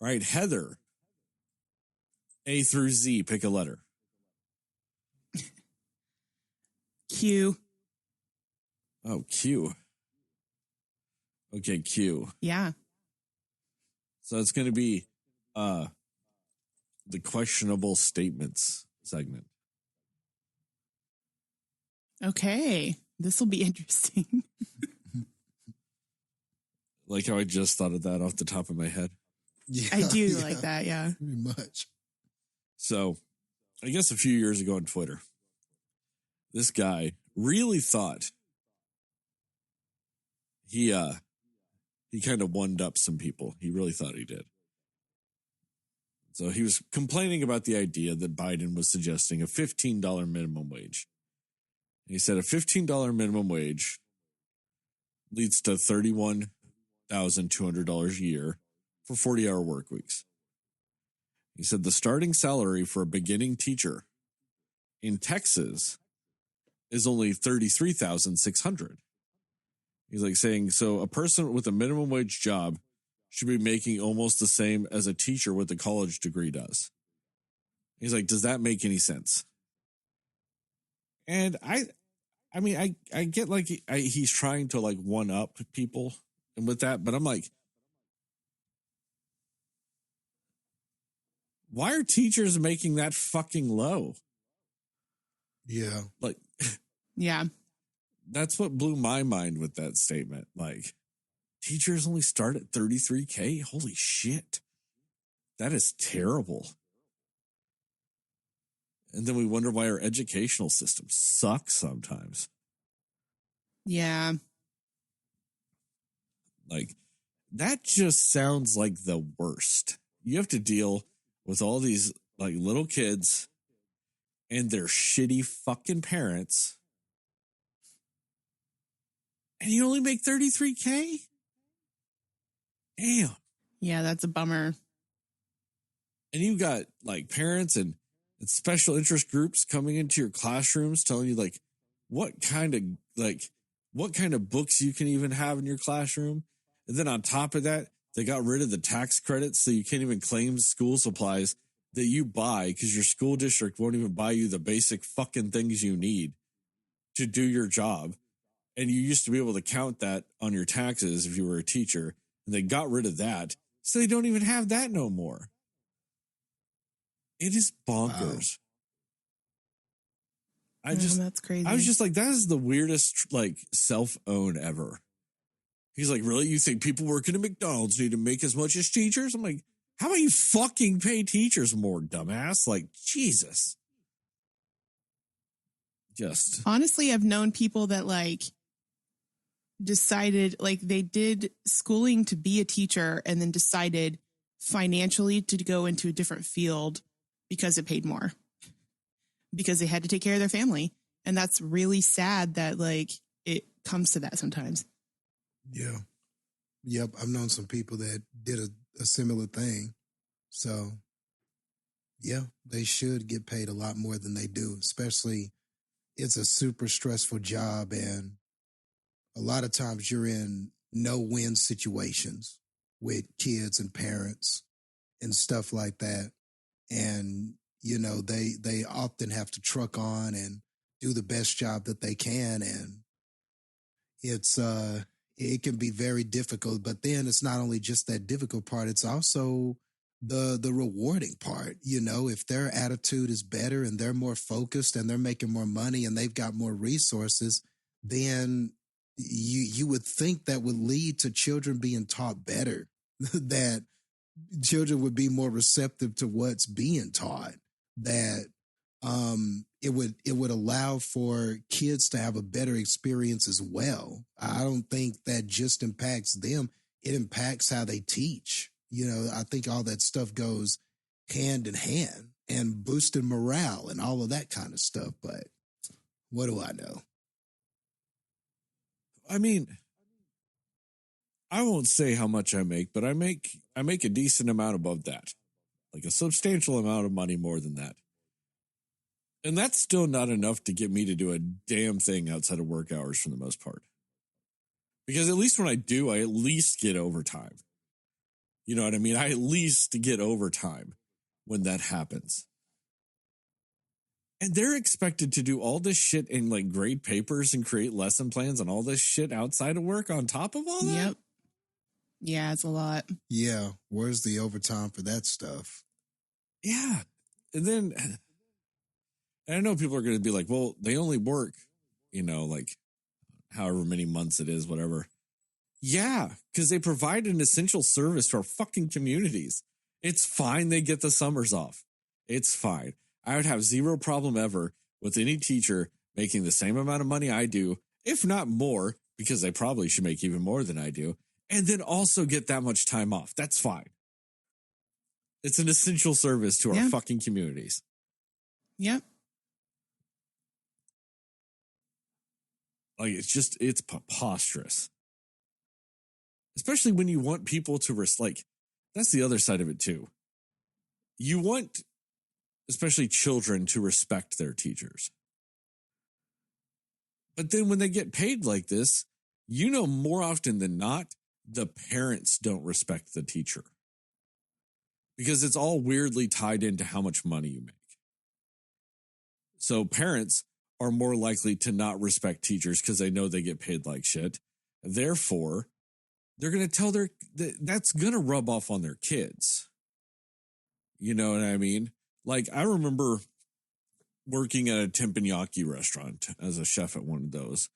All right, Heather. A through Z, pick a letter. Q. Oh, Q. Okay, Q. Yeah. So it's going to be the questionable statements segment. Okay. This will be interesting. Like how I just thought of that off the top of my head. Yeah, I do like that, yeah. Pretty much. So I guess a few years ago on Twitter, this guy really thought he kind of one-upped up some people. He really thought he did. So he was complaining about the idea that Biden was suggesting a $15 minimum wage. He said a $15 minimum wage leads to $31,200 a year for 40-hour work weeks. He said the starting salary for a beginning teacher in Texas is only $33,600. He's like saying, so a person with a minimum wage job should be making almost the same as a teacher with a college degree does. He's like, does that make any sense? And I mean, I get like he's trying to like one up people and with that, but I'm like, why are teachers making that fucking low? Yeah. Like, Yeah. That's what blew my mind with that statement. Like, teachers only start at $33K? Holy shit. That is terrible. And then we wonder why our educational system sucks sometimes. Yeah. Like, that just sounds like the worst. You have to deal with all these like little kids and their shitty fucking parents. And you only make $33K? Damn. Yeah, that's a bummer. And you got like parents and special interest groups coming into your classrooms telling you like what kind of books you can even have in your classroom. And then on top of that, they got rid of the tax credits so you can't even claim school supplies that you buy because your school district won't even buy you the basic fucking things you need to do your job. And you used to be able to count that on your taxes if you were a teacher. And they got rid of that. So they don't even have that no more. It is bonkers. Wow. That's crazy. I was just like, that is the weirdest like self-own ever. He's like, really? You think people working at McDonald's need to make as much as teachers? I'm like, how about you fucking pay teachers more, dumbass? Like, Jesus. Just. Honestly, I've known people that like decided like they did schooling to be a teacher and then decided financially to go into a different field because it paid more because they had to take care of their family. And that's really sad that like it comes to that sometimes. Yeah. Yep. I've known some people that did a similar thing. So yeah, they should get paid a lot more than they do, especially it's a super stressful job. And a lot of times you're in no-win situations with kids and parents and stuff like that. And, you know, they often have to truck on and do the best job that they can. And it can be very difficult, but then it's not only just that difficult part, it's also the rewarding part. You know, if their attitude is better and they're more focused and they're making more money and they've got more resources, then you would think that would lead to children being taught better, that children would be more receptive to what's being taught, that it would allow for kids to have a better experience as well. I don't think that just impacts them. It impacts how they teach. You know, I think all that stuff goes hand in hand and boosting morale and all of that kind of stuff. But what do I know? I mean, I won't say how much I make, but I make a decent amount above that, like a substantial amount of money more than that. And that's still not enough to get me to do a damn thing outside of work hours for the most part. Because at least when I do, I at least get overtime. You know what I mean? I at least get overtime when that happens. And they're expected to do all this shit and like grade papers and create lesson plans and all this shit outside of work on top of all that. Yep. Yeah, it's a lot. Yeah. Where's the overtime for that stuff? Yeah. And then, and I know people are going to be like, well, they only work, you know, like however many months it is, whatever. Yeah, because they provide an essential service to our fucking communities. It's fine they get the summers off. It's fine. I would have zero problem ever with any teacher making the same amount of money I do, if not more, because they probably should make even more than I do, and then also get that much time off. That's fine. It's an essential service to our fucking communities. Yep. Like, it's preposterous. Especially when you want people to like, that's the other side of it too. You want, especially children, to respect their teachers. But then when they get paid like this, you know, more often than not, the parents don't respect the teacher. Because it's all weirdly tied into how much money you make. So parents are more likely to not respect teachers because they know they get paid like shit. Therefore, they're going to tell that's going to rub off on their kids. You know what I mean? Like, I remember working at a teppanyaki restaurant as a chef at one of those.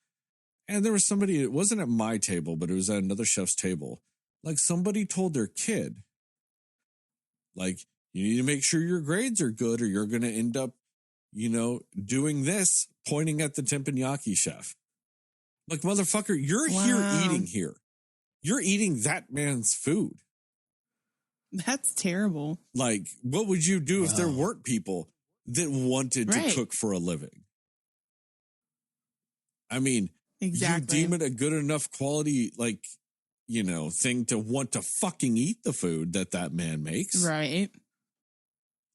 And there was somebody, it wasn't at my table, but it was at another chef's table. Like, somebody told their kid, like, you need to make sure your grades are good or you're going to end up, you know, doing this, pointing at the teppanyaki chef. Like, motherfucker, you're here eating here. You're eating that man's food. That's terrible. Like, what would you do if there weren't people that wanted to cook for a living? I mean, exactly. You deem it a good enough quality, like, you know, thing to want to fucking eat the food that man makes. Right.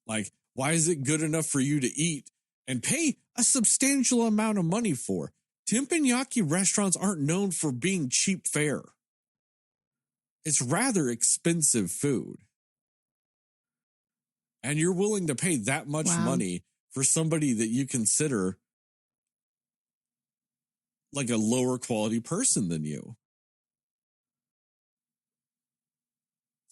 Like, why is it good enough for you to eat and pay a substantial amount of money for? Teppanyaki restaurants aren't known for being cheap fare. It's rather expensive food. And you're willing to pay that much money for somebody that you consider like a lower quality person than you.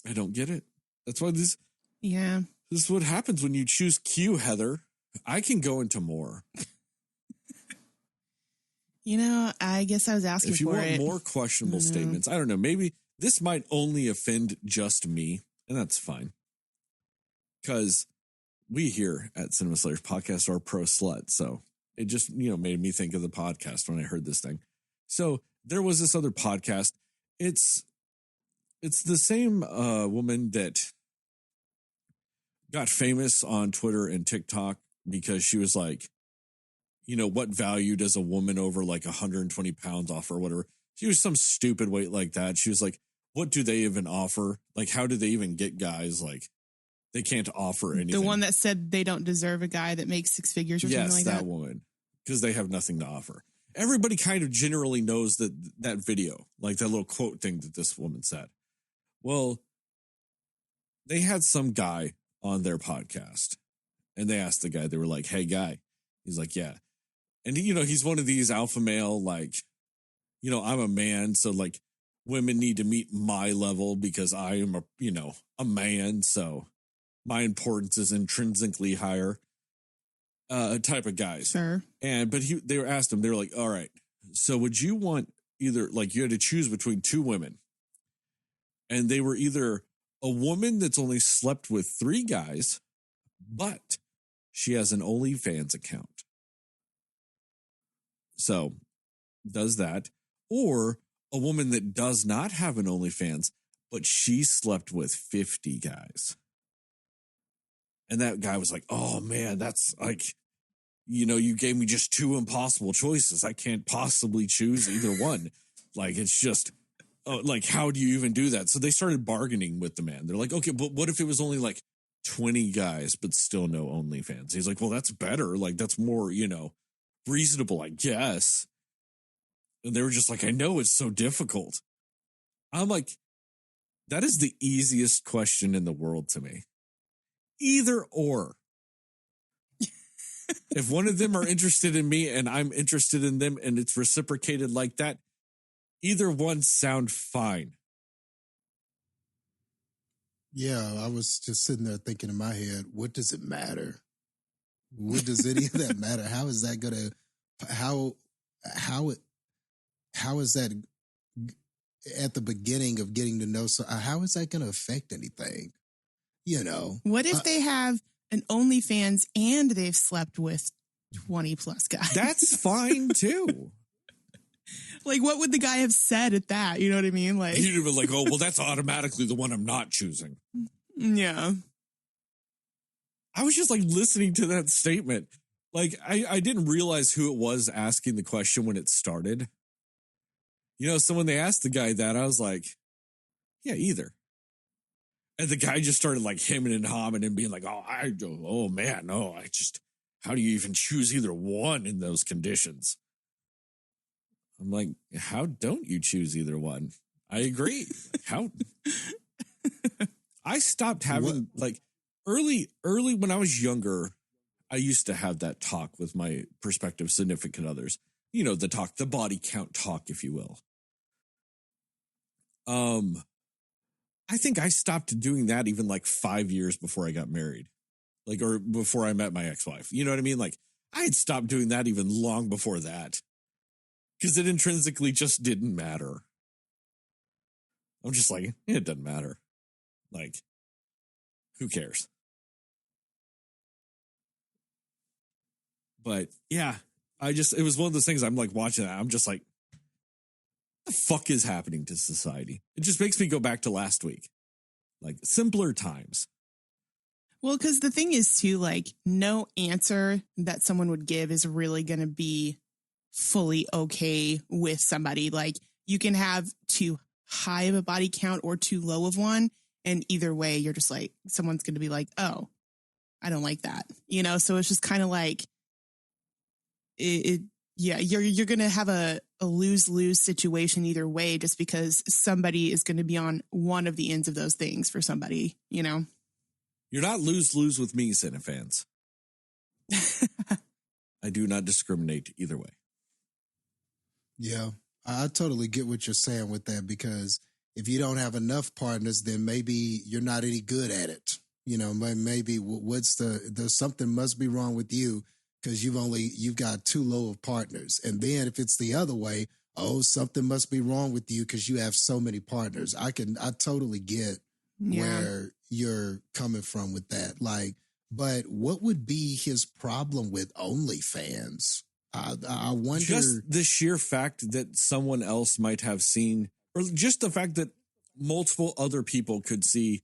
I don't get it. That's why this is what happens when you choose Q, Heather. I can go into more. You know, I guess I was asking for it. If you want more questionable statements, I don't know, maybe this might only offend just me, and that's fine. Because we here at Cinema Slayers Podcast are pro slut, so it just, you know, made me think of the podcast when I heard this thing. So there was this other podcast. It's the same woman that got famous on Twitter and TikTok because she was like, you know, what value does a woman over like 120 pounds offer or whatever? She was some stupid weight like that. She was like, what do they even offer? Like, how do they even get guys? Like, they can't offer anything. The one that said they don't deserve a guy that makes six figures or something like that? Yes, that woman. Because they have nothing to offer. Everybody kind of generally knows that video, like that little quote thing that this woman said. Well, they had some guy on their podcast, and they asked the guy, they were like, hey, guy. He's like, yeah. And, you know, he's one of these alpha male, like, you know, I'm a man, so, like, women need to meet my level because I am a man, so my importance is intrinsically higher type of guys. Sure. But they were asked him, they were like, all right, so would you want either, like, you had to choose between two women, and they were either a woman that's only slept with 3 guys, but she has an OnlyFans account. So does that, or a woman that does not have an OnlyFans, but she slept with 50 guys. And that guy was like, oh man, that's like, you know, you gave me just 2 impossible choices. I can't possibly choose either one. Like, it's just, like, how do you even do that? So they started bargaining with the man. They're like, okay, but what if it was only like 20 guys, but still no OnlyFans? He's like, well, that's better. Like, that's more, you know, reasonable, I guess. And they were just like, I know it's so difficult. I'm like, That is the easiest question in the world to me. Either or. If one of them are interested in me and I'm interested in them and it's reciprocated like that, either one sound fine. Yeah, I was just sitting there thinking in my head, what does it matter? What does any of that matter? How is that gonna how is that at the beginning of getting to know, so how is that gonna affect anything? You know. What if they have an OnlyFans and they've slept with 20 plus guys? That's fine too. Like, what would the guy have said at that? You know what I mean? Like, You'd have been like, oh, well, that's automatically the one I'm not choosing. Yeah. I was just like listening to that statement. Like, I didn't realize who it was asking the question when it started. You know, so when they asked the guy that, I was like, yeah, either. And the guy just started like hemming and hawing and being like, oh man, no, how do you even choose either one in those conditions? I'm like, how don't you choose either one? I agree. How? I stopped having like early when I was younger, I used to have that talk with my prospective significant others. You know, the body count talk, if you will. I think I stopped doing that even like 5 years before I got married, like, or before I met my ex-wife. You know what I mean? Like, I had stopped doing that even long before that because it intrinsically just didn't matter. I'm just like, it doesn't matter. Like, who cares? But yeah, it was one of those things. I'm like watching that. I'm just like, what the fuck is happening to society? It just makes me go back to last week. Like, simpler times. Well, because the thing is, too, like, no answer that someone would give is really going to be fully okay with somebody. Like, you can have too high of a body count or too low of one. And either way, you're just like, someone's going to be like, oh, I don't like that. You know, so it's just kind of like, you're going to have a lose-lose situation either way, just because somebody is going to be on one of the ends of those things for somebody, you know? You're not lose-lose with me, Cinefans. I do not discriminate either way. Yeah, I totally get what you're saying with that, because if you don't have enough partners, then maybe you're not any good at it. You know, maybe there's something must be wrong with you because you've got too low of partners. And then if it's the other way, something must be wrong with you because you have so many partners. I totally get where you're coming from with that. Like, but what would be his problem with OnlyFans? I wonder. Just the sheer fact that someone else might have seen, or just the fact that multiple other people could see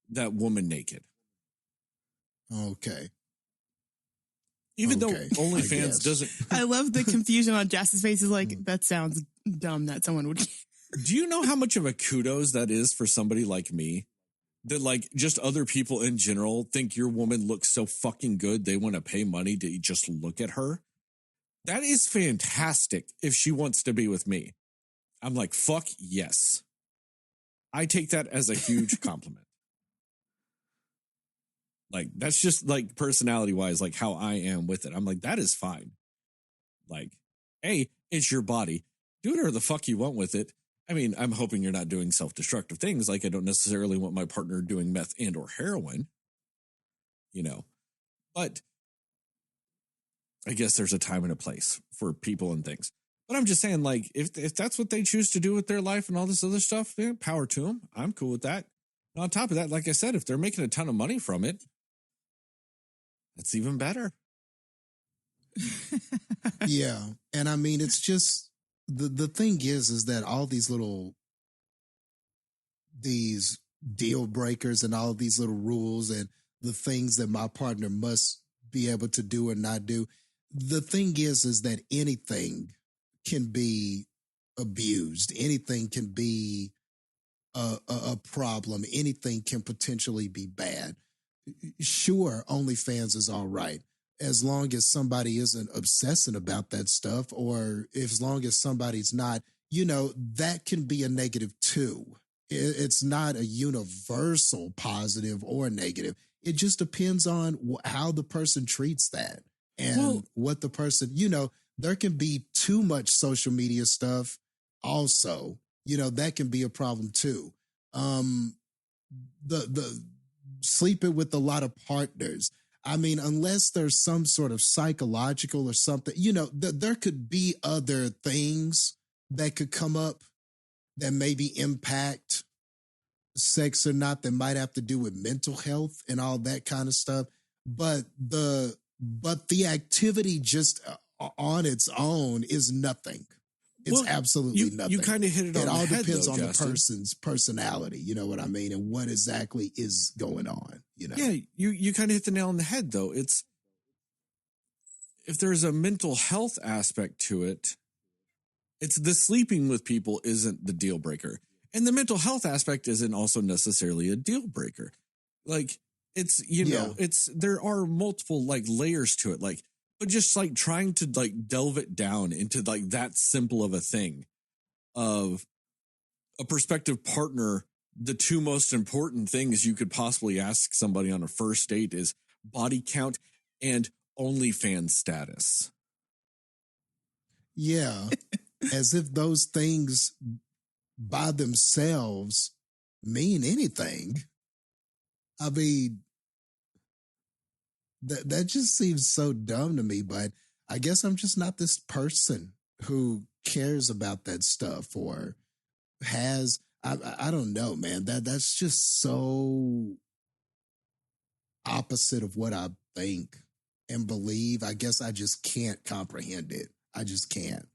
that woman naked. Okay. Even though OnlyFans doesn't. I love the confusion on Jastin's face. Is like, that sounds dumb that someone would. Do you know how much of a kudos that is for somebody like me? That, like, just other people in general think your woman looks so fucking good they want to pay money to just look at her. That is fantastic if she wants to be with me. I'm like, fuck yes. I take that as a huge compliment. Like, that's just, like, personality-wise, like, how I am with it. I'm like, that is fine. Like, hey, it's your body. Do whatever the fuck you want with it. I mean, I'm hoping you're not doing self-destructive things. Like, I don't necessarily want my partner doing meth and or heroin. You know. But I guess there's a time and a place for people and things. But I'm just saying, like, if that's what they choose to do with their life and all this other stuff, power to them. I'm cool with that. And on top of that, like I said, if they're making a ton of money from it, that's even better. Yeah. And I mean, it's just, the thing is that all these deal breakers and all of these little rules and the things that my partner must be able to do or not do. The thing is that anything can be abused. Anything can be a problem. Anything can potentially be bad. Sure, OnlyFans is all right, as long as somebody isn't obsessing about that stuff, or as long as somebody's not, that can be a negative too. It's not a universal positive or negative. It just depends on how the person treats that and what the person, there can be too much social media stuff also, that can be a problem too. The sleeping with a lot of partners. I mean, unless there's some sort of psychological or something, there could be other things that could come up that maybe impact sex or not, that might have to do with mental health and all that kind of stuff. But the activity just on its own is nothing. It's absolutely nothing. You kind of hit it on the head. It all depends on the person's personality. You know what I mean? And what exactly is going on, Yeah, you kind of hit the nail on the head, though. It's, if there's a mental health aspect to it, it's the sleeping with people isn't the deal breaker. And the mental health aspect isn't also necessarily a deal breaker. Like, it's, there are multiple like layers to it. Like, but just like trying to like delve it down into like that simple of a thing of a prospective partner. The two most important things you could possibly ask somebody on a first date is body count and OnlyFans status. Yeah. As if those things by themselves mean anything. I mean, that just seems so dumb to me, but I guess I'm just not this person who cares about that stuff or has, I don't know, man. That's just so opposite of what I think and believe. I guess I just can't comprehend it. I just can't.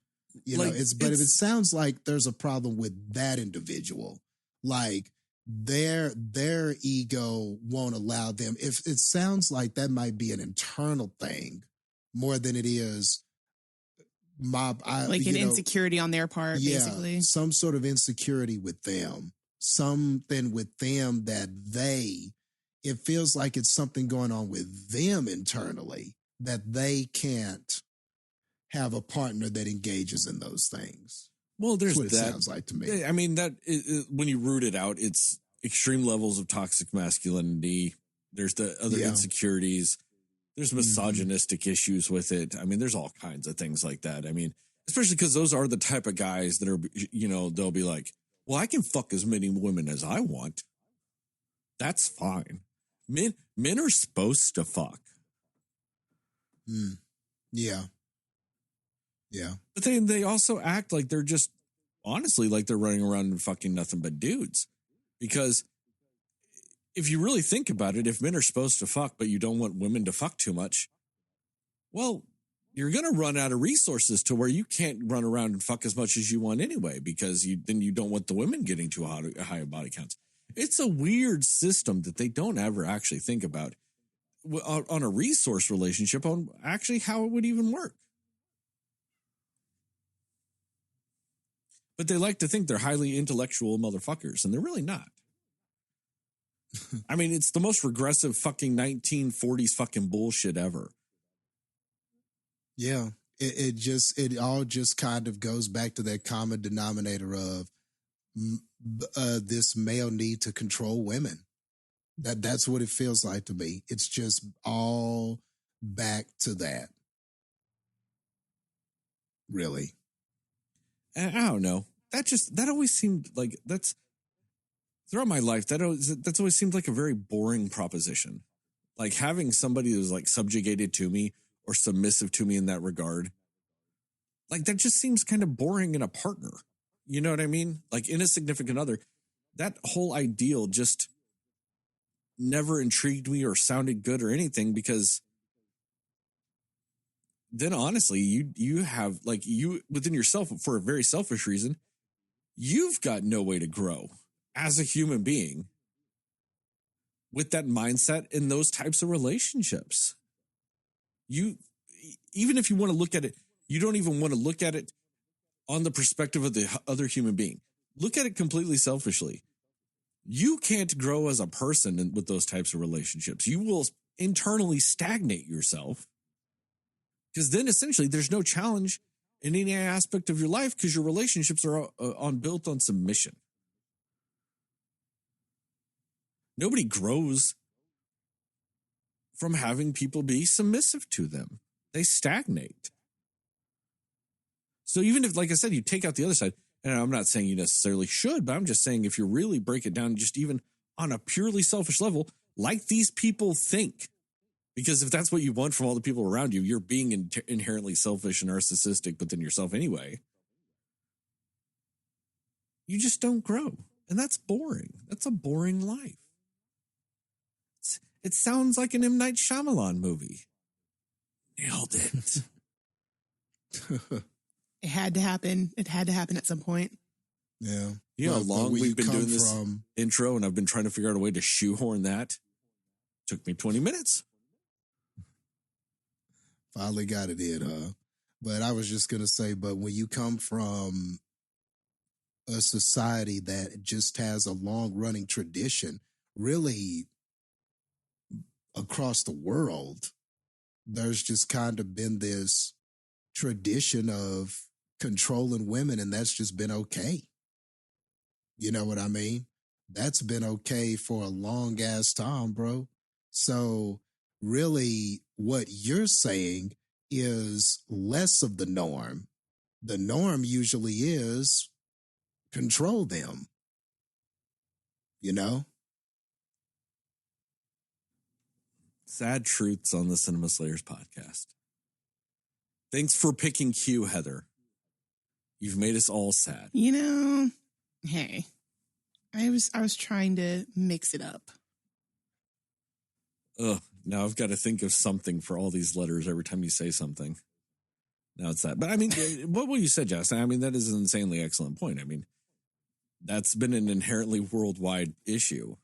But if it sounds like there's a problem with that individual, like their ego won't allow them. If it sounds like that might be an internal thing more than it is an insecurity on their part, basically. Some sort of insecurity with them, something with them that it feels like it's something going on with them internally that they can't have a partner that engages in those things. Well, there's That's what it sounds like to me. I mean, when you root it out, it's extreme levels of toxic masculinity. There's the other insecurities. There's misogynistic issues with it. I mean, there's all kinds of things like that. I mean, especially because those are the type of guys that are, they'll be like, well, I can fuck as many women as I want. That's fine. Men are supposed to fuck. Yeah. Yeah. But then they also act like they're just, honestly, like they're running around and fucking nothing but dudes. Because if you really think about it, if men are supposed to fuck, but you don't want women to fuck too much, well, you're going to run out of resources to where you can't run around and fuck as much as you want anyway, because then you don't want the women getting too high body counts. It's a weird system that they don't ever actually think about on a resource relationship, on actually how it would even work. But they like to think they're highly intellectual motherfuckers, and they're really not. I mean, it's the most regressive fucking 1940s fucking bullshit ever. Yeah. It all just kind of goes back to that common denominator of this male need to control women. That's what it feels like to me. It's just all back to that. Really. I don't know. That always seemed like throughout my life, that's always seemed like a very boring proposition. Like having somebody who's like subjugated to me or submissive to me in that regard. Like that just seems kind of boring in a partner. You know what I mean? Like in a significant other, that whole ideal just never intrigued me or sounded good or anything, because then honestly, you have like you within yourself, for a very selfish reason, you've got no way to grow as a human being with that mindset in those types of relationships. Even if you want to look at it, you don't even want to look at it on the perspective of the other human being. Look at it completely selfishly. You can't grow as a person with those types of relationships. You will internally stagnate yourself, because then essentially there's no challenge in any aspect of your life, because your relationships are built on submission. Nobody grows from having people be submissive to them. They stagnate. So even if, like I said, you take out the other side, and I'm not saying you necessarily should, but I'm just saying if you really break it down, just even on a purely selfish level, like these people think, because if that's what you want from all the people around you, you're being inherently selfish and narcissistic within yourself anyway. You just don't grow. And that's boring. That's a boring life. It sounds like an M. Night Shyamalan movie. Nailed it. It had to happen. It had to happen at some point. Yeah. You know how long we've been doing this intro, and I've been trying to figure out a way to shoehorn that. Took me 20 minutes. Finally got it in, huh? But I was just going to say, but when you come from a society that just has a long running tradition, really across the world, there's just kind of been this tradition of controlling women, and that's just been okay. You know what I mean? That's been okay for a long ass time, bro. So really what you're saying is less of the norm. The norm usually is control them. You know? Sad truths on the Cinema Slayers podcast. Thanks for picking Q, Heather. You've made us all sad. You know, hey, I was trying to mix it up. Ugh, now I've got to think of something for all these letters every time you say something. Now it's that. But I mean, what you said, Jastin, I mean, that is an insanely excellent point. I mean, that's been an inherently worldwide issue.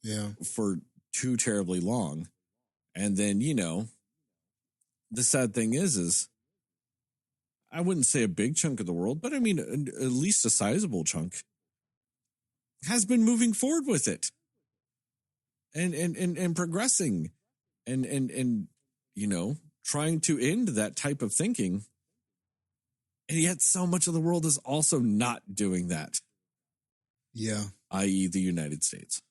Yeah. For too terribly long. And then, you know, the sad thing is I wouldn't say a big chunk of the world, but I mean, at least a sizable chunk has been moving forward with it and progressing and, you know, trying to end that type of thinking. And yet so much of the world is also not doing that. Yeah. I.e. the United States.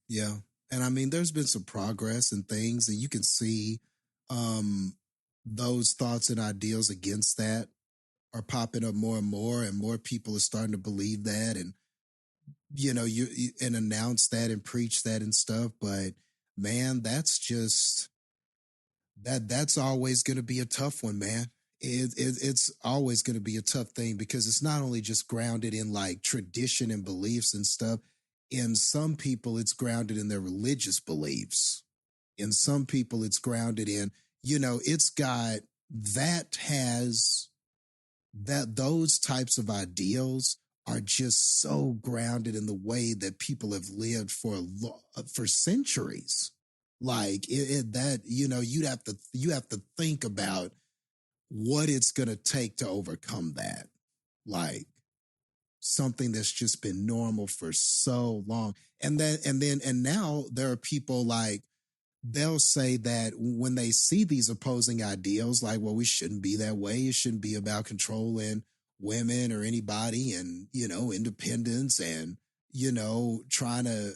Yeah. And I mean, there's been some progress and things, and you can see those thoughts and ideals against that are popping up more and more people are starting to believe that and, you know, you and announce that and preach that and stuff. But man, that's just, that's always going to be a tough one, man. It's always going to be a tough thing because it's not only just grounded in like tradition and beliefs and stuff. In some people, it's grounded in their religious beliefs. In some people, it's grounded in, you know, it's got those types of ideals are just so grounded in the way that people have lived for centuries. Like that, you know, you have to think about what it's going to take to overcome that. Like something that's just been normal for so long. And now there are people like, they'll say that when they see these opposing ideals, like, well, we shouldn't be that way. It shouldn't be about controlling women or anybody and, you know, independence and, you know, trying to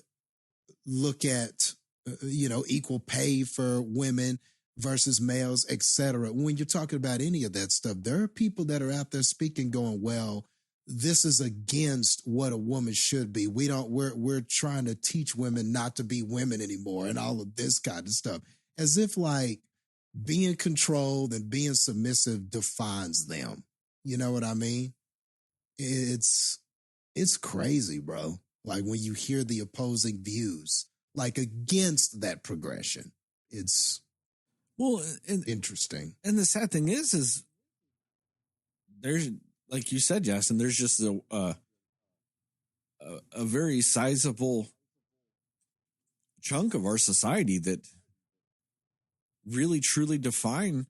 look at, you know, equal pay for women versus males, et cetera. When you're talking about any of that stuff, there are people that are out there speaking going, well, this is against what a woman should be. We're trying to teach women not to be women anymore and all of this kind of stuff. As if like being controlled and being submissive defines them. You know what I mean? It's crazy, bro. Like when you hear the opposing views, like against that progression, it's interesting. And the sad thing is there's, like you said, Jastin, there's just a very sizable chunk of our society that really truly define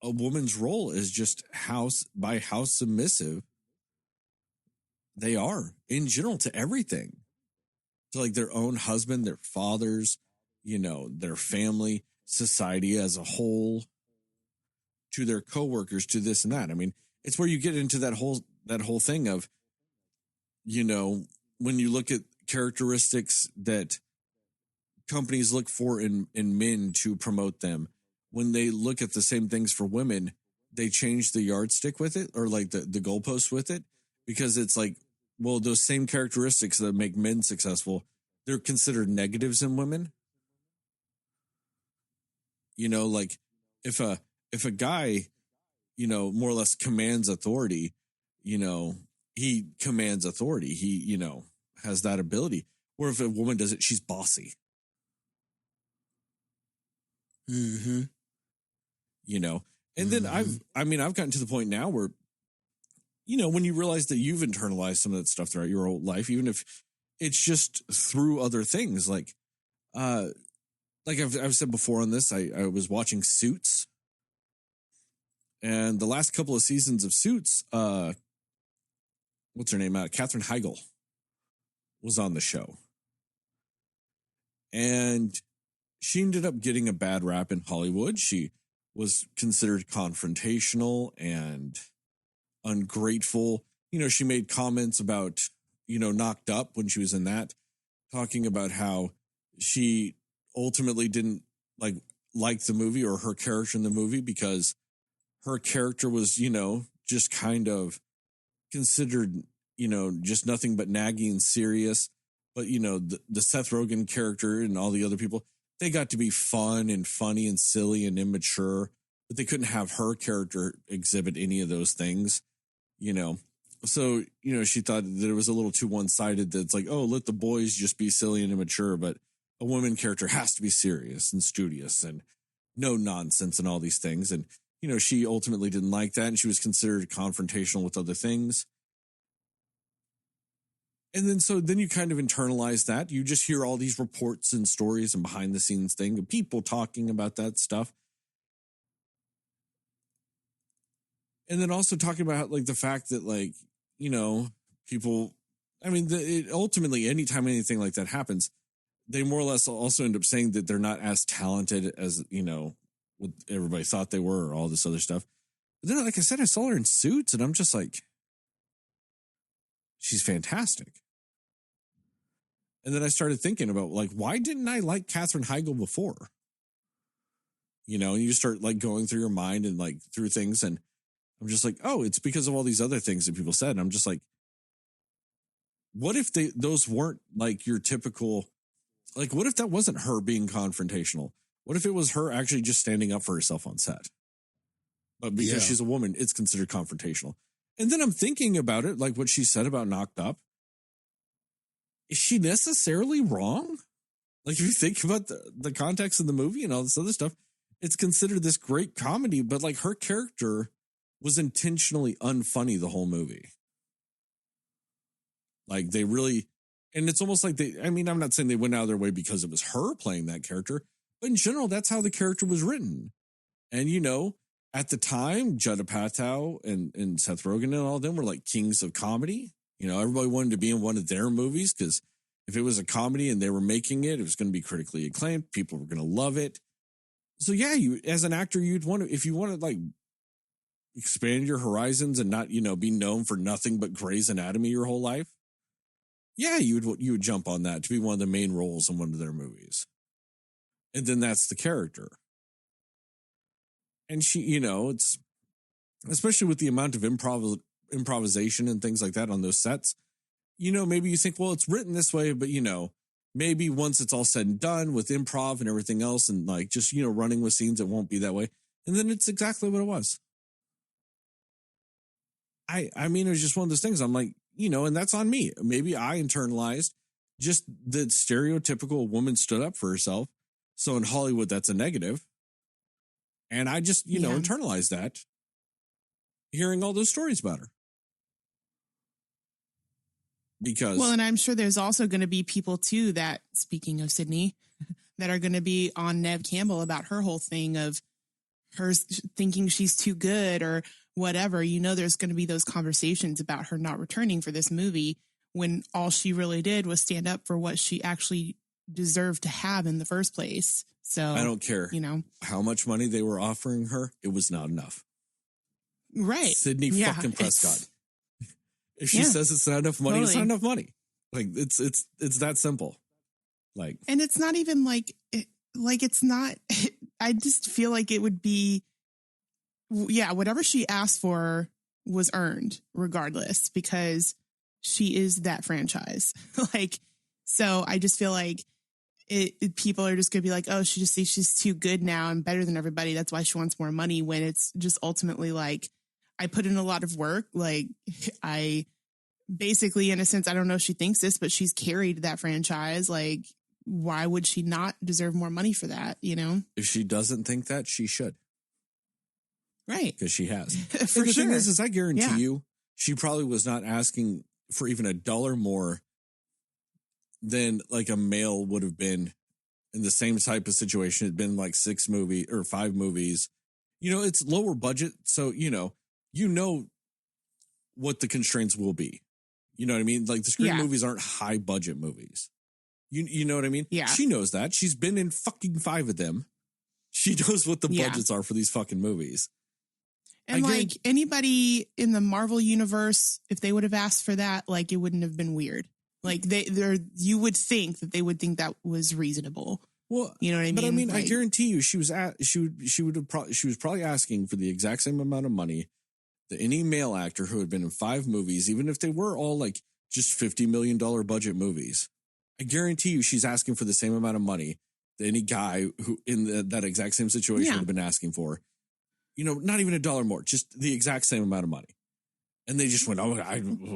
a woman's role as just how submissive they are in general to everything, to like their own husband, their fathers, you know, their family, society as a whole, to their coworkers, to this and that. I mean, it's where you get into that whole thing of you know, when you look at characteristics that companies look for in men to promote them, when they look at the same things for women, they change the yardstick with it, or like the goalpost with it, because it's like, well, those same characteristics that make men successful, they're considered negatives in women. You know, like if a guy, you know, more or less commands authority, you know, he commands authority. He, you know, has that ability. Or if a woman does it, she's bossy. Mm-hmm. You know, and then I've gotten to the point now where, you know, when you realize that you've internalized some of that stuff throughout your whole life, even if it's just through other things, like I've said before on this, I was watching Suits, and the last couple of seasons of Suits, what's her name? Katherine Heigl was on the show, and she ended up getting a bad rap in Hollywood. She was considered confrontational and ungrateful. You know, she made comments about, you know, Knocked Up when she was in that, talking about how she ultimately didn't like the movie or her character in the movie because her character was, you know, just kind of considered, you know, just nothing but naggy and serious. But, you know, the Seth Rogen character and all the other people, they got to be fun and funny and silly and immature, but they couldn't have her character exhibit any of those things, you know. So, you know, she thought that it was a little too one-sided, that it's like, oh, let the boys just be silly and immature, but a woman character has to be serious and studious and no nonsense and all these things. And, you know, she ultimately didn't like that, and she was considered confrontational with other things. And then you kind of internalize that. You just hear all these reports and stories and behind the scenes thing of people talking about that stuff. And then also talking about like the fact that, like, you know, people, I mean, ultimately, anytime anything like that happens, they more or less also end up saying that they're not as talented as, you know, what everybody thought they were, or all this other stuff. But then, like I said, I saw her in Suits, and I'm just like, she's fantastic. And then I started thinking about, like, why didn't I like Katherine Heigl before? You know, and you start like going through your mind and like through things, and I'm just like, oh, it's because of all these other things that people said. And I'm just like, what if those weren't like your typical, like, what if that wasn't her being confrontational? What if it was her actually just standing up for herself on set? But because she's a woman, it's considered confrontational. And then I'm thinking about it, like what she said about Knocked Up. Is she necessarily wrong? Like, if you think about the context of the movie and all this other stuff, it's considered this great comedy, but like her character was intentionally unfunny the whole movie. Like, they really, and it's almost like I'm not saying they went out of their way because it was her playing that character, but in general, that's how the character was written. And, you know, at the time, Judd Apatow and Seth Rogen and all of them were like kings of comedy. You know, everybody wanted to be in one of their movies because if it was a comedy and they were making it, it was going to be critically acclaimed. People were going to love it. So yeah, you as an actor, you'd want to, if you want to like expand your horizons and not, you know, be known for nothing but Grey's Anatomy your whole life. Yeah, you would jump on that to be one of the main roles in one of their movies. And then that's the character. And she, you know, it's especially with the amount of improvisation and things like that on those sets, you know, maybe you think, well, it's written this way, but, you know, maybe once it's all said and done with improv and everything else and like just, you know, running with scenes, it won't be that way. And then it's exactly what it was. I mean, it was just one of those things. I'm like, you know, and that's on me. Maybe I internalized just the stereotypical woman stood up for herself. So in Hollywood, that's a negative. And I just, you know, internalized that, hearing all those stories about her. Because, well, and I'm sure there's also going to be people too that, speaking of Sydney, that are going to be on Neve Campbell about her whole thing of her thinking she's too good or whatever. You know, there's going to be those conversations about her not returning for this movie when all she really did was stand up for what she actually deserved to have in the first place. So I don't care, you know, how much money they were offering her. It was not enough. Right. Sydney fucking Prescott. If she says it's not enough money, it's not Totally. enough money. Like it's that simple. Like, And it's not even like it's not. I just feel like it would be, whatever she asked for was earned regardless, because she is that franchise. Like, so I just feel like people are just gonna be like, oh, she just thinks she's too good now and better than everybody. That's why she wants more money, when it's just ultimately like, I put in a lot of work. Like, I basically, in a sense, I don't know if she thinks this, but she's carried that franchise. Like, why would she not deserve more money for that? You know? if she doesn't think that, she should. Right. Because she has. For And the sure. thing is I guarantee Yeah. you, she probably was not asking for even $1 more than like a male would have been in the same type of situation. It'd been like 5 movies. You know, it's lower budget. So, you know what the constraints will be. You know what I mean? Like the Scream movies aren't high budget movies. You know what I mean? Yeah. She knows that. She's been in fucking 5 of them. She knows what the budgets are for these fucking movies. And like anybody in the Marvel universe, if they would have asked for that, like, it wouldn't have been weird. Like you would think that they would think that was reasonable. Well, you know what I mean? But I mean, like, I guarantee you, she was probably asking for the exact same amount of money that any male actor who had been in 5 movies, even if they were all like just $50 million budget movies. I guarantee you, she's asking for the same amount of money that any guy who in that exact same situation would have been asking for. You know, not even $1 more, just the exact same amount of money. And they just went,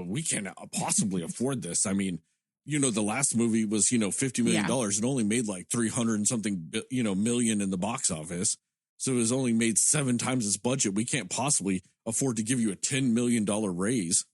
we can't possibly afford this. I mean, you know, the last movie was, $50 million. It only made like 300 and something, million in the box office. So it was only made 7 times its budget. We can't possibly afford to give you a $10 million raise.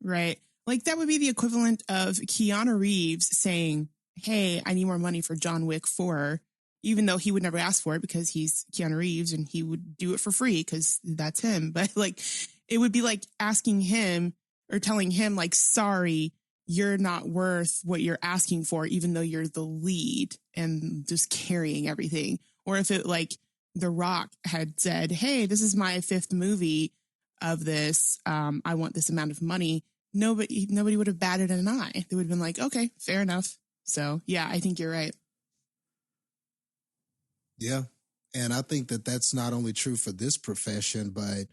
Right. Like, that would be the equivalent of Keanu Reeves saying, hey, I need more money for John Wick 4, even though he would never ask for it because he's Keanu Reeves and he would do it for free because that's him. But like, it would be like asking him or telling him like, sorry, you're not worth what you're asking for, even though you're the lead and just carrying everything. Or if it like The Rock had said, hey, this is my 5th movie of this. I want this amount of money. Nobody would have batted an eye. They would have been like, okay, fair enough. So yeah, I think you're right. Yeah. And I think that that's not only true for this profession, but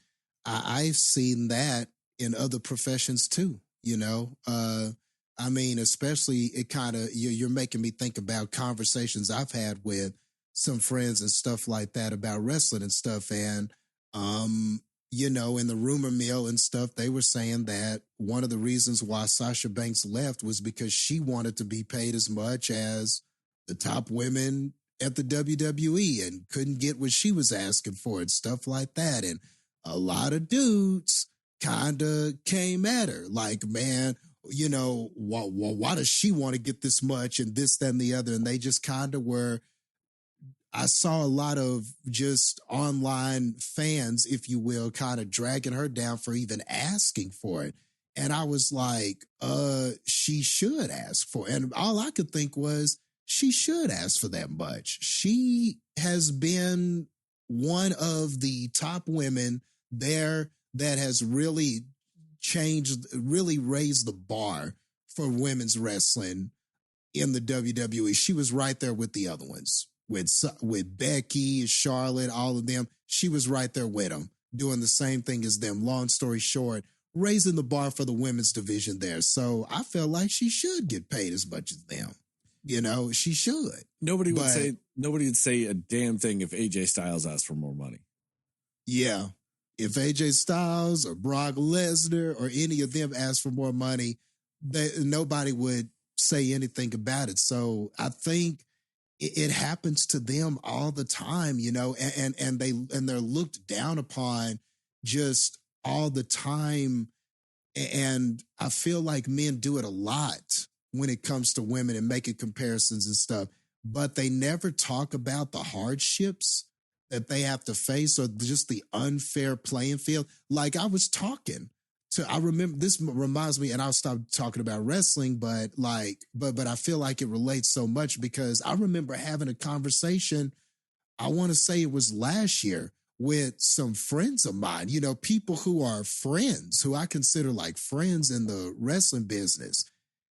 I've seen that in other professions too, you know? I mean, especially it kind of, you're making me think about conversations I've had with some friends and stuff like that about wrestling and stuff. And, you know, in the rumor mill and stuff, they were saying that one of the reasons why Sasha Banks left was because she wanted to be paid as much as the top women at the WWE and couldn't get what she was asking for and stuff like that. And a lot of dudes kind of came at her like, man, you know, why does she want to get this much and this, that, and the other? And they just kind of were, I saw a lot of just online fans, if you will, kind of dragging her down for even asking for it. And I was like, she should ask for it. And all I could think was, she should ask for that much. She has been one of the top women there that has really raised the bar for women's wrestling in the WWE. She was right there with the other ones, with Becky, Charlotte, all of them. She was right there with them, doing the same thing as them. Long story short, raising the bar for the women's division there. So I felt like she should get paid as much as them. You know, she should. Nobody would say a damn thing if AJ Styles asked for more money. Yeah. If AJ Styles or Brock Lesnar or any of them asked for more money, nobody would say anything about it. So I think it happens to them all the time, you know, and they're looked down upon just all the time. And I feel like men do it a lot when it comes to women and making comparisons and stuff, but they never talk about the hardships that they have to face or just the unfair playing field. Like I remember, this reminds me, and I'll stop talking about wrestling, but I feel like it relates so much because I remember having a conversation, I want to say it was last year, with some friends of mine, people who are friends, who I consider like friends in the wrestling business.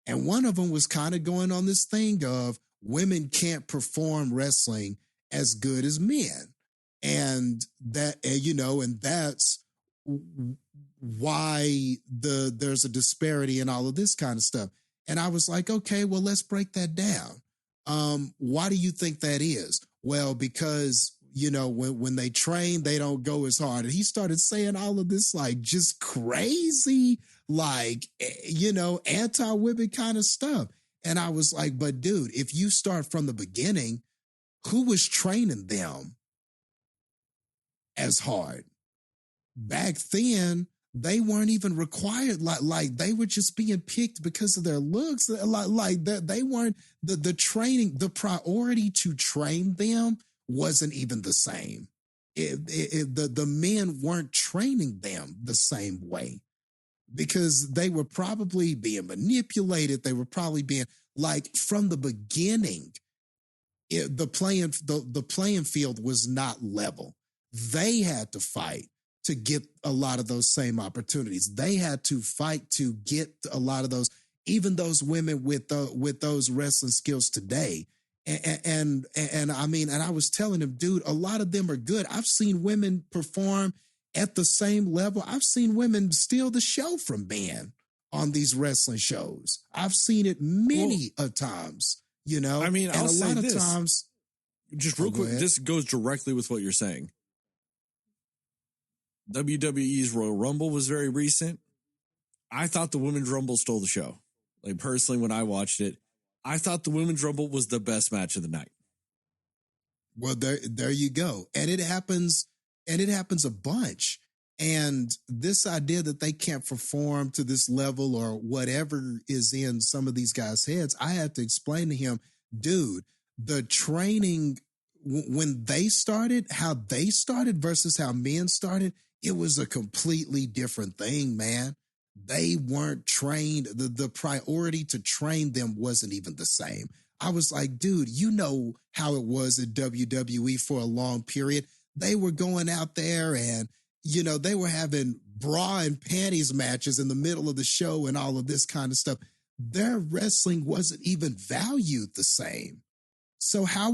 And one of them was kind of going on this thing of women can't perform wrestling as good as men. And and that's why there's a disparity in all of this kind of stuff. And I was like, okay, well, let's break that down. Why do you think that is? Well, because, when they train, they don't go as hard. And he started saying all of this, like, just crazy, like, anti-women kind of stuff. And I was like, but dude, if you start from the beginning, who was training them as hard? Back then, they weren't even required. Like they were just being picked because of their looks. Like that, they weren't the training. The priority to train them wasn't even the same. The men weren't training them the same way because they were probably being manipulated. They were probably being like from the beginning. The playing field was not level. They had to fight to get a lot of those same opportunities. They had to fight to get a lot of those, even those women with those wrestling skills today. And I mean, and I was telling him, dude, a lot of them are good. I've seen women perform at the same level. I've seen women steal the show from men on these wrestling shows. I've seen it many a times, I mean, and I'll a say lot of this, times. just real quick, this goes directly with what you're saying. WWE's Royal Rumble was very recent. I thought the Women's Rumble stole the show. Like, personally, when I watched it, I thought the Women's Rumble was the best match of the night. Well, there you go. And it happens a bunch. And this idea that they can't perform to this level or whatever is in some of these guys' heads, I had to explain to him, dude, the training, when they started, how they started versus how men started, it was a completely different thing, man. They weren't trained. The priority to train them wasn't even the same. I was like, dude, you know how it was at WWE for a long period. They were going out there and, they were having bra and panties matches in the middle of the show and all of this kind of stuff. Their wrestling wasn't even valued the same. So how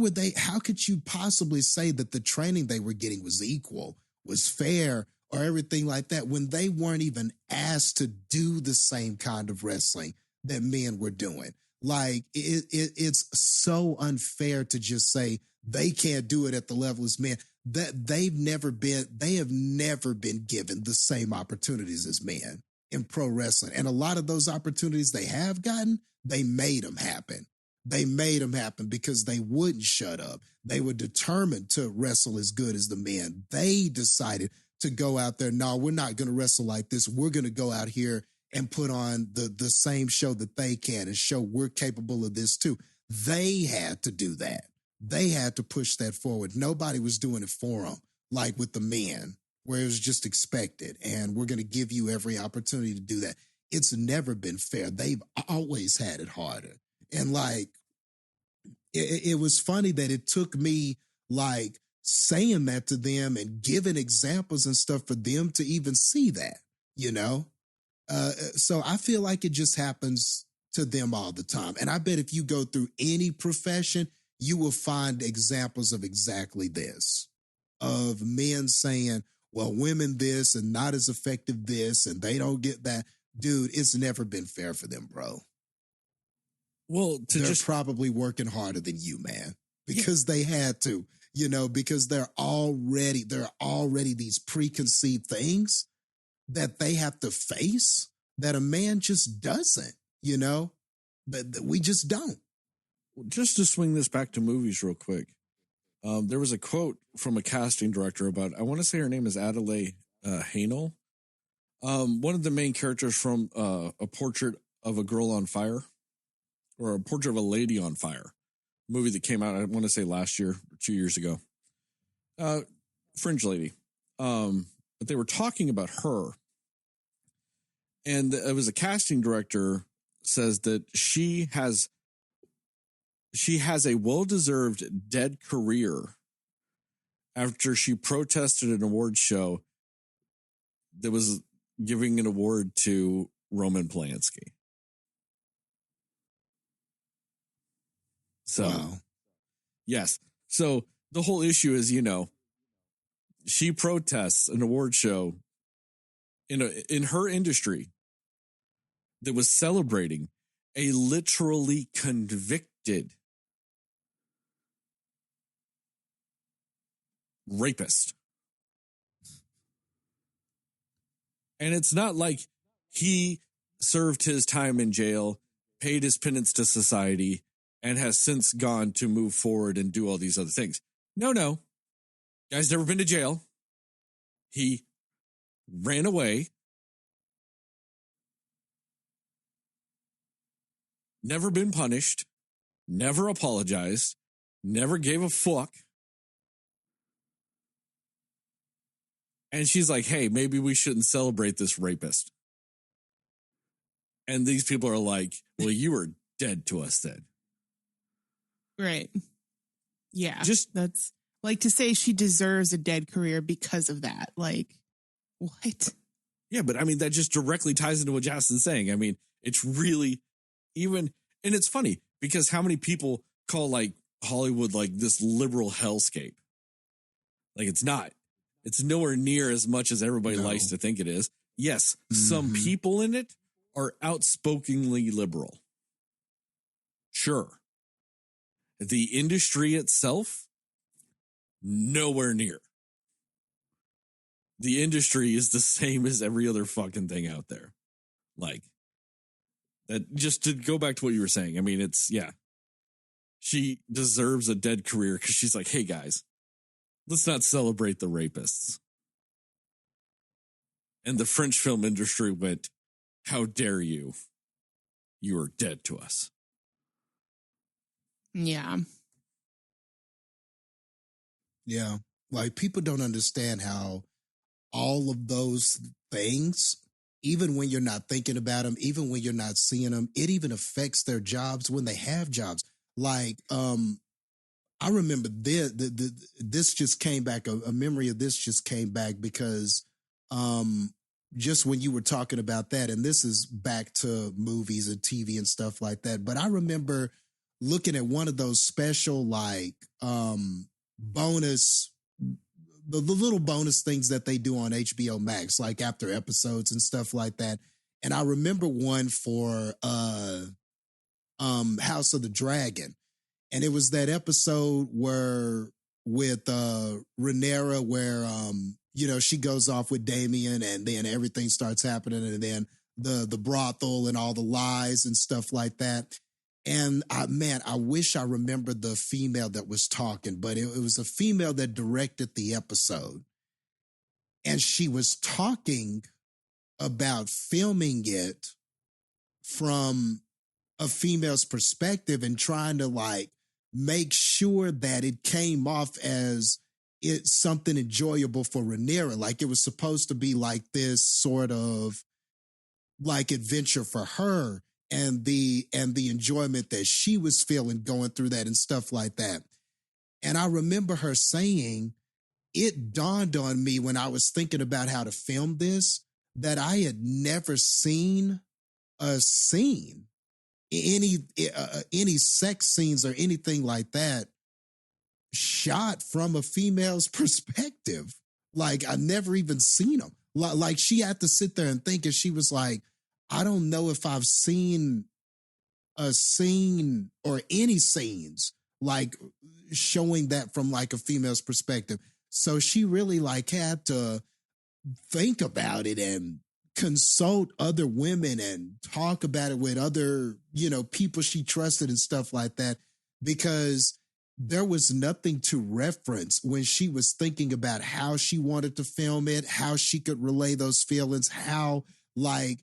could you possibly say that the training they were getting was equal, was fair, or everything like that when they weren't even asked to do the same kind of wrestling that men were doing? Like, it's so unfair to just say they can't do it at the level as men. That they have never been given the same opportunities as men in pro wrestling. And a lot of those opportunities they have gotten, they made them happen. They made them happen because they wouldn't shut up. They were determined to wrestle as good as the men. They decided to go out there. No, we're not going to wrestle like this. We're going to go out here and put on the same show that they can and show we're capable of this too. They had to do that. They had to push that forward. Nobody was doing it for them, like with the men, where it was just expected. And we're going to give you every opportunity to do that. It's never been fair. They've always had it harder. And like, it was funny that it took me like saying that to them and giving examples and stuff for them to even see that, So I feel like it just happens to them all the time. And I bet if you go through any profession, you will find examples of exactly this, of men saying, well, women this and not as effective this, and they don't get that. Dude, it's never been fair for them, bro. Well, they're probably working harder than you, man, because they had to, because they're already these preconceived things that they have to face that a man just doesn't, but we just don't. Just to swing this back to movies real quick. There was a quote from a casting director about, I want to say her name is Adelaide Haenel. One of the main characters from A Portrait of a Girl on Fire, or A Portrait of a Lady on Fire, movie that came out, I want to say last year or 2 years ago. Fringe lady. But they were talking about her. And it was a casting director says that she has a well-deserved dead career after she protested an award show that was giving an award to Roman Polanski. So, Wow. yes. So the whole issue is, she protests an award show in her industry that was celebrating a literally convicted rapist. And it's not like he served his time in jail, paid his penance to society, and has since gone to move forward and do all these other things. No. Guy's never been to jail. He ran away. Never been punished. Never apologized. Never gave a fuck. And she's like, hey, maybe we shouldn't celebrate this rapist. And these people are like, well, you were dead to us then. Right. Yeah. Just that's like to say she deserves a dead career because of that. Like, what? Yeah, but I mean, that just directly ties into what Jastin's saying. I mean, it's really and it's funny because how many people call like Hollywood like this liberal hellscape? Like it's not. It's nowhere near as much as everybody likes to think it is. Yes, some people in it are outspokenly liberal. Sure. The industry itself, nowhere near. The industry is the same as every other fucking thing out there. Like, that. Just to go back to what you were saying, I mean, she deserves a dead career because she's like, hey guys, let's not celebrate the rapists. And the French film industry went, how dare you? You are dead to us. Yeah. Yeah. Like people don't understand how all of those things, even when you're not thinking about them, even when you're not seeing them, it even affects their jobs when they have jobs. Like, I remember this just came back, a memory of this just came back because just when you were talking about that, and this is back to movies and TV and stuff like that, but I remember looking at one of those special like bonus, the little bonus things that they do on HBO Max, like after episodes and stuff like that. And I remember one for House of the Dragon. And it was that episode where with Rhaenyra where she goes off with Damien and then everything starts happening and then the brothel and all the lies and stuff like that. And I wish I remembered the female that was talking, but it was a female that directed the episode. And she was talking about filming it from a female's perspective and trying to like make sure that it came off as it's something enjoyable for Rhaenyra. Like it was supposed to be like this sort of like adventure for her and the enjoyment that she was feeling going through that and stuff like that. And I remember her saying, it dawned on me when I was thinking about how to film this, that I had never seen a scene, any sex scenes or anything like that shot from a female's perspective. Like I never even seen them. Like she had to sit there and think, and she was like, I don't know if I've seen a scene or any scenes like showing that from like a female's perspective. So she really like had to think about it and consult other women and talk about it with other, people she trusted and stuff like that, because there was nothing to reference when she was thinking about how she wanted to film it, how she could relay those feelings, how like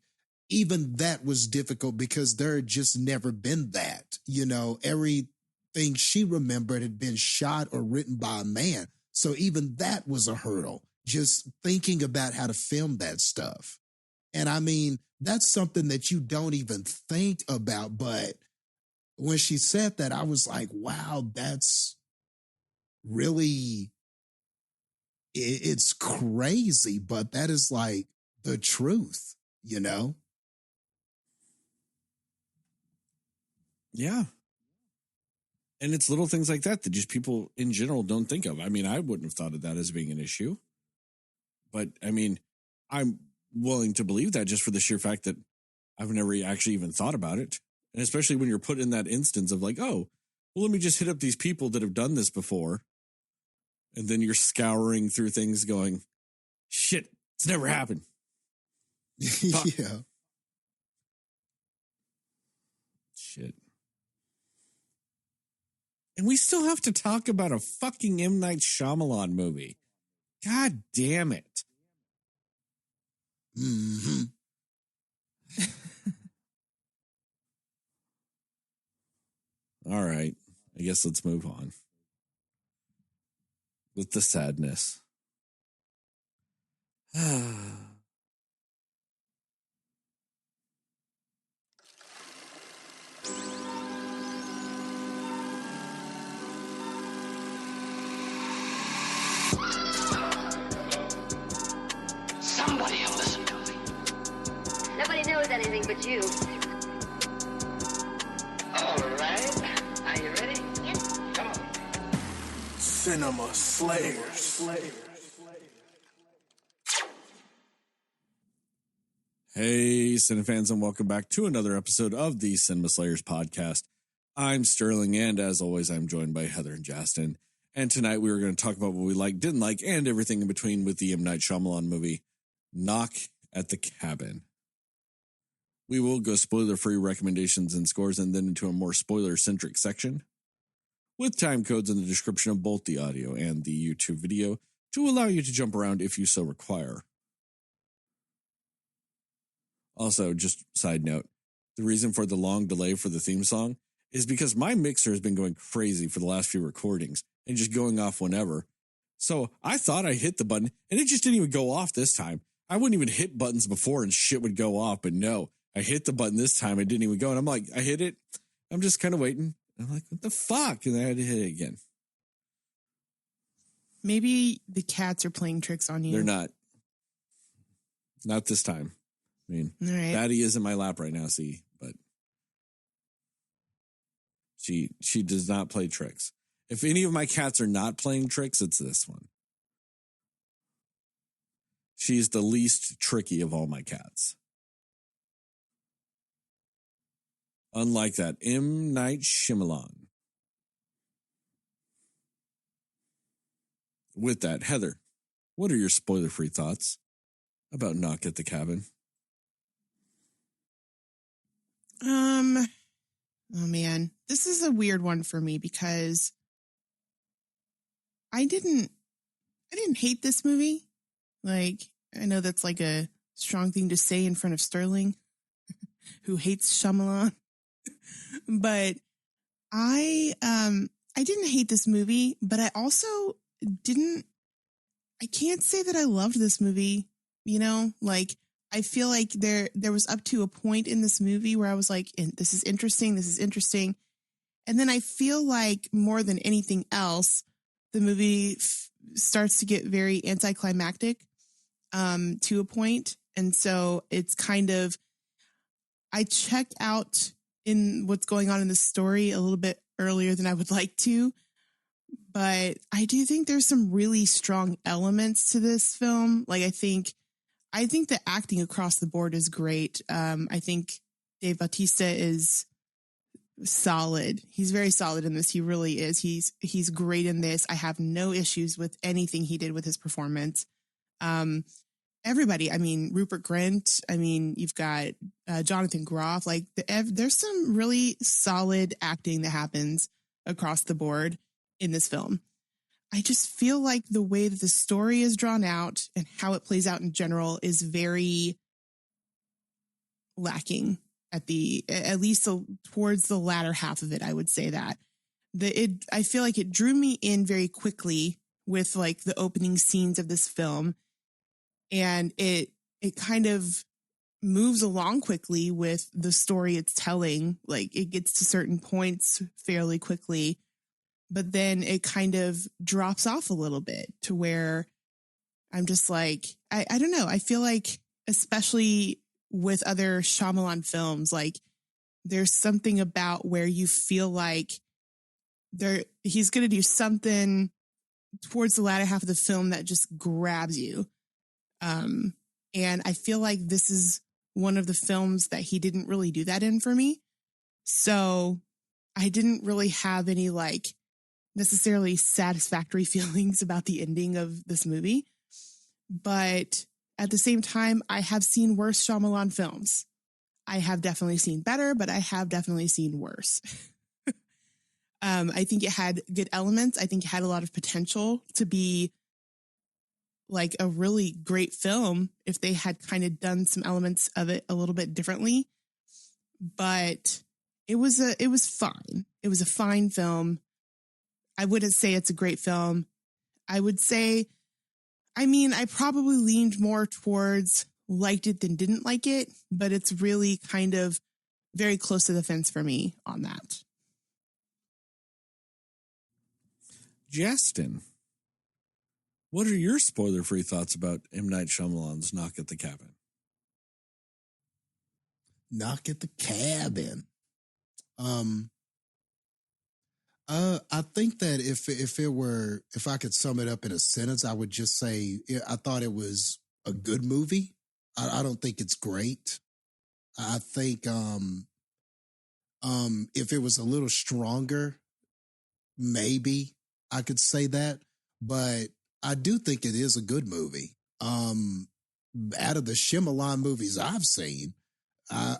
even that was difficult because there had just never been that, everything she remembered had been shot or written by a man. So even that was a hurdle, just thinking about how to film that stuff. And I mean, that's something that you don't even think about. But when she said that, I was like, wow, that's really It's crazy, but that is like the truth, you know? Yeah. And it's little things like that just people in general don't think of. I mean, I wouldn't have thought of that as being an issue. But I mean, I'm willing to believe that just for the sheer fact that I've never actually even thought about it. And especially when you're put in that instance of like, oh, well, let me just hit up these people that have done this before. And then you're scouring through things going, shit, it's never happened. Yeah. Shit. And we still have to talk about a fucking M. Night Shyamalan movie. God damn it. Mm-hmm. All right. I guess let's move on with the sadness. Somebody will listen to me. Nobody knows anything but you. All right. Are you ready? Yes. Come on. Cinema Slayers. Hey, Cinefans, and welcome back to another episode of the Cinema Slayers podcast. I'm Sterling, and as always, I'm joined by Heather and Jastin. And tonight we were going to talk about what we liked, didn't like, and everything in between with the M. Night Shyamalan movie, Knock at the Cabin. We will go spoiler-free recommendations and scores and then into a more spoiler-centric section with time codes in the description of both the audio and the YouTube video to allow you to jump around if you so require. Also, just side note, the reason for the long delay for the theme song is because my mixer has been going crazy for the last few recordings and just going off whenever. So I thought I hit the button and it just didn't even go off this time. I wouldn't even hit buttons before and shit would go off, but no, I hit the button this time. It didn't even go. And I'm like, I hit it. I'm just kind of waiting. I'm like, what the fuck? And I had to hit it again. Maybe the cats are playing tricks on you. They're not. Not this time. I mean, All right. Batty is in my lap right now, see, but she does not play tricks. If any of my cats are not playing tricks, it's this one. She's the least tricky of all my cats. Unlike that M. Night Shyamalan. With that, Heather, what are your spoiler-free thoughts about Knock at the Cabin? Oh man, this is a weird one for me because I didn't hate this movie. Like, I know that's like a strong thing to say in front of Sterling, who hates Shyamalan. But I didn't hate this movie, but I also I can't say that I loved this movie, you know? Like, I feel like there was up to a point in this movie where I was like, this is interesting. And then I feel like more than anything else, the movie starts to get very anticlimactic to a point. And so it's kind of, I check out in what's going on in the story a little bit earlier than I would like to. But I do think there's some really strong elements to this film. Like, I think the acting across the board is great. I think Dave Bautista is solid. He's very solid in this. He really is. He's great in this. I have no issues with anything he did with his performance. Everybody, I mean, Rupert Grint, I mean, you've got Jonathan Groff. Like, there's some really solid acting that happens across the board in this film. I just feel like the way that the story is drawn out and how it plays out in general is very lacking at least towards the latter half of it. I would say that I feel like it drew me in very quickly with like the opening scenes of this film, and it kind of moves along quickly with the story it's telling. Like, it gets to certain points fairly quickly, but then it kind of drops off a little bit to where I'm just like, I don't know. I feel like, especially with other Shyamalan films, like there's something about where you feel like he's going to do something towards the latter half of the film that just grabs you. And I feel like this is one of the films that he didn't really do that in for me. So I didn't really have any like necessarily satisfactory feelings about the ending of this movie. But at the same time, I have seen worse Shyamalan films. I have definitely seen better, but I have definitely seen worse. I think it had good elements. I think it had a lot of potential to be like a really great film if they had kind of done some elements of it a little bit differently. But it was fine. It was a fine film. I wouldn't say it's a great film. I would say, I probably leaned more towards liked it than didn't like it, but it's really kind of very close to the fence for me on that. Jastin, what are your spoiler-free thoughts about M. Night Shyamalan's Knock at the Cabin? Knock at the Cabin. I think that if I could sum it up in a sentence, I would just say I thought it was a good movie. I don't think it's great. I think if it was a little stronger, maybe I could say that. But I do think it is a good movie. Out of the Shyamalan movies I've seen,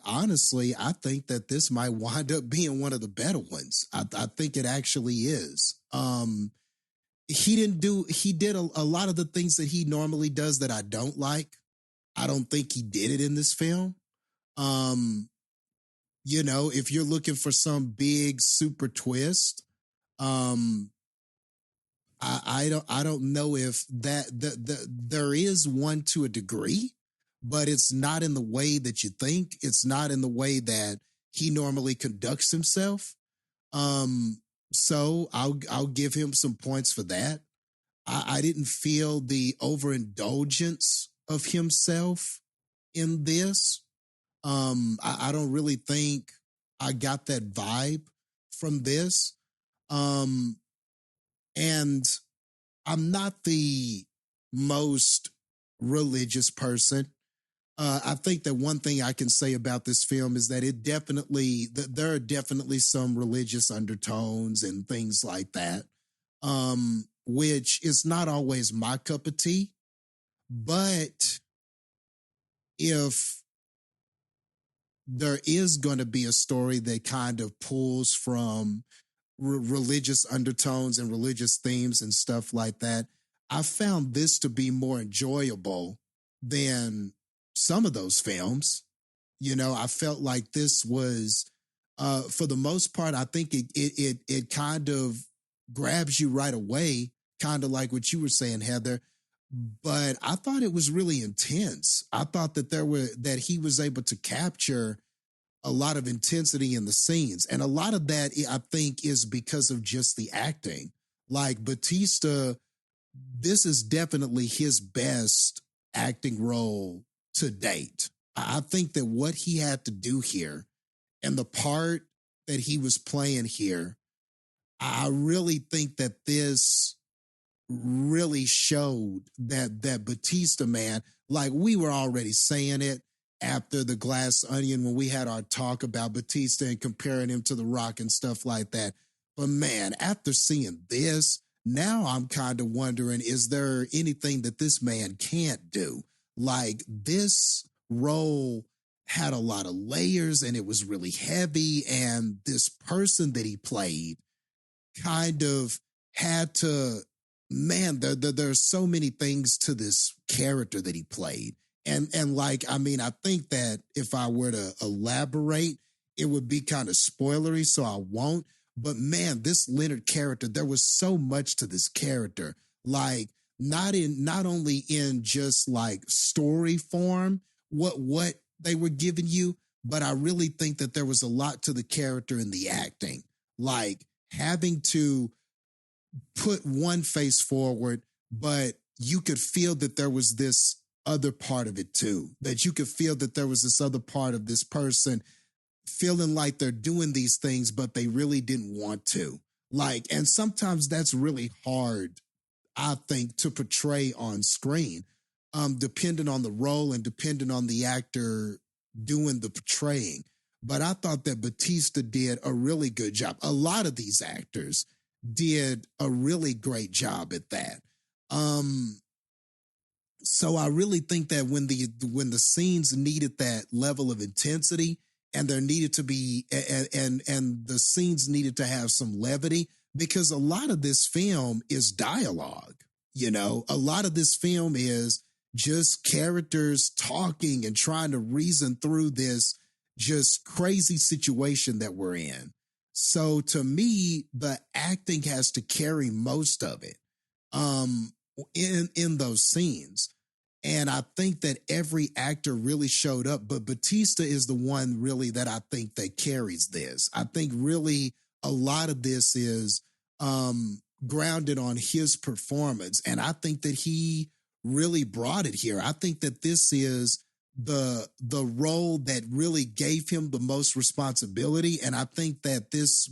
honestly, I think that this might wind up being one of the better ones. I think it actually is. He did a lot of the things that he normally does that I don't like. I don't think he did it in this film. If you're looking for some big super twist, I don't know if there is one to a degree, but it's not in the way that you think. It's not in the way that he normally conducts himself. So I'll give him some points for that. I didn't feel the overindulgence of himself in this. I don't really think I got that vibe from this. And I'm not the most religious person. I think that one thing I can say about this film is that there are definitely some religious undertones and things like that, which is not always my cup of tea. But if there is going to be a story that kind of pulls from religious undertones and religious themes and stuff like that, I found this to be more enjoyable than some of those films. I felt like this was, for the most part, I think it kind of grabs you right away, kind of like what you were saying, Heather. But I thought it was really intense. I thought that he was able to capture a lot of intensity in the scenes. And a lot of that, I think, is because of just the acting. Like Bautista, this is definitely his best acting role to date. I think that what he had to do here and the part that he was playing here, I really think that this really showed that Bautista, man, like we were already saying it after The Glass Onion when we had our talk about Bautista and comparing him to The Rock and stuff like that. But man, after seeing this, now I'm kind of wondering, is there anything that this man can't do? Like this role had a lot of layers and it was really heavy. And this person that he played kind of had to, man, there's so many things to this character that he played. And I think that if I were to elaborate, it would be kind of spoilery, so I won't. But man, this Leonard character, there was so much to this character. Like not only in just like story form, what they were giving you, but I really think that there was a lot to the character in the acting. Like having to put one face forward, but you could feel that there was this other part of it too, that you could feel that there was this other part of this person feeling like they're doing these things, but they really didn't want to. Like, and sometimes that's really hard, I think, to portray on screen, depending on the role and depending on the actor doing the portraying. But I thought that Batista did a really good job. A lot of these actors did a really great job at that. So I really think that when the scenes needed that level of intensity, and there needed to be and the scenes needed to have some levity, because a lot of this film is dialogue. You know, a lot of this film is just characters talking and trying to reason through this just crazy situation that we're in. So to me, the acting has to carry most of it in those scenes. And I think that every actor really showed up, but Batista is the one really that I think that carries this. I think really a lot of this is grounded on his performance. And I think that he really brought it here. I think that this is the role that really gave him the most responsibility. And I think that this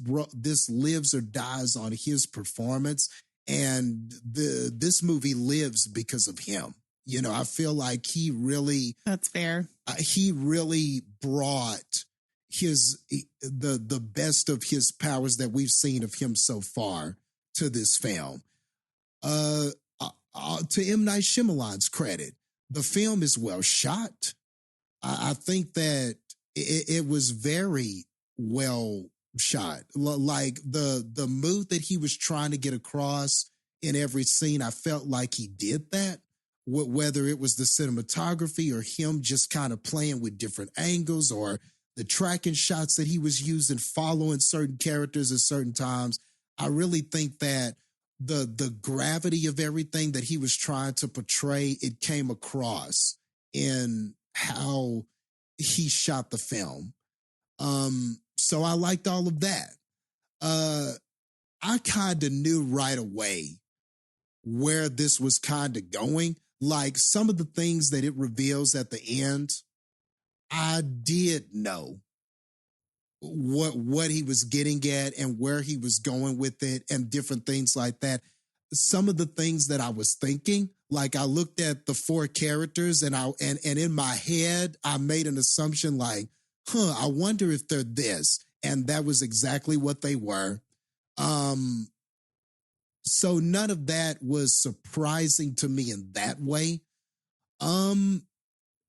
lives or dies on his performance. And this movie lives because of him. You know, I feel like he really... That's fair. He really brought the best of his powers that we've seen of him so far to this film. To M. Night Shyamalan's credit, the film is well shot. I think that it was very well shot. Like the mood that he was trying to get across in every scene, I felt like he did that. Whether it was the cinematography or him just kind of playing with different angles or the tracking shots that he was using, following certain characters at certain times. I really think that the gravity of everything that he was trying to portray, it came across in how he shot the film. So I liked all of that. I kind of knew right away where this was kind of going. Like some of the things that it reveals at the end, I did know what he was getting at and where he was going with it and different things like that. Some of the things that I was thinking, like I looked at the four characters and in my head, I made an assumption like, I wonder if they're this. And that was exactly what they were. So none of that was surprising to me in that way. And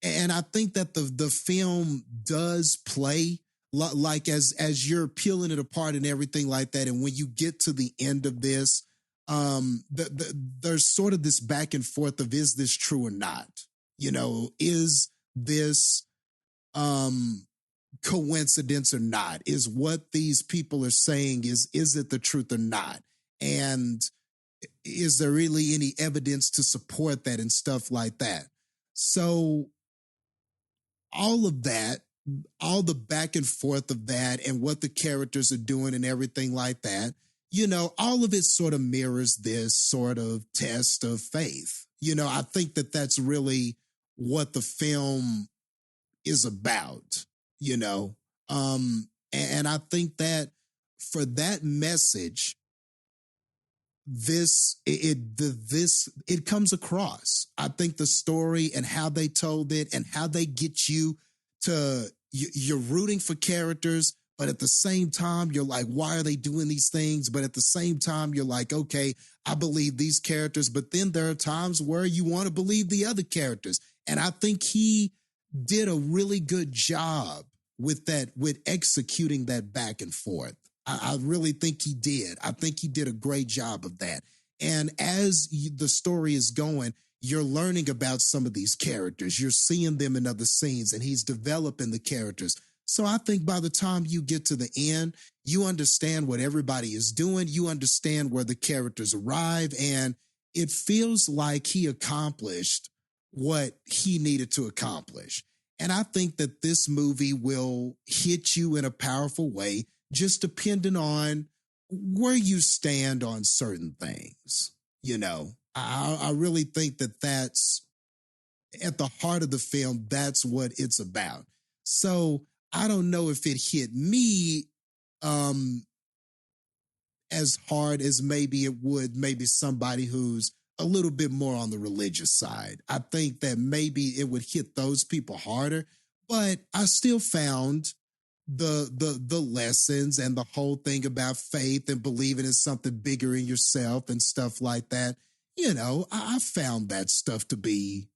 I think that the film does play like as you're peeling it apart and everything like that. And when you get to the end of this, there's sort of this back and forth of, is this true or not? You know, is this coincidence or not? Is what these people are saying, is it the truth or not? And is there really any evidence to support that and stuff like that? So all of that, all the back and forth of that and what the characters are doing and everything like that, you know, all of it sort of mirrors this sort of test of faith. You know, I think that that's really what the film is about, you know. And I think that for that message, it comes across. I think the story and how they told it and how they get you to, you're rooting for characters, but at the same time, you're like, why are they doing these things? But at the same time, you're like, okay, I believe these characters, but then there are times where you want to believe the other characters. And I think he did a really good job with that, with executing that back and forth. I really think he did. I think he did a great job of that. And as the story is going, you're learning about some of these characters. You're seeing them in other scenes, and he's developing the characters. So I think by the time you get to the end, you understand what everybody is doing. You understand where the characters arrive, and it feels like he accomplished what he needed to accomplish. And I think that this movie will hit you in a powerful way, just depending on where you stand on certain things, you know. I really think that that's at the heart of the film. That's what it's about. So I don't know if it hit me as hard as maybe it would maybe somebody who's a little bit more on the religious side. I think that maybe it would hit those people harder, but I still found the lessons and the whole thing about faith and believing in something bigger in yourself and stuff like that. You know, I found that stuff to be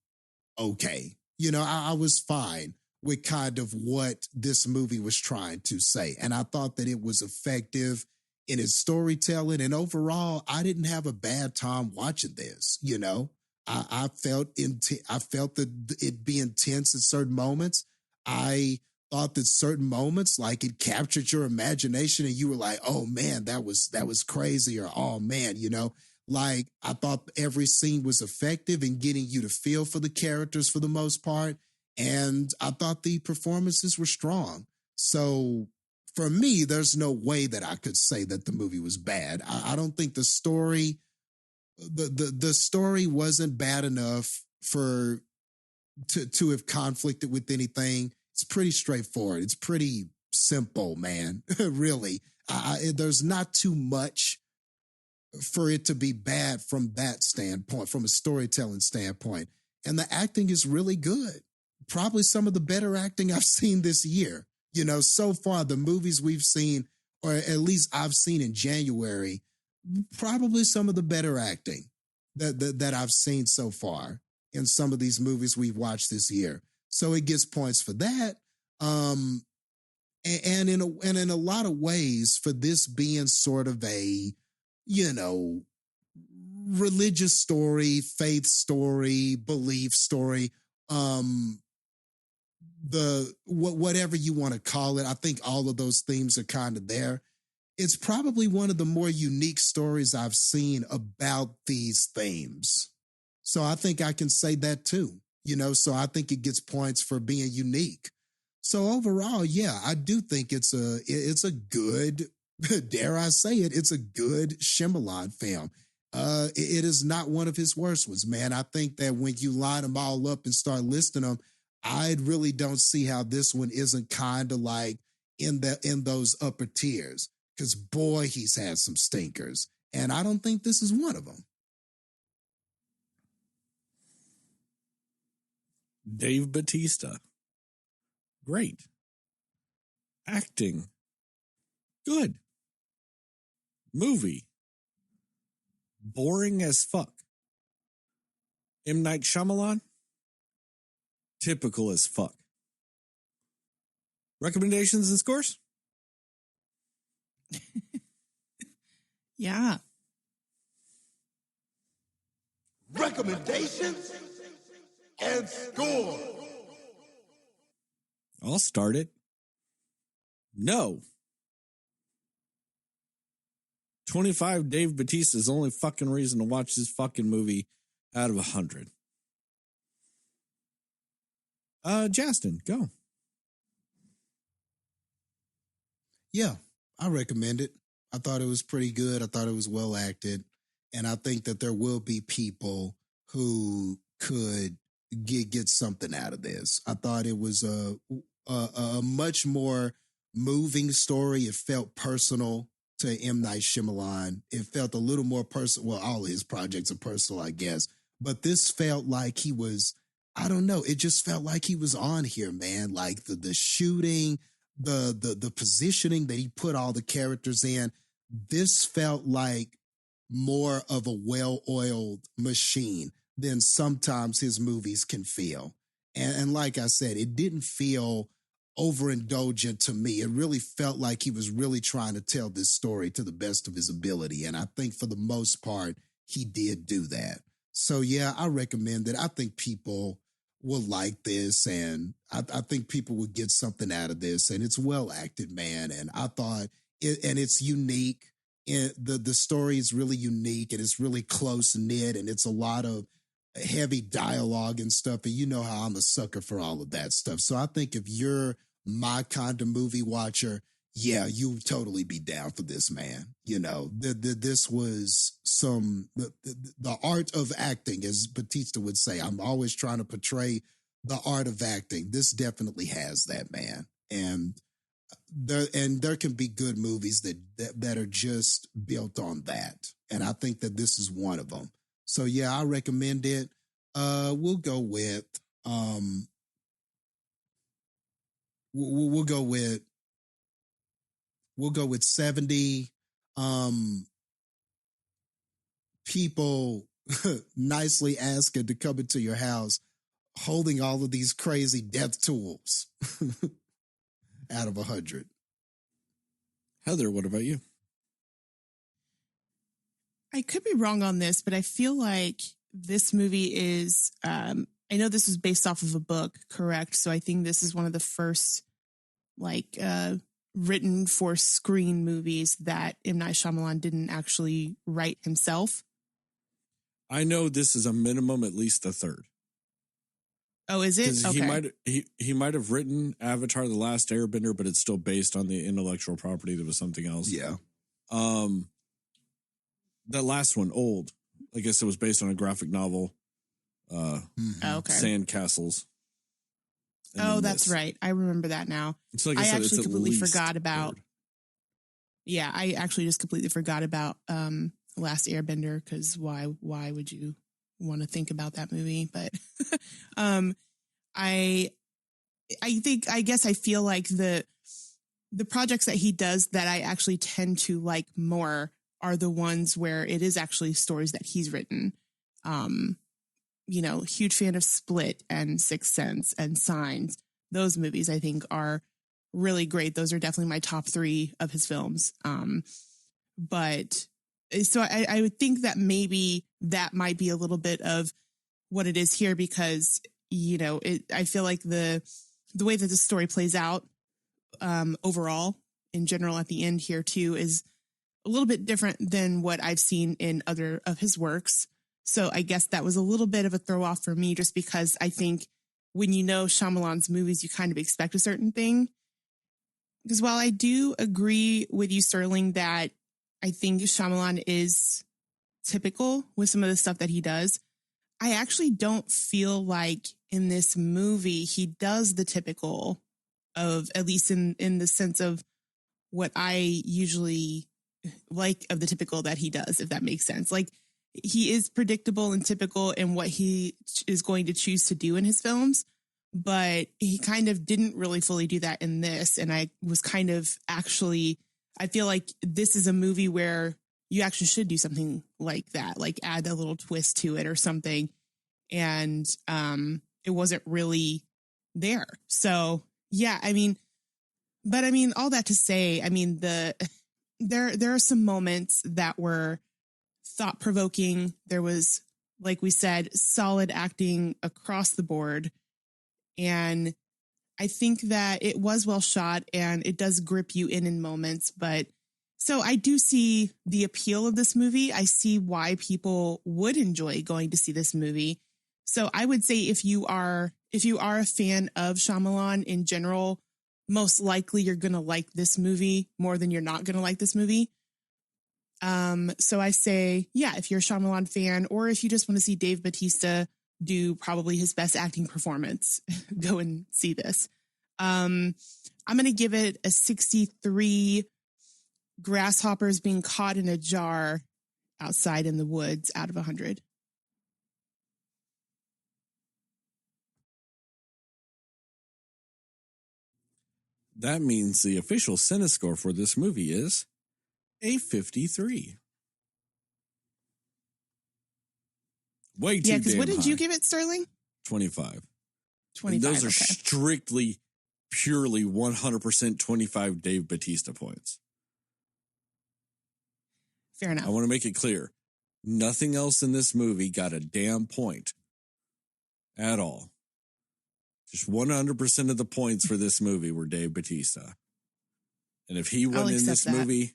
okay. You know, I was fine with kind of what this movie was trying to say. And I thought that it was effective in its storytelling. And overall, I didn't have a bad time watching this. You know, I felt that it be intense at certain moments. I thought that certain moments, like it captured your imagination and you were like, oh man, that was crazy. Or, oh man, you know, like I thought every scene was effective in getting you to feel for the characters for the most part. And I thought the performances were strong. So for me, there's no way that I could say that the movie was bad. I don't think the story wasn't bad enough to have conflicted with anything. It's pretty straightforward. It's pretty simple, man. Really. There's not too much for it to be bad from that standpoint, from a storytelling standpoint. And the acting is really good. Probably some of the better acting I've seen this year. You know, so far, the movies we've seen, or at least I've seen in January, probably some of the better acting that I've seen so far in some of these movies we've watched this year. So it gets points for that. And in a lot of ways, for this being sort of a, you know, religious story, faith story, belief story, whatever you want to call it, I think all of those themes are kind of there. It's probably one of the more unique stories I've seen about these themes. So I think I can say that too, you know, so I think it gets points for being unique. So overall, yeah, I do think it's a good, dare I say it, it's a good Shyamalan film. It is not one of his worst ones, man. I think that when you line them all up and start listing them, I really don't see how this one isn't kind of like in those upper tiers. Because boy, he's had some stinkers. And I don't think this is one of them. Dave Bautista. Great. Acting. Good. Movie. Boring as fuck. M. Night Shyamalan. Typical as fuck. Recommendations and scores? Yeah. Recommendations and score. I'll start it. No. 25 Dave Bautista is the only fucking reason to watch this fucking movie out of 100. Jastin, go. Yeah, I recommend it. I thought it was pretty good. I thought it was well acted. And I think that there will be people who could get something out of this. I thought it was a much more moving story. It felt personal to M. Night Shyamalan. It felt a little more personal. Well, all of his projects are personal, I guess. But this felt like he was, I don't know. It just felt like he was on here, man. Like the shooting, the positioning that he put all the characters in. This felt like more of a well-oiled machine than sometimes his movies can feel. And like I said, it didn't feel overindulgent to me. It really felt like he was really trying to tell this story to the best of his ability. And I think for the most part, he did do that. So yeah, I recommend it. I think people will like this, and I think people will get something out of this. And it's well acted, man. And I thought and it's unique. The story is really unique, and it's really close knit, and it's a lot of heavy dialogue and stuff. And you know how I'm a sucker for all of that stuff. So I think if you're my kind of movie watcher, yeah, you would totally be down for this, man. You know, this was the art of acting, as Batista would say. I'm always trying to portray the art of acting. This definitely has that, man. And there can be good movies that are just built on that. And I think that this is one of them. So yeah, I recommend it. We'll go with we'll go with 70 people nicely asking to come into your house holding all of these crazy death tools out of 100. Heather, what about you? I could be wrong on this, but I feel like this movie is, I know this was based off of a book, correct? So I think this is one of the first, like, written for screen movies that M. Night Shyamalan didn't actually write himself. I know this is a minimum at least the third. Oh, is it? Okay. He might have written Avatar: The Last Airbender, but it's still based on the intellectual property that was something else. Yeah. That last one, Old, I guess it was based on a graphic novel. Okay. Sandcastles. Oh, that's right. I remember that now. So like I said, actually completely least forgot about. third. Yeah, I actually just completely forgot about Last Airbender, because why would you want to think about that movie? But I guess I feel like the projects that he does that I actually tend to like more are the ones where it is actually stories that he's written. You know, huge fan of Split and Sixth Sense and Signs. Those movies I think are really great. Those are definitely my top 3 of his films. But so I would think that maybe that might be a little bit of what it is here, because, you know, I feel like the way that the story plays out overall in general at the end here too is a little bit different than what I've seen in other of his works. So I guess that was a little bit of a throw off for me, just because I think when you know Shyamalan's movies, you kind of expect a certain thing. Because while I do agree with you, Sterling, that I think Shyamalan is typical with some of the stuff that he does, I actually don't feel like in this movie he does the typical of, at least in the sense of what I usually like of the typical that he does, if that makes sense. Like, he is predictable and typical in what he is going to choose to do in his films, but he kind of didn't really fully do that in this. And I was kind of actually, I feel like this is a movie where you actually should do something like that, like add a little twist to it or something. And it wasn't really there. So yeah, I mean, but I mean, all that to say, I mean, there are some moments that were thought-provoking. There was, like we said, solid acting across the board. And I think that it was well shot and it does grip you in moments. But so I do see the appeal of this movie. I see why people would enjoy going to see this movie. So I would say if you are a fan of Shyamalan in general, most likely you're going to like this movie more than you're not going to like this movie. So I say, yeah, if you're a Shyamalan fan, or if you just want to see Dave Bautista do probably his best acting performance, go and see this. I'm going to give it a 63 grasshoppers being caught in a jar outside in the woods out of 100. That means the official Cinescore for this movie is a 53. Way too Yeah, because what damn did high. you give it, Sterling? 25. 25. And those are okay. strictly, purely 100% 25 Dave Bautista points. Fair enough. I want to make it clear. Nothing else in this movie got a damn point at all. Just 100% of the points for this movie were Dave Bautista. And if he wasn't in this movie,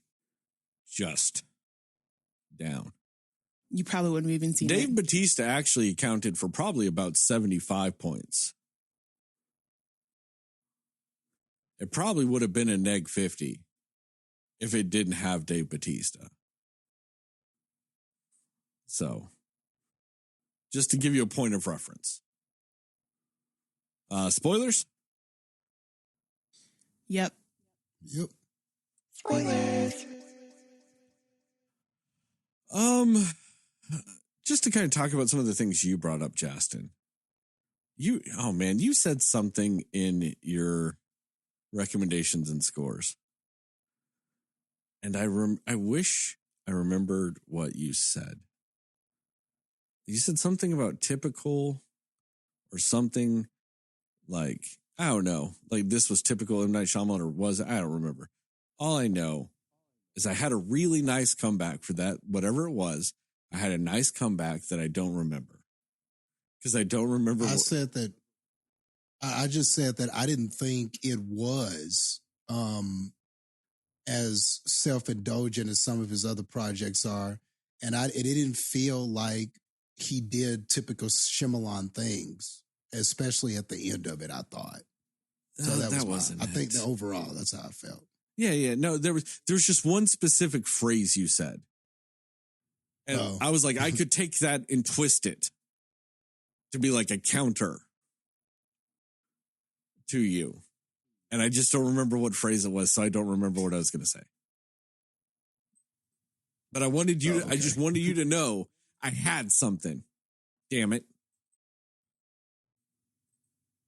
just down. You probably wouldn't have even seen it. Dave Bautista actually accounted for probably about 75 points. It probably would have been a neg 50 if it didn't have Dave Bautista. So, just to give you a point of reference. Spoilers? Yep. Yep. Just to kind of talk about some of the things you brought up, Jastin. You said something in your recommendations and scores. And I wish I remembered what you said. You said something about typical or something like, I don't know, like this was typical M. Night Shyamalan or was it? I don't remember. All I know is I had a really nice comeback for that, whatever it was. I had a nice comeback that I don't remember. Because I don't remember. I said that. I just said that I didn't think it was as self-indulgent as some of his other projects are. And it didn't feel like he did typical Shyamalan things, especially at the end of it, I thought. So that wasn't. I think that overall, that's how I felt. Yeah. No, there was just one specific phrase you said. And I was like, I could take that and twist it to be like a counter to you. And I just don't remember what phrase it was, so I don't remember what I was going to say. But I wanted you I just wanted you to know I had something. Damn it.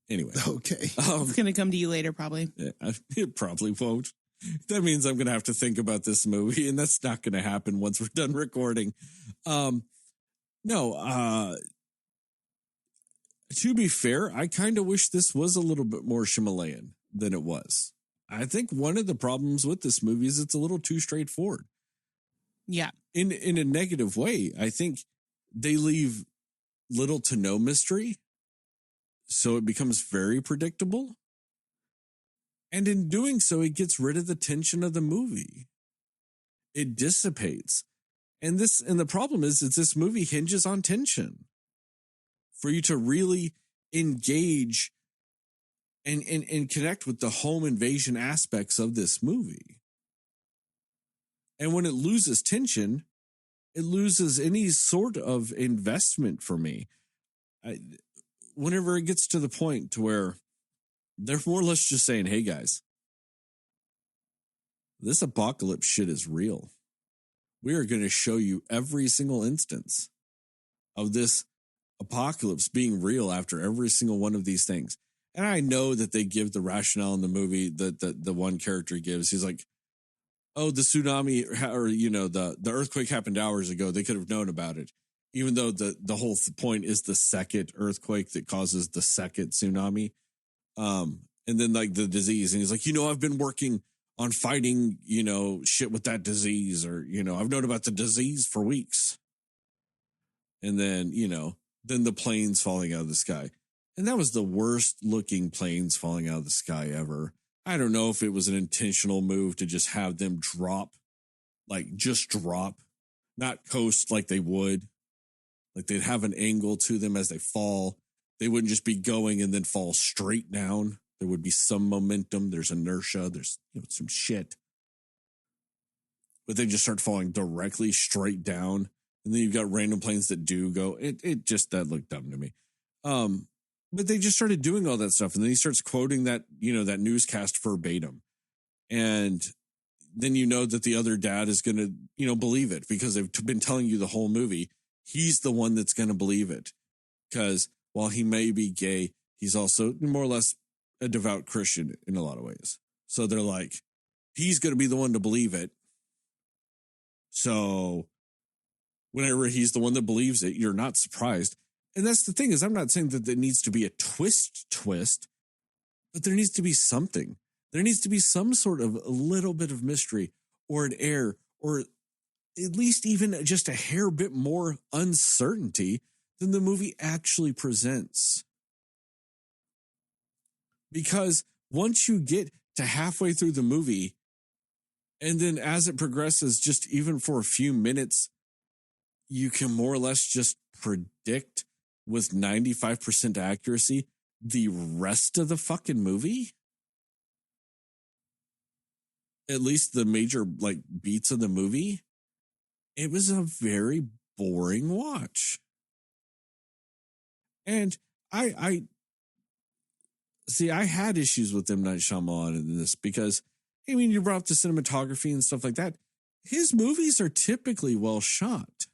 Anyway. Okay. It's going to come to you later, probably. Yeah, it probably won't. That means I'm going to have to think about this movie, and that's not going to happen once we're done recording. To be fair, I kind of wish this was a little bit more Shyamalan than it was. I think one of the problems with this movie is it's a little too straightforward. Yeah. In a negative way. I think they leave little to no mystery, so it becomes very predictable. And in doing so, it gets rid of the tension of the movie. It dissipates. And the problem is this movie hinges on tension. For you to really engage and connect with the home invasion aspects of this movie. And when it loses tension, it loses any sort of investment for me. Whenever it gets to the point to where they're more or less just saying, hey guys, this apocalypse shit is real. We are going to show you every single instance of this apocalypse being real after every single one of these things. And I know that they give the rationale in the movie that the one character gives. He's like, oh, the tsunami or, the earthquake happened hours ago. They could have known about it. Even though the whole point is the second earthquake that causes the second tsunami. And then like the disease. And he's like, I've been working on fighting, shit with that disease, or, I've known about the disease for weeks. And then, then the planes falling out of the sky. And that was the worst looking planes falling out of the sky ever. I don't know if it was an intentional move to just have them drop, not coast like they would. Like they'd have an angle to them as they fall. They wouldn't just be going and then fall straight down. There would be some momentum. There's inertia. There's some shit. But they just start falling directly straight down. And then you've got random planes that do go. That looked dumb to me. But they just started doing all that stuff. And then he starts quoting that, that newscast verbatim. And then that the other dad is going to, believe it because they've been telling you the whole movie. He's the one that's going to believe it. Because while he may be gay, he's also more or less a devout Christian in a lot of ways. So they're like, he's going to be the one to believe it. So whenever he's the one that believes it, you're not surprised. And that's the thing is, I'm not saying that there needs to be a twist, but there needs to be something. There needs to be some sort of a little bit of mystery or an air or at least even just a hair bit more uncertainty than the movie actually presents. Because once you get to halfway through the movie, and then as it progresses, just even for a few minutes, you can more or less just predict with 95% accuracy the rest of the fucking movie. at least the major like beats of the movie, it was a very boring watch. And I see, I had issues with M. Night Shyamalan in this because, I mean, you brought up the cinematography and stuff like that. His movies are typically well shot.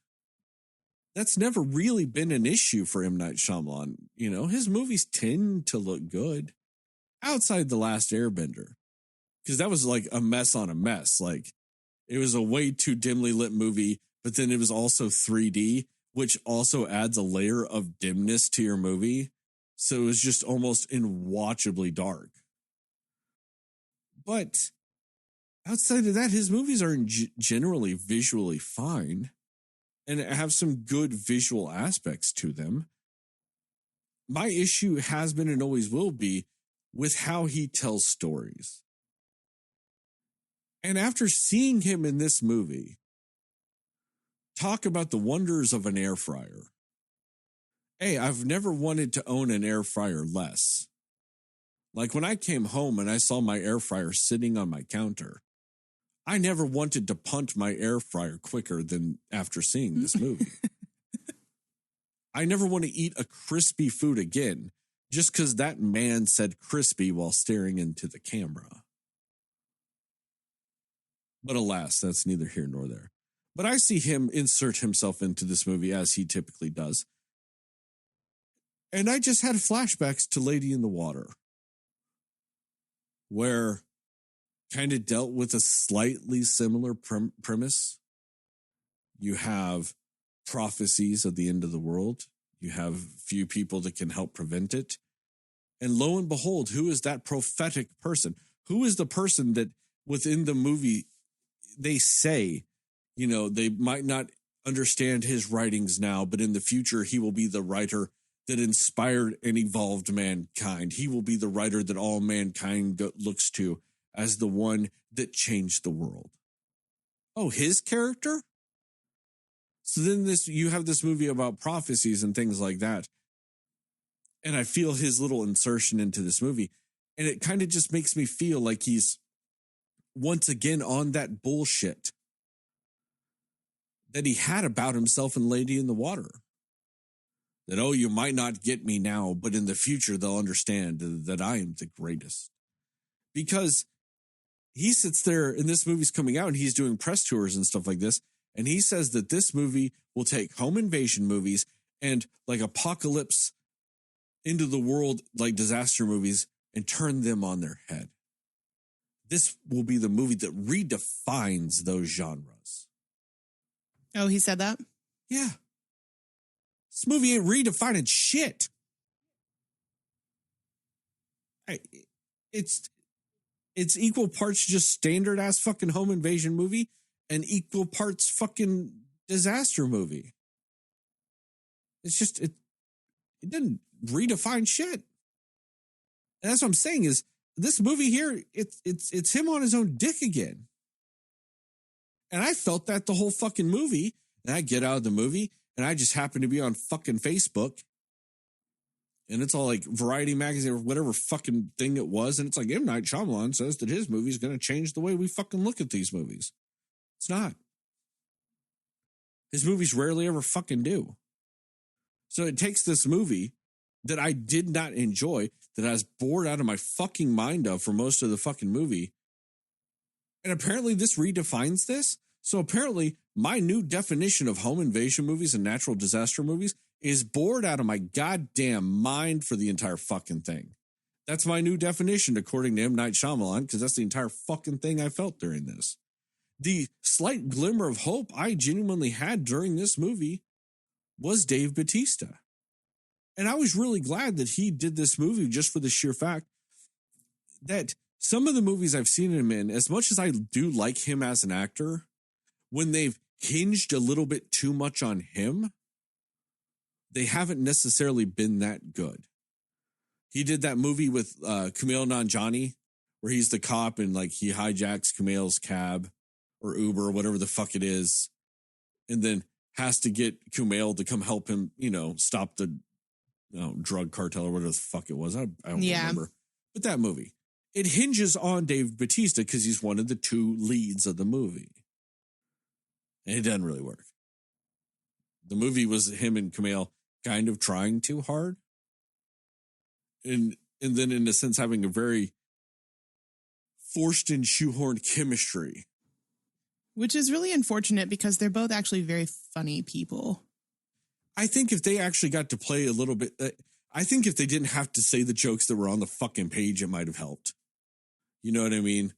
That's never really been an issue for M. Night Shyamalan. You know, his movies tend to look good outside The Last Airbender, because that was like a mess on a mess. Like, it was a way too dimly lit movie, but then it was also 3D, which also adds a layer of dimness to your movie. So it was just almost unwatchably dark. But outside of that, his movies are generally visually fine and have some good visual aspects to them. My issue has been and always will be with how he tells stories. And after seeing him in this movie talk about the wonders of an air fryer, hey, I've never wanted to own an air fryer less. Like when I came home and I saw my air fryer sitting on my counter, I never wanted to punt my air fryer quicker than after seeing this movie. I never want to eat a crispy food again just because that man said crispy while staring into the camera. But alas, that's neither here nor there. But I see him insert himself into this movie as he typically does. And I just had flashbacks to Lady in the Water, where kind of dealt with a slightly similar premise. You have prophecies of the end of the world. You have few people that can help prevent it. And lo and behold, who is that prophetic person? Who is the person that within the movie they say, you know, they might not understand his writings now, but in the future he will be the writer that inspired and evolved mankind. He will be the writer that all mankind looks to as the one that changed the world. Oh, his character? So then you have this movie about prophecies and things like that. And I feel his little insertion into this movie. And it kind of just makes me feel like he's once again on that bullshit that he had about himself in Lady in the Water. That, oh, you might not get me now, but in the future they'll understand that I am the greatest. Because he sits there and this movie's coming out and he's doing press tours and stuff like this. And he says that this movie will take home invasion movies and like apocalypse into the world, like disaster movies, and turn them on their head. This will be the movie that redefines those genres. Oh, he said that? Yeah. This movie ain't redefining shit. It's equal parts just standard ass fucking home invasion movie and equal parts fucking disaster movie. It's just it didn't redefine shit. And that's what I'm saying is this movie here, it's him on his own dick again. And I felt that the whole fucking movie. And I get out of the movie and I just happen to be on fucking Facebook. And it's all like Variety magazine or whatever fucking thing it was. And it's like M. Night Shyamalan says that his movie is going to change the way we fucking look at these movies. It's not. His movies rarely ever fucking do. So it takes this movie that I did not enjoy, that I was bored out of my fucking mind of for most of the fucking movie. And apparently this redefines this. So apparently my new definition of home invasion movies and natural disaster movies is bored out of my goddamn mind for the entire fucking thing. That's my new definition according to M. Night Shyamalan, because that's the entire fucking thing I felt during this. The slight glimmer of hope I genuinely had during this movie was Dave Bautista. And I was really glad that he did this movie just for the sheer fact that some of the movies I've seen him in, as much as I do like him as an actor, when they've hinged a little bit too much on him, they haven't necessarily been that good. He did that movie with Kumail Nanjiani, where he's the cop and like he hijacks Kumail's cab or Uber or whatever the fuck it is, and then has to get Kumail to come help him, you know, stop the drug cartel or whatever the fuck it was. I don't remember. But that movie. it hinges on Dave Bautista because he's one of the two leads of the movie. And it doesn't really work. The movie was him and Kumail kind of trying too hard. And then in a sense having a very forced and shoehorned chemistry. Which is really unfortunate because they're both actually very funny people. I think if they actually got to play a little bit, I think if they didn't have to say the jokes that were on the fucking page, it might have helped. You know what I mean?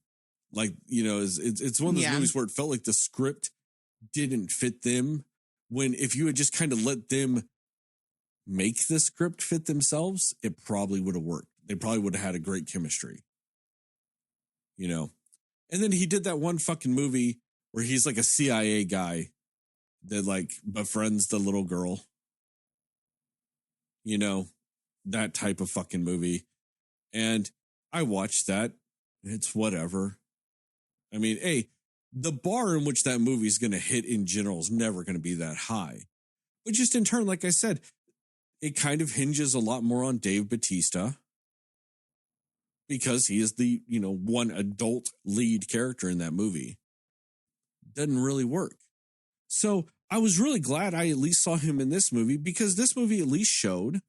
Like, you know, it's one of those movies where it felt like the script didn't fit them. When if you had just kind of let them make the script fit themselves, it probably would have worked. They probably would have had a great chemistry. You know? And then he did that one fucking movie where he's like a CIA guy that like befriends the little girl. You know, that type of fucking movie. And I watched that. It's whatever. I mean, hey, the bar in which that movie is going to hit in general is never going to be that high. But just in turn, like I said, it kind of hinges a lot more on Dave Bautista because he is the, you know, one adult lead character in that movie. Doesn't really work. So I was really glad I at least saw him in this movie because this movie at least showed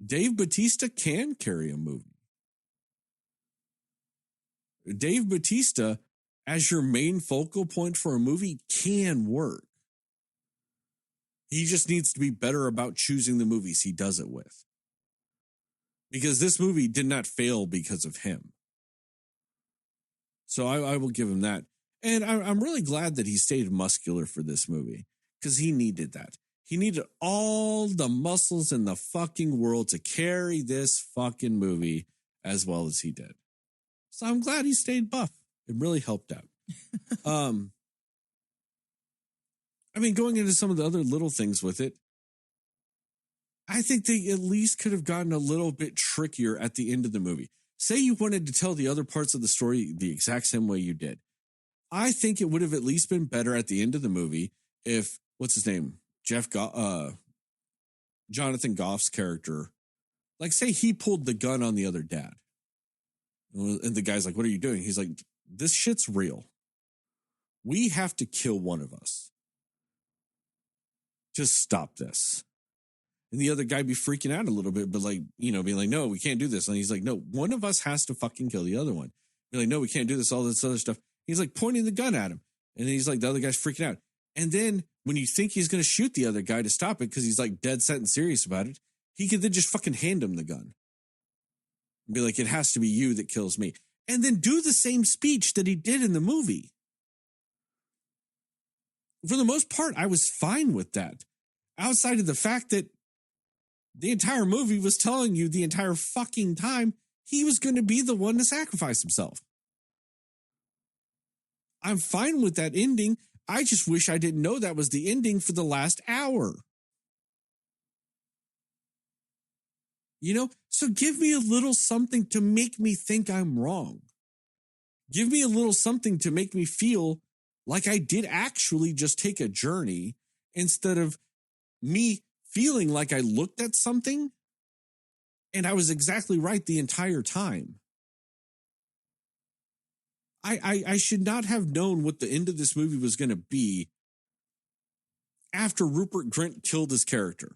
Dave Bautista can carry a movie. Dave Bautista as your main focal point for a movie can work. He just needs to be better about choosing the movies he does it with. Because this movie did not fail because of him. So I will give him that. And I'm really glad that he stayed muscular for this movie because he needed that. He needed all the muscles in the fucking world to carry this fucking movie as well as he did. So I'm glad he stayed buff. It really helped out. I mean, going into some of the other little things with it, I think they at least could have gotten a little bit trickier at the end of the movie. Say you wanted to tell the other parts of the story the exact same way you did. I think it would have at least been better at the end of the movie if, what's his name? Jonathan Goff's character, like say he pulled the gun on the other dad. And the guy's like, what are you doing? He's like, this shit's real. We have to kill one of us to stop this. And the other guy be freaking out a little bit, but like, you know, being like, no, we can't do this. And he's like, no, one of us has to fucking kill the other one. Be like, no, we can't do this, all this other stuff. He's like pointing the gun at him. And he's like, the other guy's freaking out. And then when you think he's going to shoot the other guy to stop it, because he's like dead set and serious about it, he could then just fucking hand him the gun. And be like, it has to be you that kills me. And then do the same speech that he did in the movie. For the most part, I was fine with that. Outside of the fact that the entire movie was telling you the entire fucking time he was going to be the one to sacrifice himself. I'm fine with that ending. I just wish I didn't know that was the ending for the last hour. You know, so give me a little something to make me think I'm wrong. Give me a little something to make me feel like I did actually just take a journey instead of me feeling like I looked at something and I was exactly right the entire time. I should not have known what the end of this movie was going to be after Rupert Grint killed his character.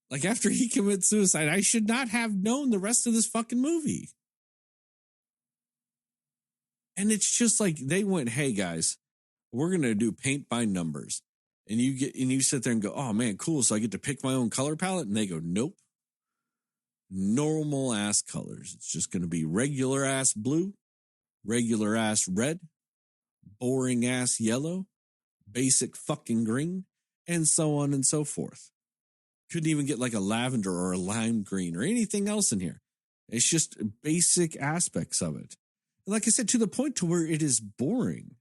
Like after he commits suicide, I should not have known the rest of this fucking movie. And it's just like they went, hey guys, we're going to do paint by numbers. And you sit there and go, oh man, cool. So I get to pick my own color palette. And they go, nope. Normal ass colors. It's just going to be regular ass blue, regular ass red, boring ass yellow, basic fucking green, and so on and so forth. Couldn't even get like a lavender or a lime green or anything else in here. It's just basic aspects of it. And like I said, to the point to where it is boring.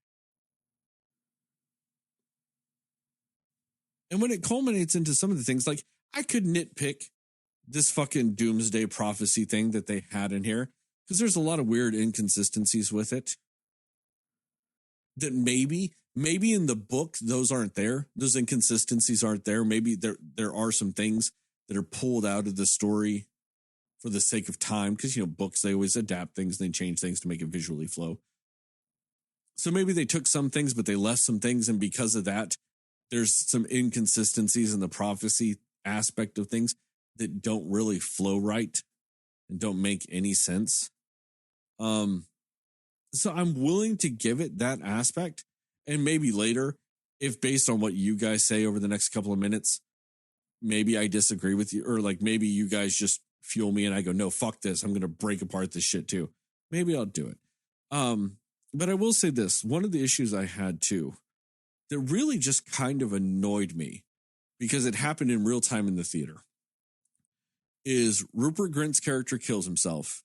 And when it culminates into some of the things, like I could nitpick this fucking doomsday prophecy thing that they had in here, because there's a lot of weird inconsistencies with it. That maybe in the book, those aren't there. Those inconsistencies aren't there. Maybe there are some things that are pulled out of the story for the sake of time, because, books, they always adapt things, they change things to make it visually flow. So maybe they took some things, but they left some things. And because of that, there's some inconsistencies in the prophecy aspect of things that don't really flow right and don't make any sense. So I'm willing to give it that aspect. And maybe later, if based on what you guys say over the next couple of minutes, maybe I disagree with you, or like maybe you guys just fuel me and I go, no, fuck this, I'm going to break apart this shit too. Maybe I'll do it. But I will say this, one of the issues I had too, that really just kind of annoyed me because it happened in real time in the theater, is Rupert Grint's character kills himself.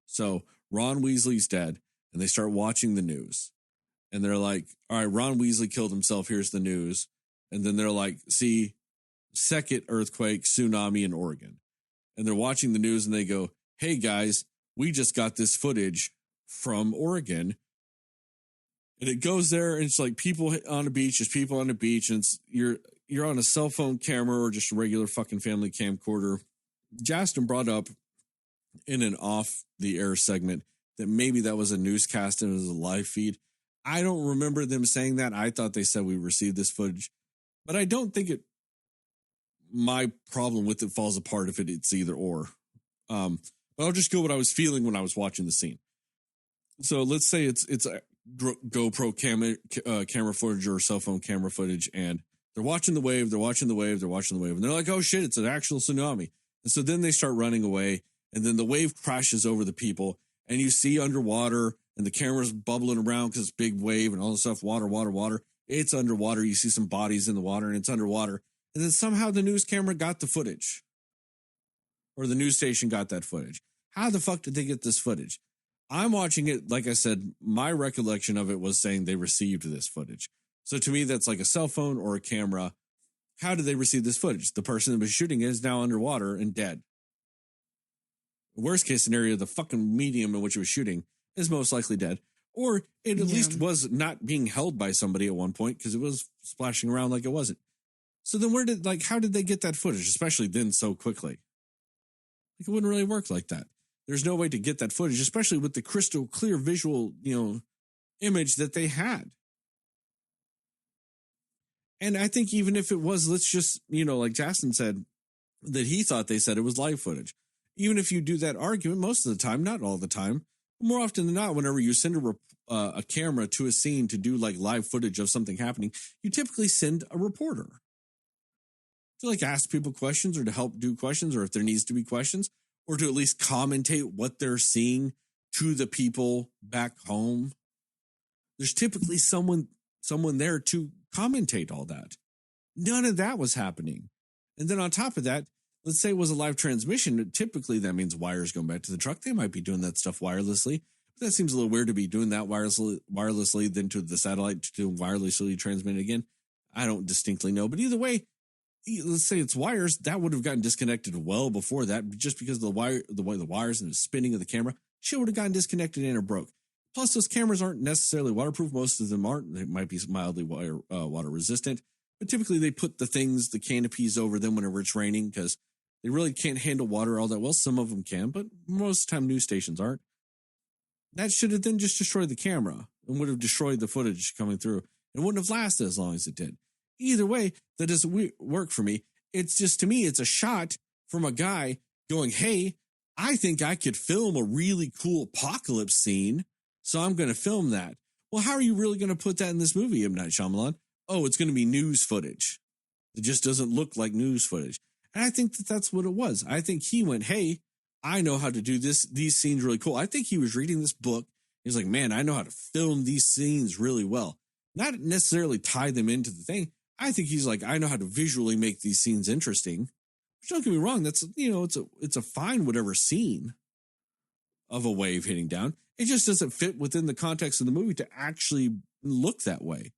So Ron Weasley's dead, and they start watching the news. And they're like, all right, Ron Weasley killed himself. Here's the news. And then they're like, see, second earthquake, tsunami in Oregon. And they're watching the news and they go, hey guys, we just got this footage from Oregon. And it goes there and it's like people on the beach, there's people on the beach, and it's, you're on a cell phone camera or just a regular fucking family camcorder. Jastin brought up in an off the air segment that maybe that was a newscast and it was a live feed. I don't remember them saying that. I thought they said we received this footage, but I don't think my problem with it falls apart if it's either or. But I'll just go what I was feeling when I was watching the scene. So let's say it's a GoPro camera footage or cell phone camera footage, and they're watching the wave, and they're like, oh shit, it's an actual tsunami. And so then they start running away, and then the wave crashes over the people, and you see underwater, and the camera's bubbling around because it's big wave and all this stuff, water. It's underwater. You see some bodies in the water, and it's underwater. And then somehow the news camera got the footage, or the news station got that footage. How the fuck did they get this footage? I'm watching it, like I said, my recollection of it was saying they received this footage. So to me, that's like a cell phone or a camera. How did they receive this footage? The person that was shooting it is now underwater and dead. Worst case scenario, the fucking medium in which it was shooting is most likely dead. Or it at least was not being held by somebody at one point because it was splashing around like it wasn't. So then how did they get that footage, especially then so quickly? Like, it wouldn't really work like that. There's no way to get that footage, especially with the crystal clear visual, image that they had. And I think even if it was, let's just, like Jastin said, that he thought they said it was live footage. Even if you do that argument, most of the time, not all the time, more often than not, whenever you send a camera to a scene to do like live footage of something happening, you typically send a reporter to like ask people questions or to help do questions, or if there needs to be questions, or to at least commentate what they're seeing to the people back home. There's typically someone there to commentate all that. None of that was happening. And then on top of that, let's say it was a live transmission. Typically, that means wires going back to the truck. They might be doing that stuff wirelessly. But that seems a little weird to be doing that wirelessly, then to the satellite to wirelessly transmit again. I don't distinctly know. But either way, let's say it's wires, that would have gotten disconnected well before that, just because the way the wires and the spinning of the camera, shit would have gotten disconnected and or broke. Plus, those cameras aren't necessarily waterproof. Most of them aren't. They might be mildly water resistant, but typically they put the canopies over them whenever it's raining because they really can't handle water all that well. Some of them can, but most of the time news stations aren't. That should have then just destroyed the camera and would have destroyed the footage coming through. It wouldn't have lasted as long as it did. Either way, that doesn't work for me. It's just, to me, it's a shot from a guy going, hey, I think I could film a really cool apocalypse scene, so I'm going to film that. Well, how are you really going to put that in this movie, M. Night Shyamalan? Oh, it's going to be news footage. It just doesn't look like news footage. And I think that's what it was. I think he went, hey, I know how to do these scenes really cool. I think he was reading this book. He's like, man, I know how to film these scenes really well. Not necessarily tie them into the thing. I think he's like, I know how to visually make these scenes interesting. Which, don't get me wrong, that's, it's a fine whatever scene of a wave hitting down. It just doesn't fit within the context of the movie to actually look that way.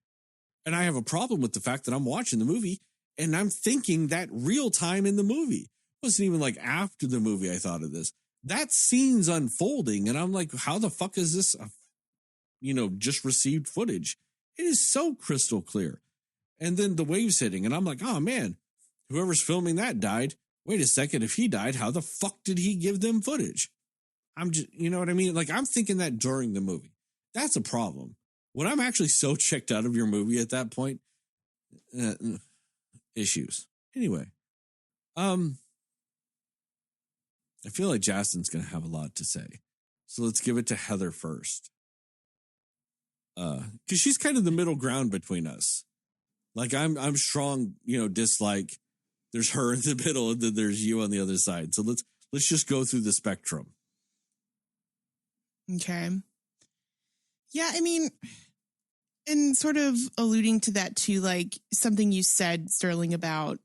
And I have a problem with the fact that I'm watching the movie and I'm thinking that real time in the movie. It wasn't even like after the movie I thought of this. That scene's unfolding and I'm like, how the fuck is this, just received footage? It is so crystal clear. And then the waves hitting, and I'm like, oh man, whoever's filming that died. wait a second, if he died, how the fuck did he give them footage? I'm just, you know what I mean? Like, I'm thinking that during the movie. That's a problem. When I'm actually so checked out of your movie at that point, issues. Anyway, I feel like Jastin's going to have a lot to say. So let's give it to Heather first. Because she's kind of the middle ground between us. Like, I'm strong, dislike. There's her in the middle, and then there's you on the other side. So let's just go through the spectrum. Okay. Yeah, I mean, and sort of alluding to that too, like something you said, Sterling, about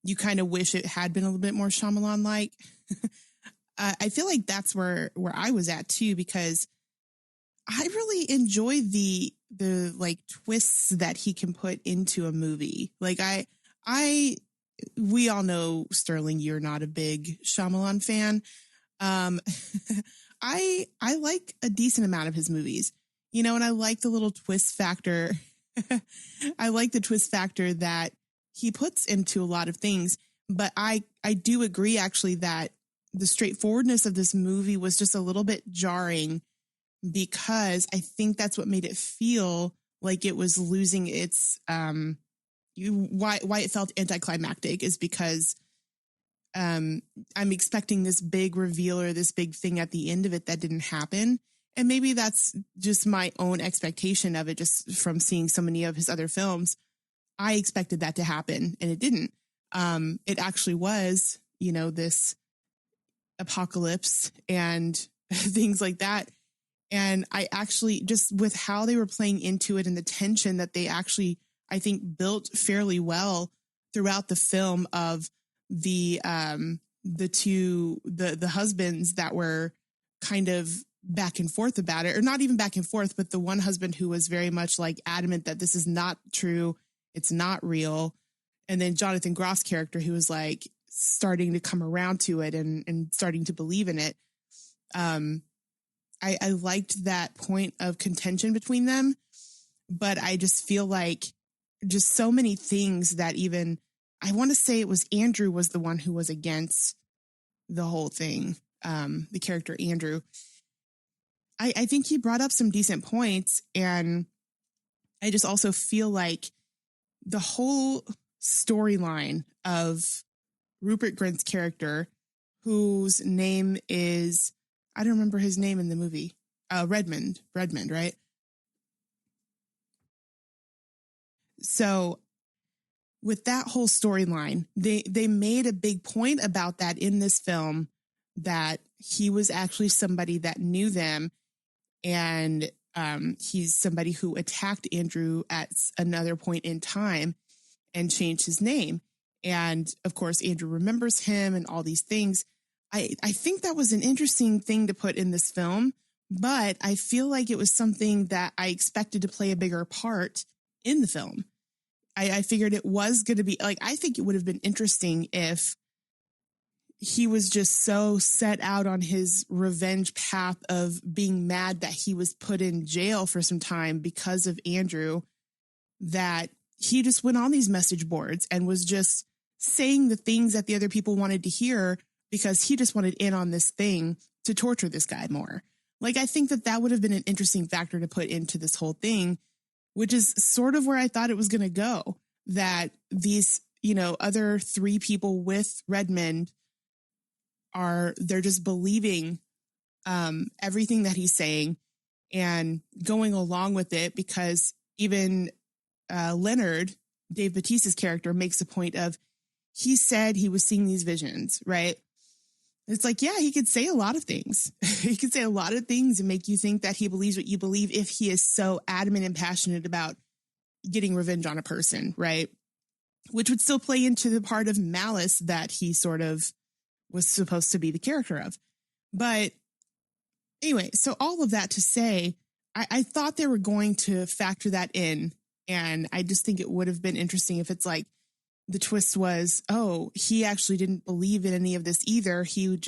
you kind of wish it had been a little bit more Shyamalan-like. I feel like that's where I was at too, because I really enjoy the like twists that he can put into a movie. Like we all know, Sterling, you're not a big Shyamalan fan. I like a decent amount of his movies, and I like the little twist factor. I like the twist factor that he puts into a lot of things, but I do agree actually that the straightforwardness of this movie was just a little bit jarring, because I think that's what made it feel like it was losing its, why it felt anticlimactic is because I'm expecting this big reveal or this big thing at the end of it that didn't happen. And maybe that's just my own expectation of it, just from seeing so many of his other films. I expected that to happen, and it didn't. It actually was, this apocalypse and things like that. And I actually, just with how they were playing into it and the tension that they actually, I think, built fairly well throughout the film of the husbands that were kind of back and forth about it, or not even back and forth, but the one husband who was very much like adamant that this is not true, it's not real. And then Jonathan Groff's character, who was like starting to come around to it and starting to believe in it. I liked that point of contention between them, but I just feel like just so many things that even, I want to say it was Andrew was the one who was against the whole thing. The character Andrew. I think he brought up some decent points, and I just also feel like the whole storyline of Rupert Grint's character, whose name is, I don't remember his name in the movie. Redmond, right? So with that whole storyline, they made a big point about that in this film, that he was actually somebody that knew them, and he's somebody who attacked Andrew at another point in time and changed his name. And of course, Andrew remembers him and all these things. I think that was an interesting thing to put in this film, but I feel like it was something that I expected to play a bigger part in the film. I figured it was going to be like, I think it would have been interesting if he was just so set out on his revenge path of being mad that he was put in jail for some time because of Andrew, that he just went on these message boards and was just saying the things that the other people wanted to hear, because he just wanted in on this thing to torture this guy more. Like, I think that would have been an interesting factor to put into this whole thing, which is sort of where I thought it was going to go, that these, other three people with Redmond they're just believing everything that he's saying and going along with it, because even Leonard, Dave Bautista's character, makes a point of, he said he was seeing these visions, right? It's like, yeah, he could say a lot of things. He could say a lot of things and make you think that he believes what you believe, if he is so adamant and passionate about getting revenge on a person, right? Which would still play into the part of malice that he sort of was supposed to be the character of. But anyway, so all of that to say, I thought they were going to factor that in. And I just think it would have been interesting if it's like, the twist was, oh, he actually didn't believe in any of this either. He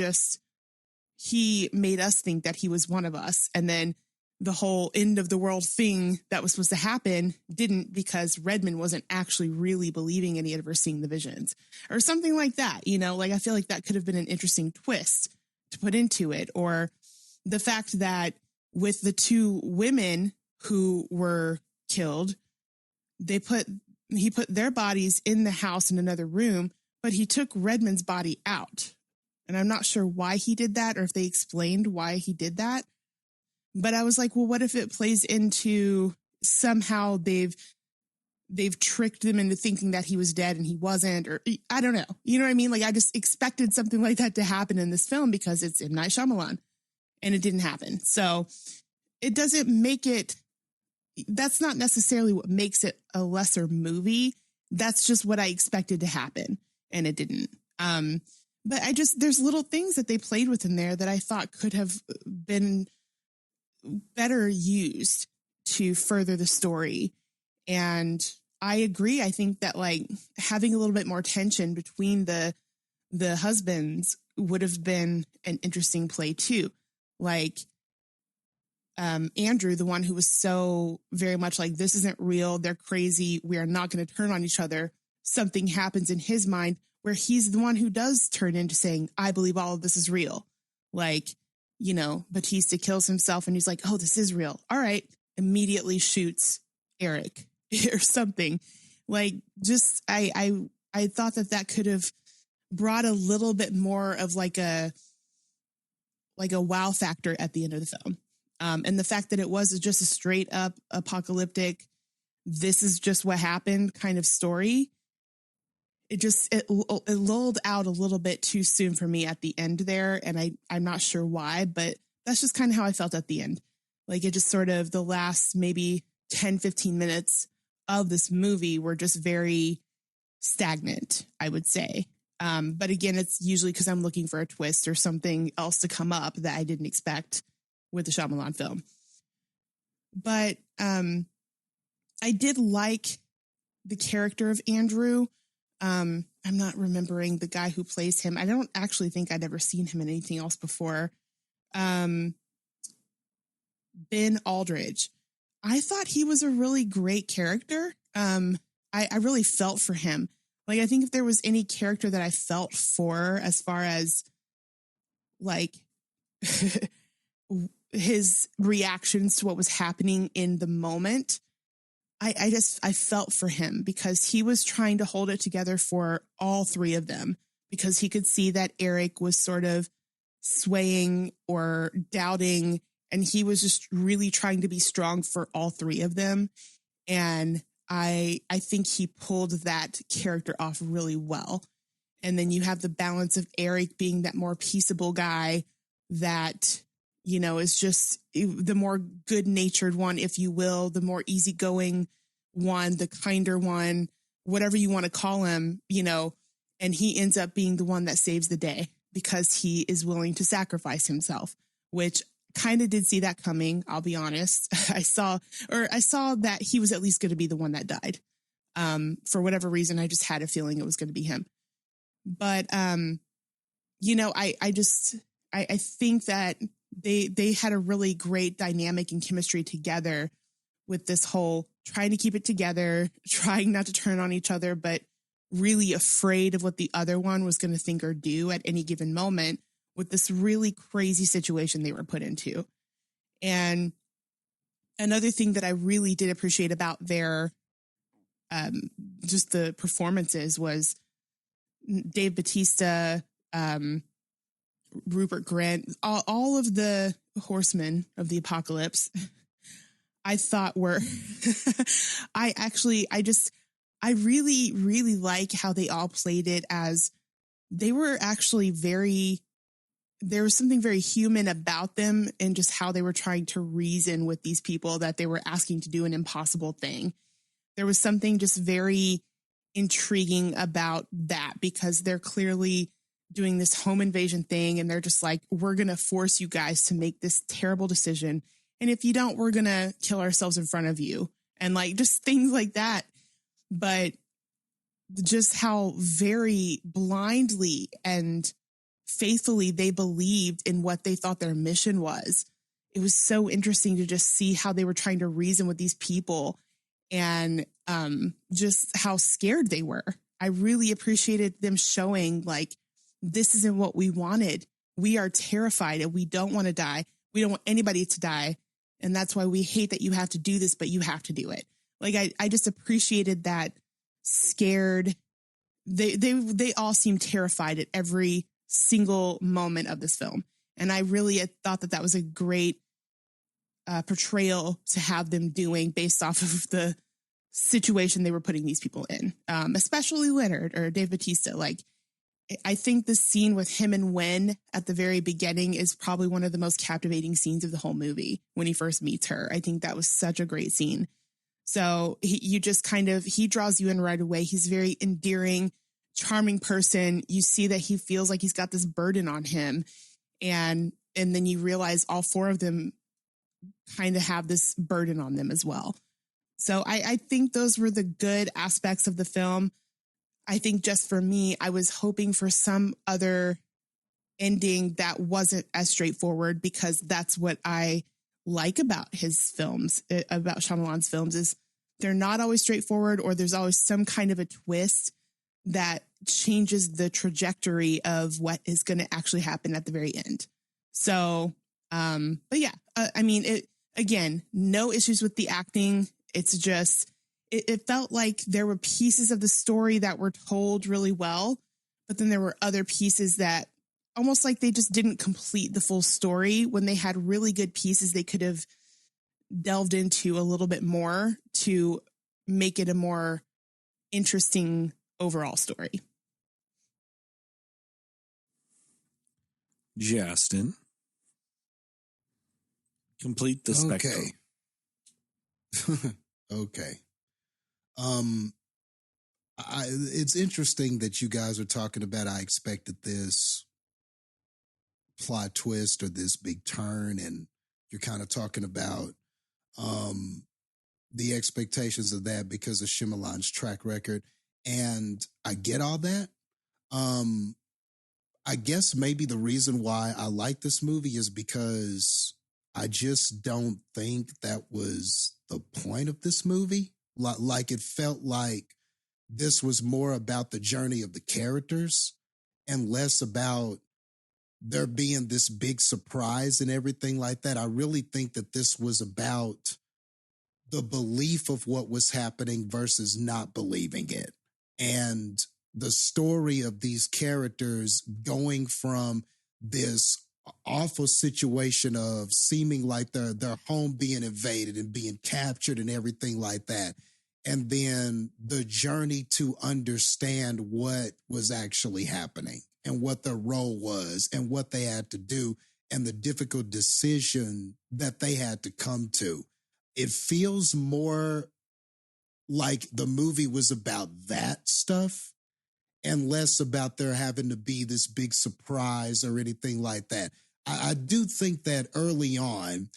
made us think that he was one of us. And then the whole end of the world thing that was supposed to happen didn't, because Redmond wasn't actually really believing any of her seeing the visions or something like that. You know, like I feel like that could have been an interesting twist to put into it. Or the fact that with the two women who were killed, he put their bodies in the house in another room, but he took Redmond's body out. And I'm not sure why he did that or if they explained why he did that. But I was like, well, what if it plays into somehow they've tricked them into thinking that he was dead and he wasn't, or I don't know. You know what I mean? Like I just expected something like that to happen in this film because it's M. Night Shyamalan, and it didn't happen. So it doesn't make it, that's not necessarily what makes it a lesser movie. That's just what I expected to happen, and it didn't. But there's little things that they played with in there that I thought could have been better used to further the story. And I agree. I think that like having a little bit more tension between the husbands would have been an interesting play too. Like Andrew, the one who was so very much like, this isn't real, they're crazy, we are not going to turn on each other. Something happens in his mind where he's the one who does turn into saying, I believe all of this is real. Like, you know, Batista kills himself and he's like, oh, this is real. All right. Immediately shoots Eric or something. Like, just, I thought that could have brought a little bit more of like a wow factor at the end of the film. And the fact that it was just a straight up apocalyptic, this is just what happened kind of story. It lulled out a little bit too soon for me at the end there. And I'm not sure why, but that's just kind of how I felt at the end. Like it just sort of the last maybe 10, 15 minutes of this movie were just very stagnant, I would say. But again, it's usually because I'm looking for a twist or something else to come up that I didn't expect with the Shyamalan film. But I did like the character of Andrew. I'm not remembering the guy who plays him. I don't actually think I'd ever seen him in anything else before. Ben Aldridge. I thought he was a really great character. I really felt for him. Like, I think if there was any character that I felt for as far as like his reactions to what was happening in the moment, I felt for him because he was trying to hold it together for all three of them, because he could see that Eric was sort of swaying or doubting, and he was just really trying to be strong for all three of them. And I think he pulled that character off really well. And then you have the balance of Eric being that more peaceable guy that, you know, is just the more good-natured one, if you will, the more easygoing one, the kinder one, whatever you want to call him, you know, and he ends up being the one that saves the day because he is willing to sacrifice himself, which kind of did see that coming. I'll be honest. I saw that he was at least going to be the one that died. For whatever reason, I just had a feeling it was going to be him. But, you know, I think that they had a really great dynamic and chemistry together with this whole trying to keep it together, trying not to turn on each other, but really afraid of what the other one was going to think or do at any given moment with this really crazy situation they were put into. And another thing that I really did appreciate about their, just the performances was Dave Bautista, Rupert Grint, all of the horsemen of the apocalypse, I thought were, I really, really like how they all played it, as they were actually there was something very human about them and just how they were trying to reason with these people that they were asking to do an impossible thing. There was something just very intriguing about that, because they're clearly doing this home invasion thing and they're just like, we're going to force you guys to make this terrible decision. And if you don't, we're going to kill ourselves in front of you. And like just things like that. But just how very blindly and faithfully they believed in what they thought their mission was it was so interesting to just see how they were trying to reason with these people and just how scared they were. I really appreciated them showing like, this isn't what we wanted. We are terrified and we don't want to die. We don't want anybody to die. And that's why we hate that you have to do this, but you have to do it. Like, I just appreciated that scared. They all seemed terrified at every single moment of this film. And I really thought that was a great portrayal to have them doing based off of the situation they were putting these people in, especially Leonard or Dave Bautista. Like, I think the scene with him and Wen at the very beginning is probably one of the most captivating scenes of the whole movie when he first meets her. I think that was such a great scene. So he draws you in right away. He's a very endearing, charming person. You see that he feels like he's got this burden on him. And then you realize all four of them kind of have this burden on them as well. So I think those were the good aspects of the film. I think just for me, I was hoping for some other ending that wasn't as straightforward, because that's what I like about his films, about Shyamalan's films, is they're not always straightforward, or there's always some kind of a twist that changes the trajectory of what is going to actually happen at the very end. So, but yeah, I mean, again, no issues with the acting. It's just, it felt like there were pieces of the story that were told really well, but then there were other pieces that almost like they just didn't complete the full story when they had really good pieces they could have delved into a little bit more to make it a more interesting overall story. Jastin, complete the spectrum. Okay. It's interesting that you guys are talking about, I expected this plot twist or this big turn, and you're kind of talking about the expectations of that because of Shyamalan's track record. And I get all that. I guess maybe the reason why I like this movie is because I just don't think that was the point of this movie. Like it felt like this was more about the journey of the characters and less about there being this big surprise and everything like that. I really think that this was about the belief of what was happening versus not believing it. And the story of these characters going from this awful situation of seeming like their home being invaded and being captured and everything like that. And then the journey to understand what was actually happening and what their role was and what they had to do and the difficult decision that they had to come to. It feels more like the movie was about that stuff and less about there having to be this big surprise or anything like that. I do think that early on,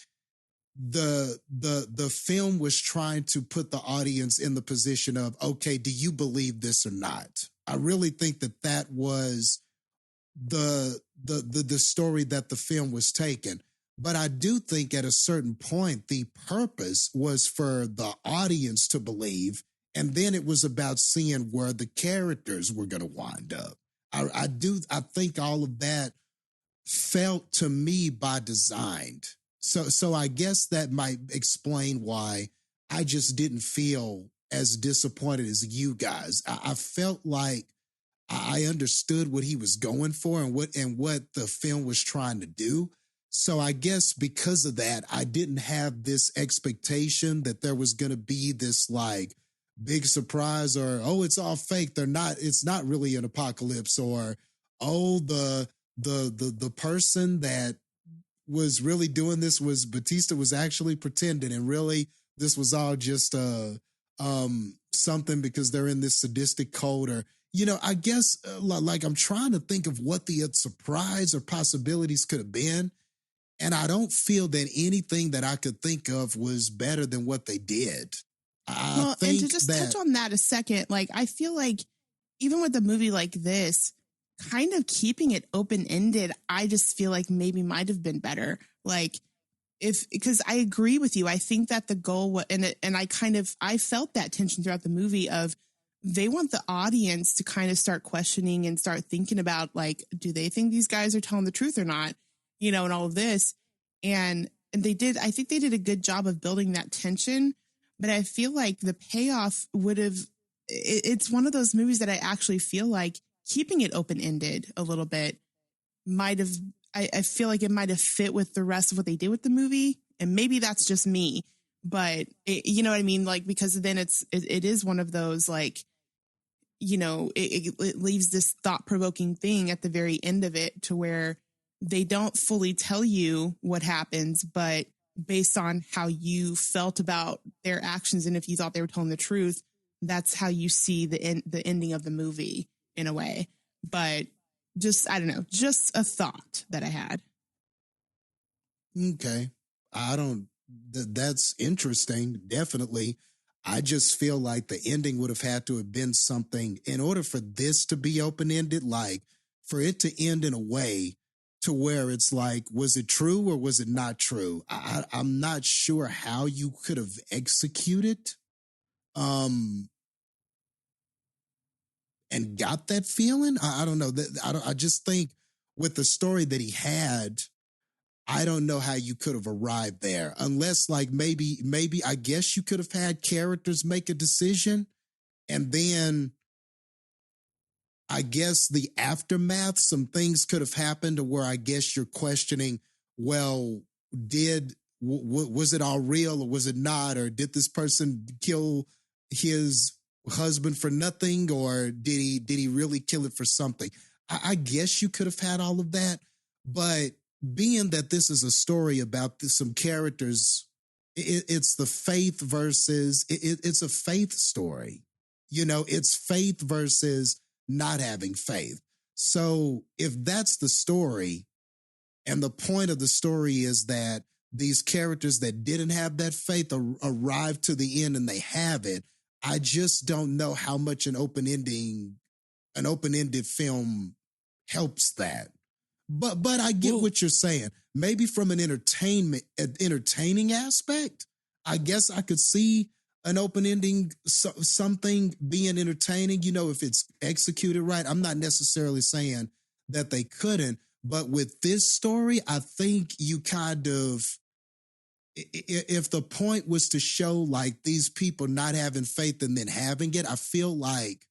the film was trying to put the audience in the position of, okay, do you believe this or not? I really think that was the story that the film was taking. But I do think at a certain point, the purpose was for the audience to believe, and then it was about seeing where the characters were going to wind up. I think all of that felt to me by design. So I guess that might explain why I just didn't feel as disappointed as you guys. I felt like I understood what he was going for and what the film was trying to do. So I guess because of that, I didn't have this expectation that there was going to be this like big surprise or, oh, it's all fake. It's not really an apocalypse, or, oh, the person that was really doing this was Bautista was actually pretending, and really this was all just something because they're in this sadistic cult, or, I guess like I'm trying to think of what the surprise or possibilities could have been. And I don't feel that anything that I could think of was better than what they did. And to just touch on that a second, like, I feel like even with a movie like this, kind of keeping it open-ended, I just feel like maybe might have been better. Like, because I agree with you. I think that the goal was, and I felt that tension throughout the movie of they want the audience to kind of start questioning and start thinking about, like, do they think these guys are telling the truth or not? And all of this. And they did, I think they did a good job of building that tension, but I feel like the payoff would have, it's one of those movies that I actually feel like keeping it open-ended a little bit might have, I feel like it might have fit with the rest of what they did with the movie. And maybe that's just me, but you know what I mean? Like, because then it is one of those, like, it leaves this thought-provoking thing at the very end of it to where they don't fully tell you what happens, but based on how you felt about their actions and if you thought they were telling the truth, that's how you see the ending of the movie in a way. But just, I don't know, just a thought that I had. Okay. That's interesting. Definitely. I just feel like the ending would have had to have been something in order for this to be open-ended, like for it to end in a way to where it's like, was it true or was it not true? I'm not sure how you could have executed and got that feeling. I don't know. I just think with the story that he had, I don't know how you could have arrived there unless, like, maybe I guess you could have had characters make a decision and then I guess the aftermath, some things could have happened to where I guess you're questioning, well, was it all real or was it not? Or did this person kill his husband for nothing, or did he really kill it for something? I guess you could have had all of that, but being that this is a story about some characters, it's the faith versus, it's a faith story. It's faith versus not having faith. So if that's the story, and the point of the story is that these characters that didn't have that faith arrive to the end and they have it, I just don't know how much an open-ended film helps that. But I get what you're saying. Maybe from an entertaining aspect, I guess I could see an open ending, something being entertaining, if it's executed right. I'm not necessarily saying that they couldn't, but with this story, I think you kind of, if the point was to show like these people not having faith and then having it, I feel like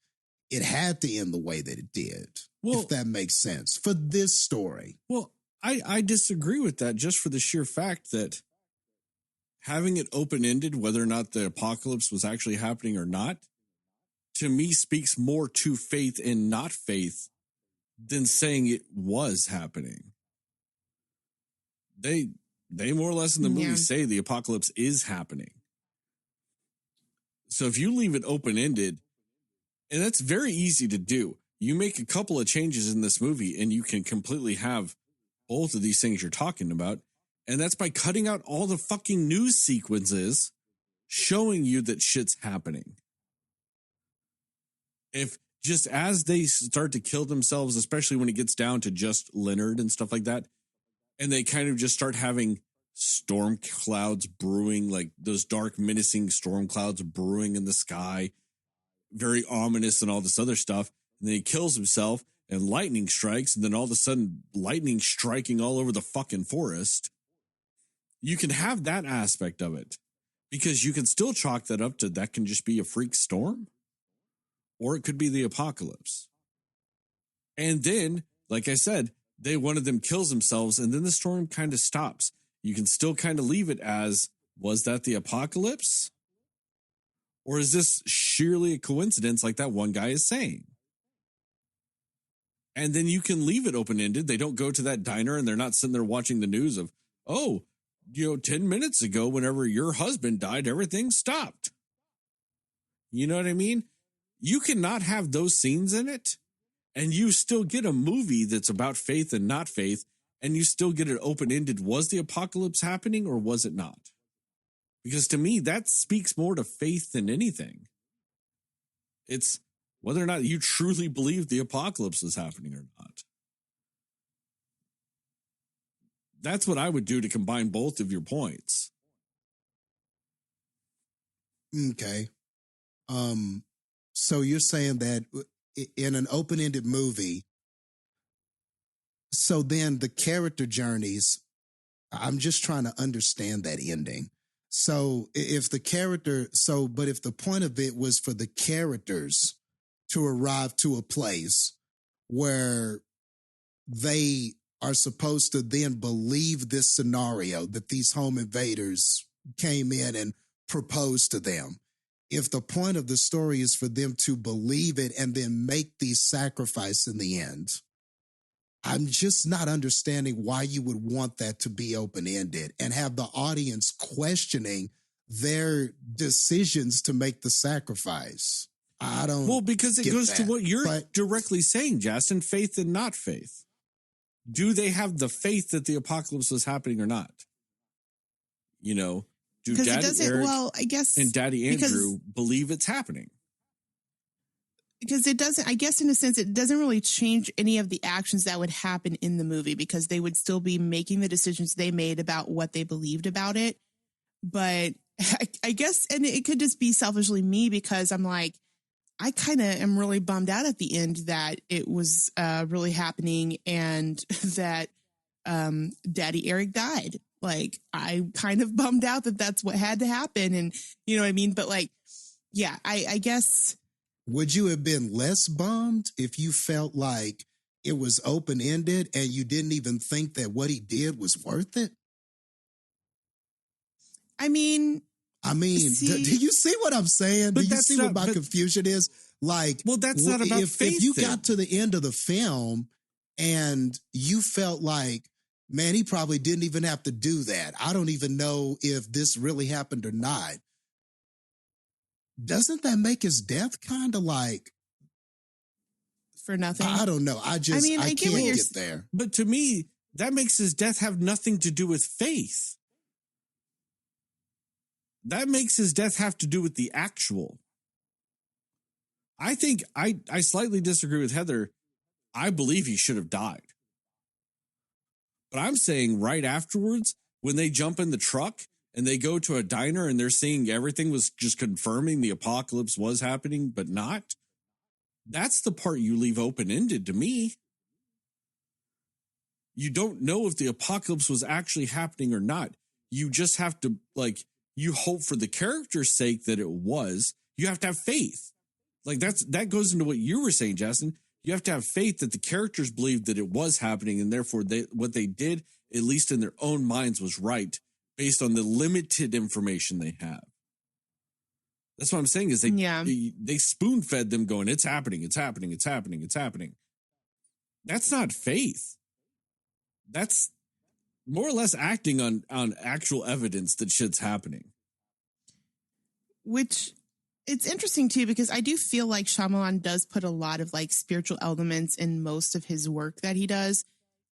it had to end the way that it did, if that makes sense for this story. Well, I disagree with that just for the sheer fact that having it open-ended, whether or not the apocalypse was actually happening or not, to me speaks more to faith and not faith than saying it was happening. They more or less in the movie say the apocalypse is happening. So if you leave it open-ended, and that's very easy to do. You make a couple of changes in this movie and you can completely have both of these things you're talking about. And that's by cutting out all the fucking news sequences showing you that shit's happening. If just as they start to kill themselves, especially when it gets down to just Leonard and stuff like that, and they kind of just start having storm clouds brewing, like those dark, menacing storm clouds brewing in the sky, very ominous and all this other stuff. And then he kills himself and lightning strikes. And then all of a sudden lightning striking all over the fucking forest. You can have that aspect of it because you can still chalk that up to that can just be a freak storm or it could be the apocalypse. And then, like I said, one of them kills themselves and then the storm kind of stops. You can still kind of leave it as, was that the apocalypse? Or is this sheerly a coincidence like that one guy is saying? And then you can leave it open-ended. They don't go to that diner and they're not sitting there watching the news of, 10 minutes ago, whenever your husband died, everything stopped. You know what I mean? You cannot have those scenes in it and you still get a movie that's about faith and not faith, and you still get it open-ended. Was the apocalypse happening or was it not? Because to me, that speaks more to faith than anything. It's whether or not you truly believe the apocalypse is happening or not. That's what I would do to combine both of your points. Okay. So you're saying that in an open-ended movie, so then the character journeys, I'm just trying to understand that ending. So if the point of it was for the characters to arrive to a place where they are supposed to then believe this scenario that these home invaders came in and proposed to them. If the point of the story is for them to believe it and then make these sacrifices in the end, I'm just not understanding why you would want that to be open-ended and have the audience questioning their decisions to make the sacrifice. I don't. Well, because it goes to what you're But directly saying, Jastin, faith and not faith. Do they have the faith that the apocalypse was happening or not? You know, do Daddy Eric I guess, and Daddy Andrew believe it's happening? Because it doesn't, I guess in a sense, it doesn't really change any of the actions that would happen in the movie because they would still be making the decisions they made about what they believed about it. But I guess, and it could just be selfishly me because I'm like, I kind of am really bummed out at the end that it was really happening and that Daddy Eric died. Like, I kind of bummed out that that's what had to happen. And you know what I mean? But like, yeah, I guess. Would you have been less bummed if you felt like it was open-ended and you didn't even think that what he did was worth it? I mean, do you see what I'm saying? Do you see what my confusion is? Like, well, that's not about faith. If you got to the end of the film and you felt like, man, he probably didn't even have to do that. I don't even know if this really happened or not. Doesn't that make his death kind of like for nothing? I don't know. I can't get there. But to me, that makes his death have nothing to do with faith. That makes his death have to do with the actual. I think I slightly disagree with Heather. I believe he should have died. But I'm saying right afterwards, when they jump in the truck and they go to a diner and they're seeing everything was just confirming the apocalypse was happening, but not. That's the part you leave open-ended to me. You don't know if the apocalypse was actually happening or not. You just have to, like, you hope for the character's sake that it was. You have to have faith. Like, that goes into what you were saying, Jastin. You have to have faith that the characters believed that it was happening, and therefore what they did, at least in their own minds, was right based on the limited information they have. That's what I'm saying is they spoon-fed them going, it's happening, it's happening, it's happening, it's happening. That's not faith. That's more or less acting on actual evidence that shit's happening. Which it's interesting too, because I do feel like Shyamalan does put a lot of like spiritual elements in most of his work that he does.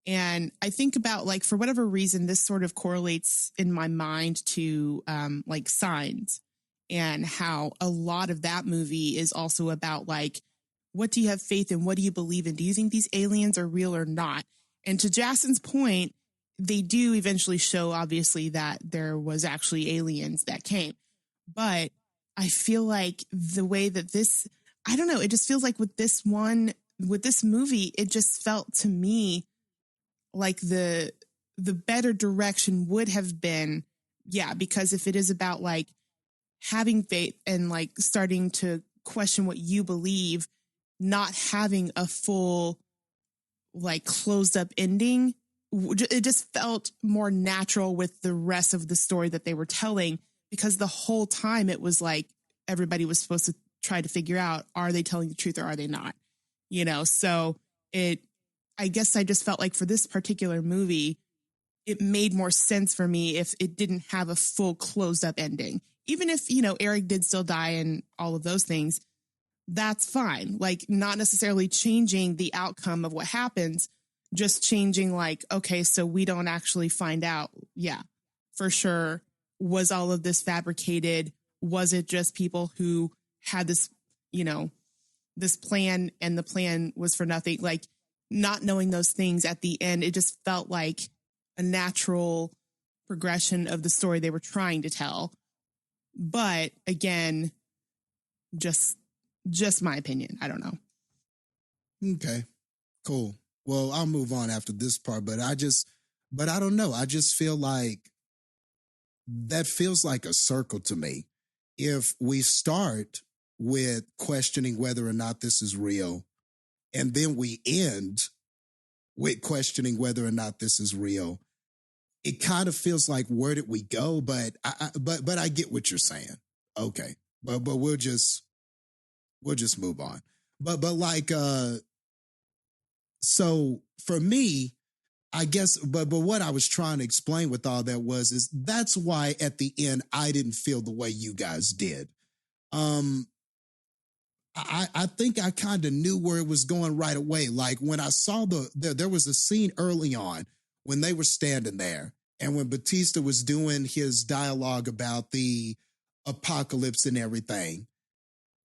And I think about like, for whatever reason, this sort of correlates in my mind to like Signs, and how a lot of that movie is also about like, what do you have faith in? What do you believe in? Do you think these aliens are real or not? And to Jastin's point, they do eventually show, obviously, that there was actually aliens that came. But I feel like the way that this, I don't know, it just feels like with this movie, it just felt to me like the better direction would have been, because if it is about like having faith and like starting to question what you believe, not having a full like closed up ending, it just felt more natural with the rest of the story that they were telling, because the whole time it was like everybody was supposed to try to figure out, are they telling the truth or are they not? You know, so I guess I just felt like for this particular movie, it made more sense for me if it didn't have a full closed up ending. Even if, you know, Eric did still die and all of those things, that's fine. Like, not necessarily changing the outcome of what happens, just changing like, okay, so we don't actually find out. Yeah, for sure. Was all of this fabricated? Was it just people who had this, you know, this plan and the plan was for nothing? Like, not knowing those things at the end, it just felt like a natural progression of the story they were trying to tell. But again, just my opinion. I don't know. Okay, cool. Well, I'll move on after this part, but I don't know. I just feel like that feels like a circle to me. If we start with questioning whether or not this is real, and then we end with questioning whether or not this is real, it kind of feels like, where did we go? But I get what you're saying. Okay, but we'll just move on. But like so for me, I guess, but what I was trying to explain with all that is that's why at the end I didn't feel the way you guys did. I think I kind of knew where it was going right away. Like when I saw there was a scene early on when they were standing there, and when Batista was doing his dialogue about the apocalypse and everything,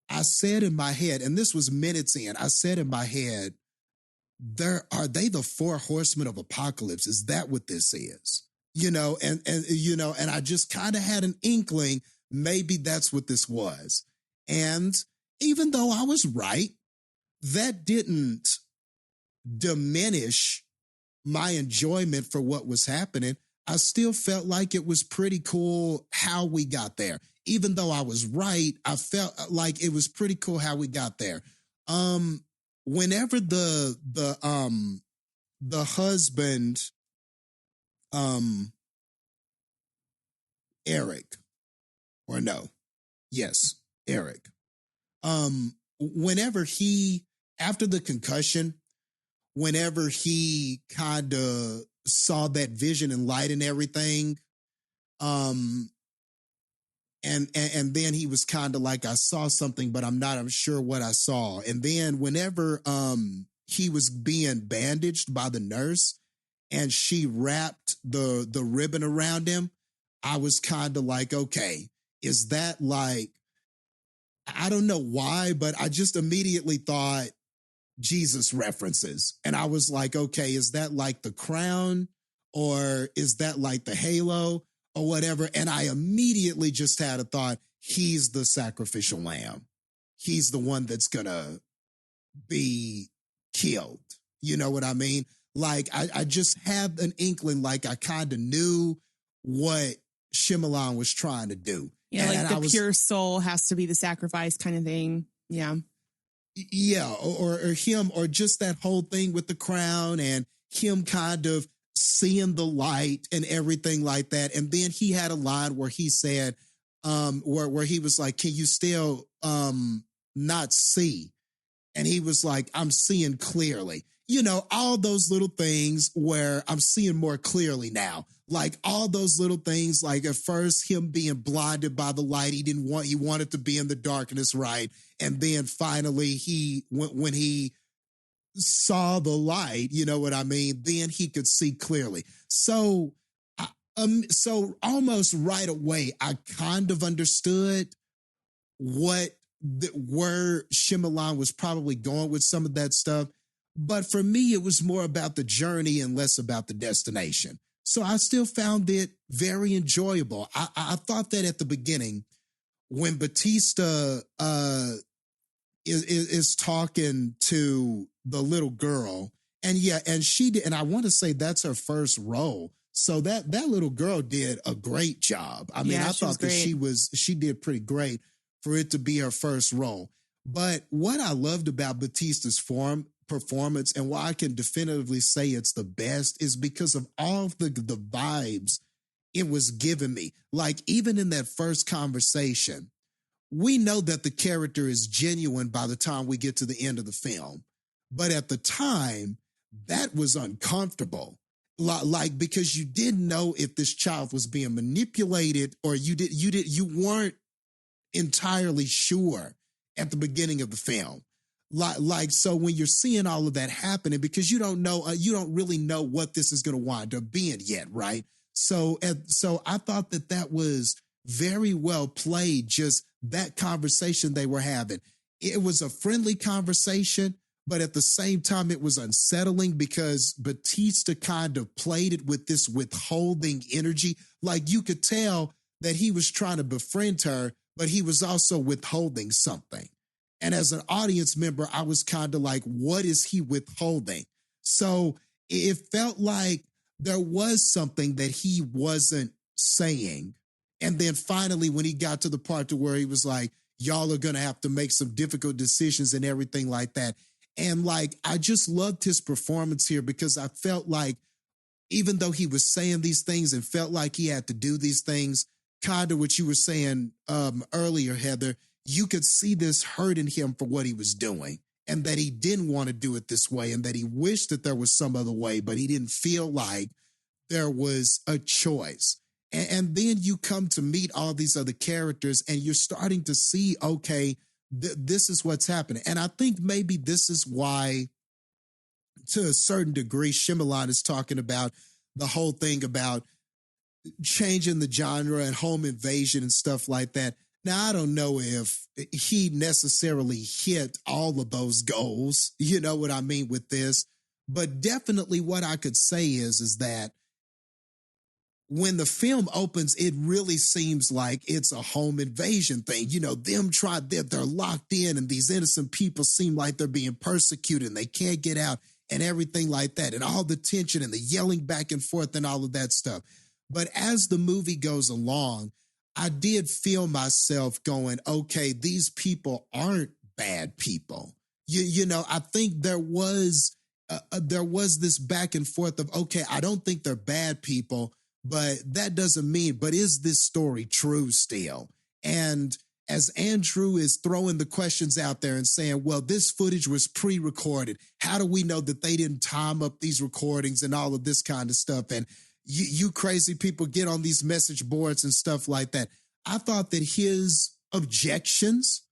I said in my head, and this was minutes in, I said in my head, are they the four horsemen of apocalypse? Is that what this is? You know, and I just kind of had an inkling maybe that's what this was. And even though I was right, that didn't diminish my enjoyment for what was happening. I still felt like it was pretty cool how we got there. Even though I was right, I felt like it was pretty cool how we got there. Whenever the husband, Eric, or no, yes, Eric, whenever he, after the concussion, whenever he kind of saw that vision and light and everything, and then he was kind of like, I saw something, but I'm sure what I saw. And then whenever he was being bandaged by the nurse and she wrapped the ribbon around him, I was kind of like, okay, is that like, I don't know why, but I just immediately thought Jesus references. And I was like, okay, is that like the crown, or is that like the halo or whatever? And I immediately just had a thought, he's the sacrificial lamb. He's the one that's gonna be killed. You know what I mean? Like, I just had an inkling, like I kind of knew what Shyamalan was trying to do. Yeah, like the pure soul has to be the sacrifice kind of thing. Yeah. Yeah, or him, or just that whole thing with the crown and him kind of seeing the light and everything like that. And then he had a line where he said, where he was like, can you still not see? And he was like, I'm seeing clearly. You know, all those little things where I'm seeing more clearly now. Like all those little things, like at first him being blinded by the light, he wanted to be in the darkness, right? And then finally when he saw the light, you know what I mean? Then he could see clearly. So almost right away, I kind of understood where Shyamalan was probably going with some of that stuff. But for me, it was more about the journey and less about the destination. So I still found it very enjoyable. I thought that at the beginning, when Batista is talking to the little girl, and she did, and I want to say that's her first role. So that little girl did a great job. I mean, I thought that she did pretty great for it to be her first role. But what I loved about Batista's performance, and why I can definitively say it's the best, is because of all of the vibes it was giving me. Like even in that first conversation, we know that the character is genuine by the time we get to the end of the film. But at the time, that was uncomfortable. Like, because you didn't know if this child was being manipulated, or you weren't entirely sure at the beginning of the film. Like, so when you're seeing all of that happening, because you don't really know what this is going to wind up being yet, right? So I thought that was very well played, just that conversation they were having. It was a friendly conversation, but at the same time, it was unsettling because Batista kind of played it with this withholding energy. Like you could tell that he was trying to befriend her, but he was also withholding something. And as an audience member, I was kind of like, what is he withholding? So it felt like there was something that he wasn't saying. And then finally, when he got to the part to where he was like, y'all are going to have to make some difficult decisions and everything like that. And like, I just loved his performance here because I felt like even though he was saying these things and felt like he had to do these things, kind of what you were saying earlier, Heather, you could see this hurting him for what he was doing and that he didn't want to do it this way and that he wished that there was some other way, but he didn't feel like there was a choice. And then you come to meet all these other characters and you're starting to see, okay, this is what's happening. And I think maybe this is why, to a certain degree, Shyamalan is talking about the whole thing about changing the genre and home invasion and stuff like that. Now, I don't know if he necessarily hit all of those goals, you know what I mean, with this, but definitely what I could say is that when the film opens, it really seems like it's a home invasion thing. You know, they're locked in and these innocent people seem like they're being persecuted and they can't get out and everything like that. And all the tension and the yelling back and forth and all of that stuff. But as the movie goes along, I did feel myself going, okay, these people aren't bad people. You know, I think there was this back and forth of, okay, I don't think they're bad people, but that doesn't mean, but is this story true still? And as Andrew is throwing the questions out there and saying, well, this footage was pre-recorded. How do we know that they didn't time up these recordings and all of this kind of stuff? And you crazy people get on these message boards and stuff like that. I thought that his objections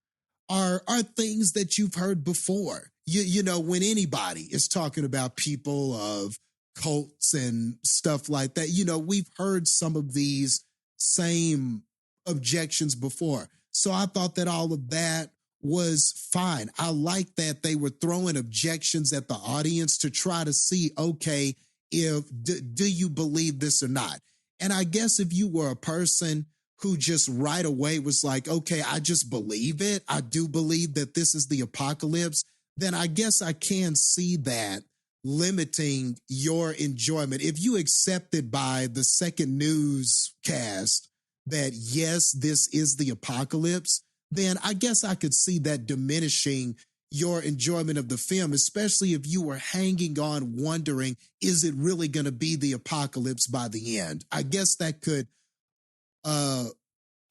are things that you've heard before. You know, when anybody is talking about people of cults and stuff like that, you know, we've heard some of these same objections before. So I thought that all of that was fine. I like that they were throwing objections at the audience to try to see, okay, do you believe this or not? And I guess if you were a person who just right away was like, okay, I just believe it, I do believe that this is the apocalypse, then I guess I can see that limiting your enjoyment. If you accepted by the second newscast that, yes, this is the apocalypse, then I guess I could see that diminishing your enjoyment of the film, especially if you were hanging on wondering, is it really going to be the apocalypse by the end? I guess that could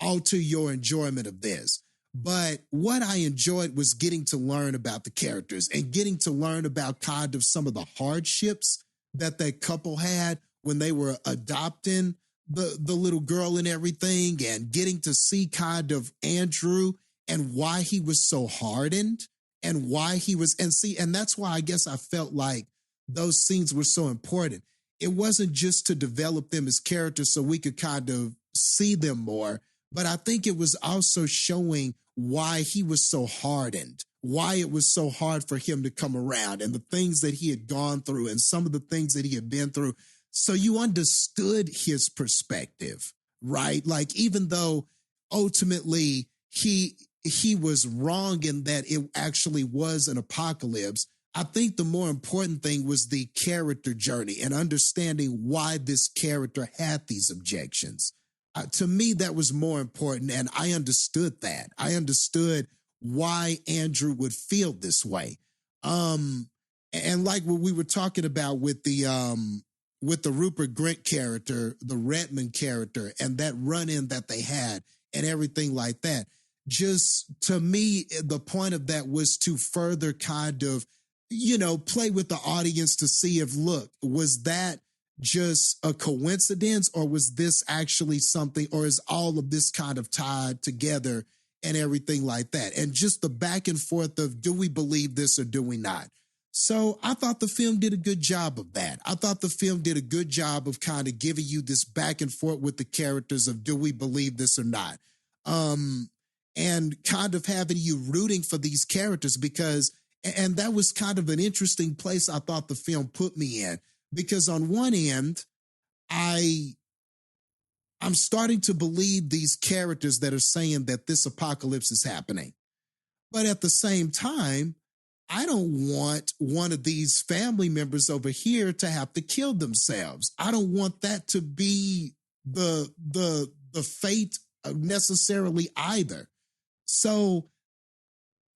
alter your enjoyment of this. But what I enjoyed was getting to learn about the characters and getting to learn about kind of some of the hardships that that couple had when they were adopting the little girl and everything, and getting to see kind of Andrew and why he was so hardened and why he was, and that's why I guess I felt like those scenes were so important. It wasn't just to develop them as characters so we could kind of see them more, but I think it was also showing why he was so hardened, why it was so hard for him to come around and the things that he had gone through and some of the things that he had been through. So you understood his perspective, right? Like, even though ultimately he was wrong in that it actually was an apocalypse, I think the more important thing was the character journey and understanding why this character had these objections. To me, that was more important, and I understood that. I understood why Andrew would feel this way. And like what we were talking about with the Rupert Grint character, the Redmond character, and that run-in that they had and everything like that, just to me, the point of that was to further kind of, you know, play with the audience to see if, look, was that just a coincidence, or was this actually something, or is all of this kind of tied together and everything like that? And just the back and forth of, do we believe this or do we not? So I thought the film did a good job of that. I thought the film did a good job of kind of giving you this back and forth with the characters of, do we believe this or not? And kind of having you rooting for these characters, because And that was kind of an interesting place I thought the film put me in, because on one end, I'm starting to believe these characters that are saying that this apocalypse is happening. But at the same time, I don't want one of these family members over here to have to kill themselves. I don't want that to be the fate necessarily either. So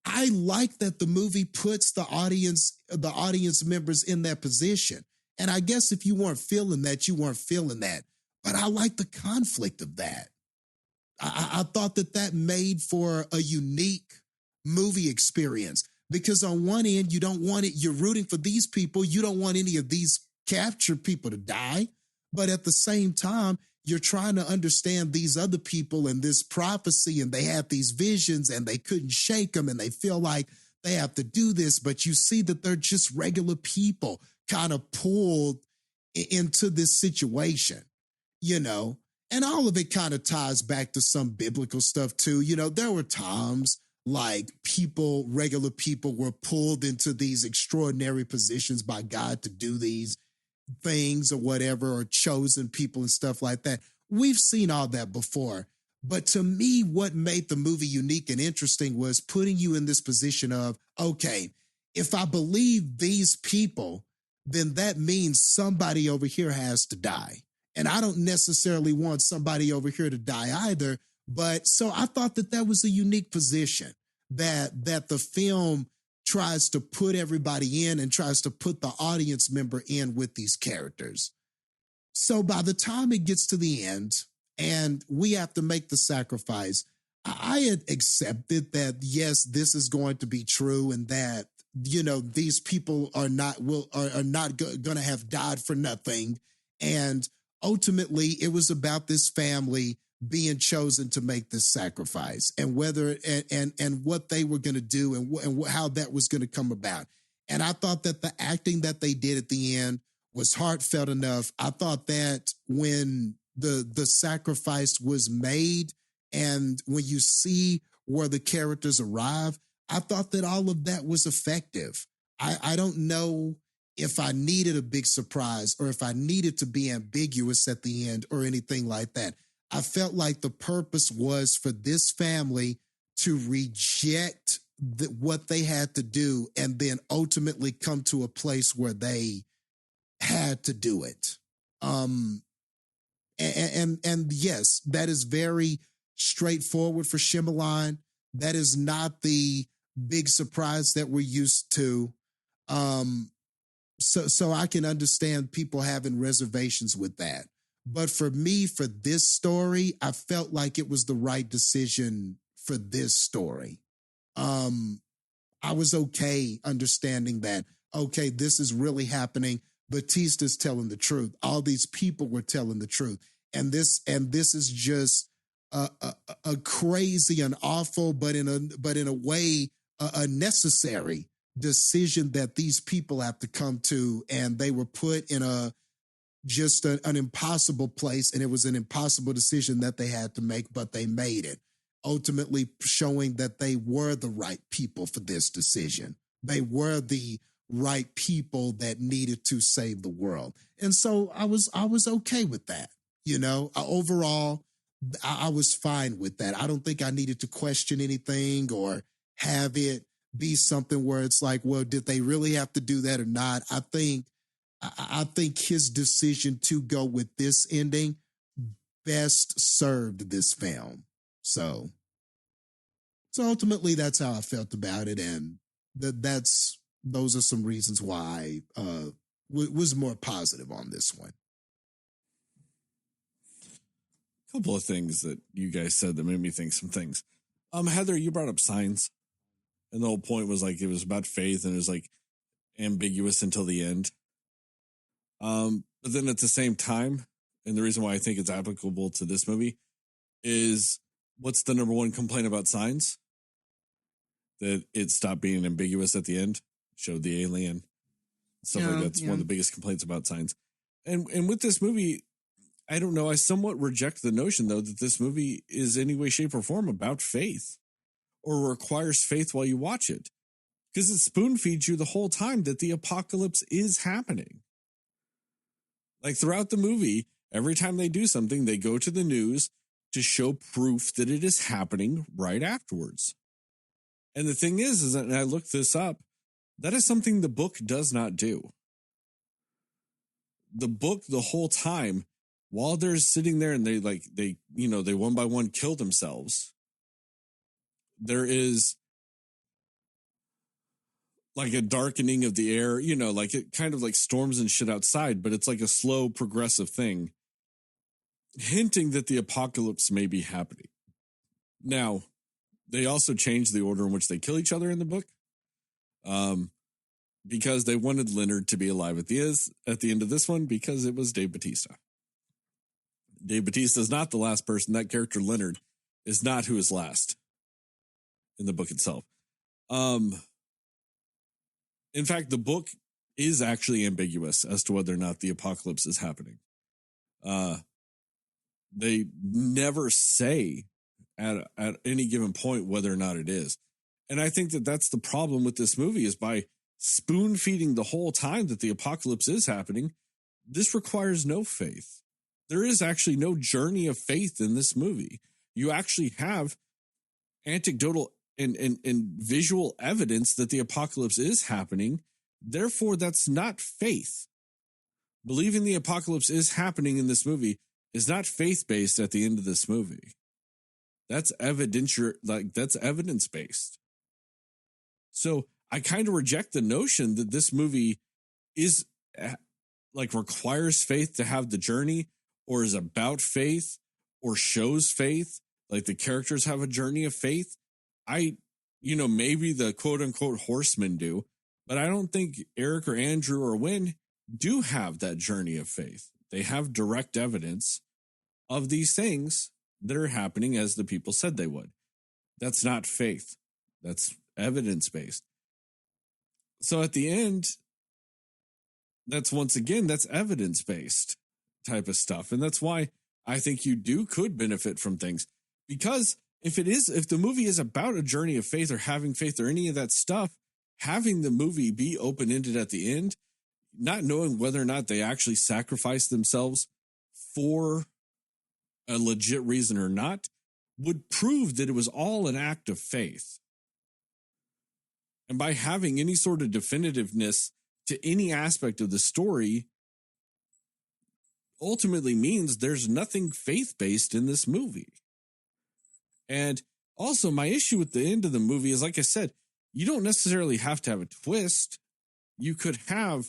I like that the movie puts the audience members in that position. And I guess if you weren't feeling that, you weren't feeling that. But I like the conflict of that. I thought that made for a unique movie experience, because on one end, you don't want it, you're rooting for these people, you don't want any of these captured people to die, but at the same time, you're trying to understand these other people and this prophecy, and they have these visions and they couldn't shake them and they feel like they have to do this, but you see that they're just regular people kind of pulled into this situation, you know, and all of it kind of ties back to some biblical stuff too. You know, there were times like regular people were pulled into these extraordinary positions by God to do these things or whatever, or chosen people and stuff like that. We've seen all that before. But to me, what made the movie unique and interesting was putting you in this position of, okay, if I believe these people, then that means somebody over here has to die. And I don't necessarily want somebody over here to die either. But so I thought that was a unique position that the film tries to put everybody in and tries to put the audience member in with these characters. So by the time it gets to the end and we have to make the sacrifice, I had accepted that, yes, this is going to be true, and that, you know, these people are not going to have died for nothing. And ultimately, it was about this family being chosen to make this sacrifice, and whether and what they were going to do, and how that was going to come about. And I thought that the acting that they did at the end was heartfelt enough. I thought that when the sacrifice was made, and when you see where the characters arrive, I thought that all of that was effective. I don't know if I needed a big surprise or if I needed to be ambiguous at the end or anything like that. I felt like the purpose was for this family to reject what they had to do, and then ultimately come to a place where they had to do it. And yes, that is very straightforward for Shyamalan. That is not the big surprise that we're used to. So I can understand people having reservations with that. But for me, for this story, I felt like it was the right decision for this story. I was okay understanding that, okay, this is really happening. Batista's telling the truth. All these people were telling the truth. And this is just a crazy and awful, but in a way, a necessary decision that these people have to come to. And they were put in an impossible place, and it was an impossible decision that they had to make, but they made it, ultimately showing that they were the right people for this decision. They were the right people that needed to save the world. And so I was okay with that. You know, overall, I was fine with that. I don't think I needed to question anything or have it be something where it's like, well, did they really have to do that or not? I think his decision to go with this ending best served this film. So ultimately, that's how I felt about it, and those are some reasons why I was more positive on this one. A couple of things that you guys said that made me think some things. Heather, you brought up signs, and the whole point was like it was about faith, and it was like ambiguous until the end. But then at the same time, and the reason why I think it's applicable to this movie is, what's the number one complaint about Signs? That it stopped being ambiguous at the end, showed the alien, stuff like that's one of the biggest complaints about Signs. And with this movie, I don't know, I somewhat reject the notion, though, that this movie is any way, shape, or form about faith or requires faith while you watch it. because it spoon feeds you the whole time that the apocalypse is happening. Like throughout the movie, every time they do something, they go to the news to show proof that it is happening right afterwards. And the thing is that, and I looked this up, that is something the book does not do. The book, the whole time, while they're sitting there and they one by one kill themselves, there is like a darkening of the air, like it kind of like storms and shit outside, but it's like a slow progressive thing, hinting that the apocalypse may be happening. Now, they also changed the order in which they kill each other in the book, because they wanted Leonard to be alive at the end of this one, because it was Dave Bautista. Dave Bautista is not the last person. That character, Leonard, is not who is last in the book itself. In fact, the book is actually ambiguous as to whether or not the apocalypse is happening. They never say at any given point whether or not it is. And I think that that's the problem with this movie, is by spoon feeding the whole time that the apocalypse is happening, this requires no faith. There is actually no journey of faith in this movie. You actually have anecdotal and visual evidence that the apocalypse is happening. Therefore, that's not faith. Believing the apocalypse is happening in this movie is not faith-based at the end of this movie. That's that's evidence-based. So I kind of reject the notion that this movie is requires faith to have the journey, or is about faith, or shows faith. Like the characters have a journey of faith. Maybe the quote unquote horsemen do, but I don't think Eric or Andrew or Wynn do have that journey of faith. They have direct evidence of these things that are happening as the people said they would. That's not faith. That's evidence-based. So at the end, that's evidence-based type of stuff. And that's why I think you could benefit from things, because if the movie is about a journey of faith or having faith or any of that stuff, having the movie be open-ended at the end, not knowing whether or not they actually sacrifice themselves for a legit reason or not, would prove that it was all an act of faith. And by having any sort of definitiveness to any aspect of the story, ultimately means there's nothing faith-based in this movie. And also, my issue with the end of the movie is, like I said, you don't necessarily have to have a twist. You could have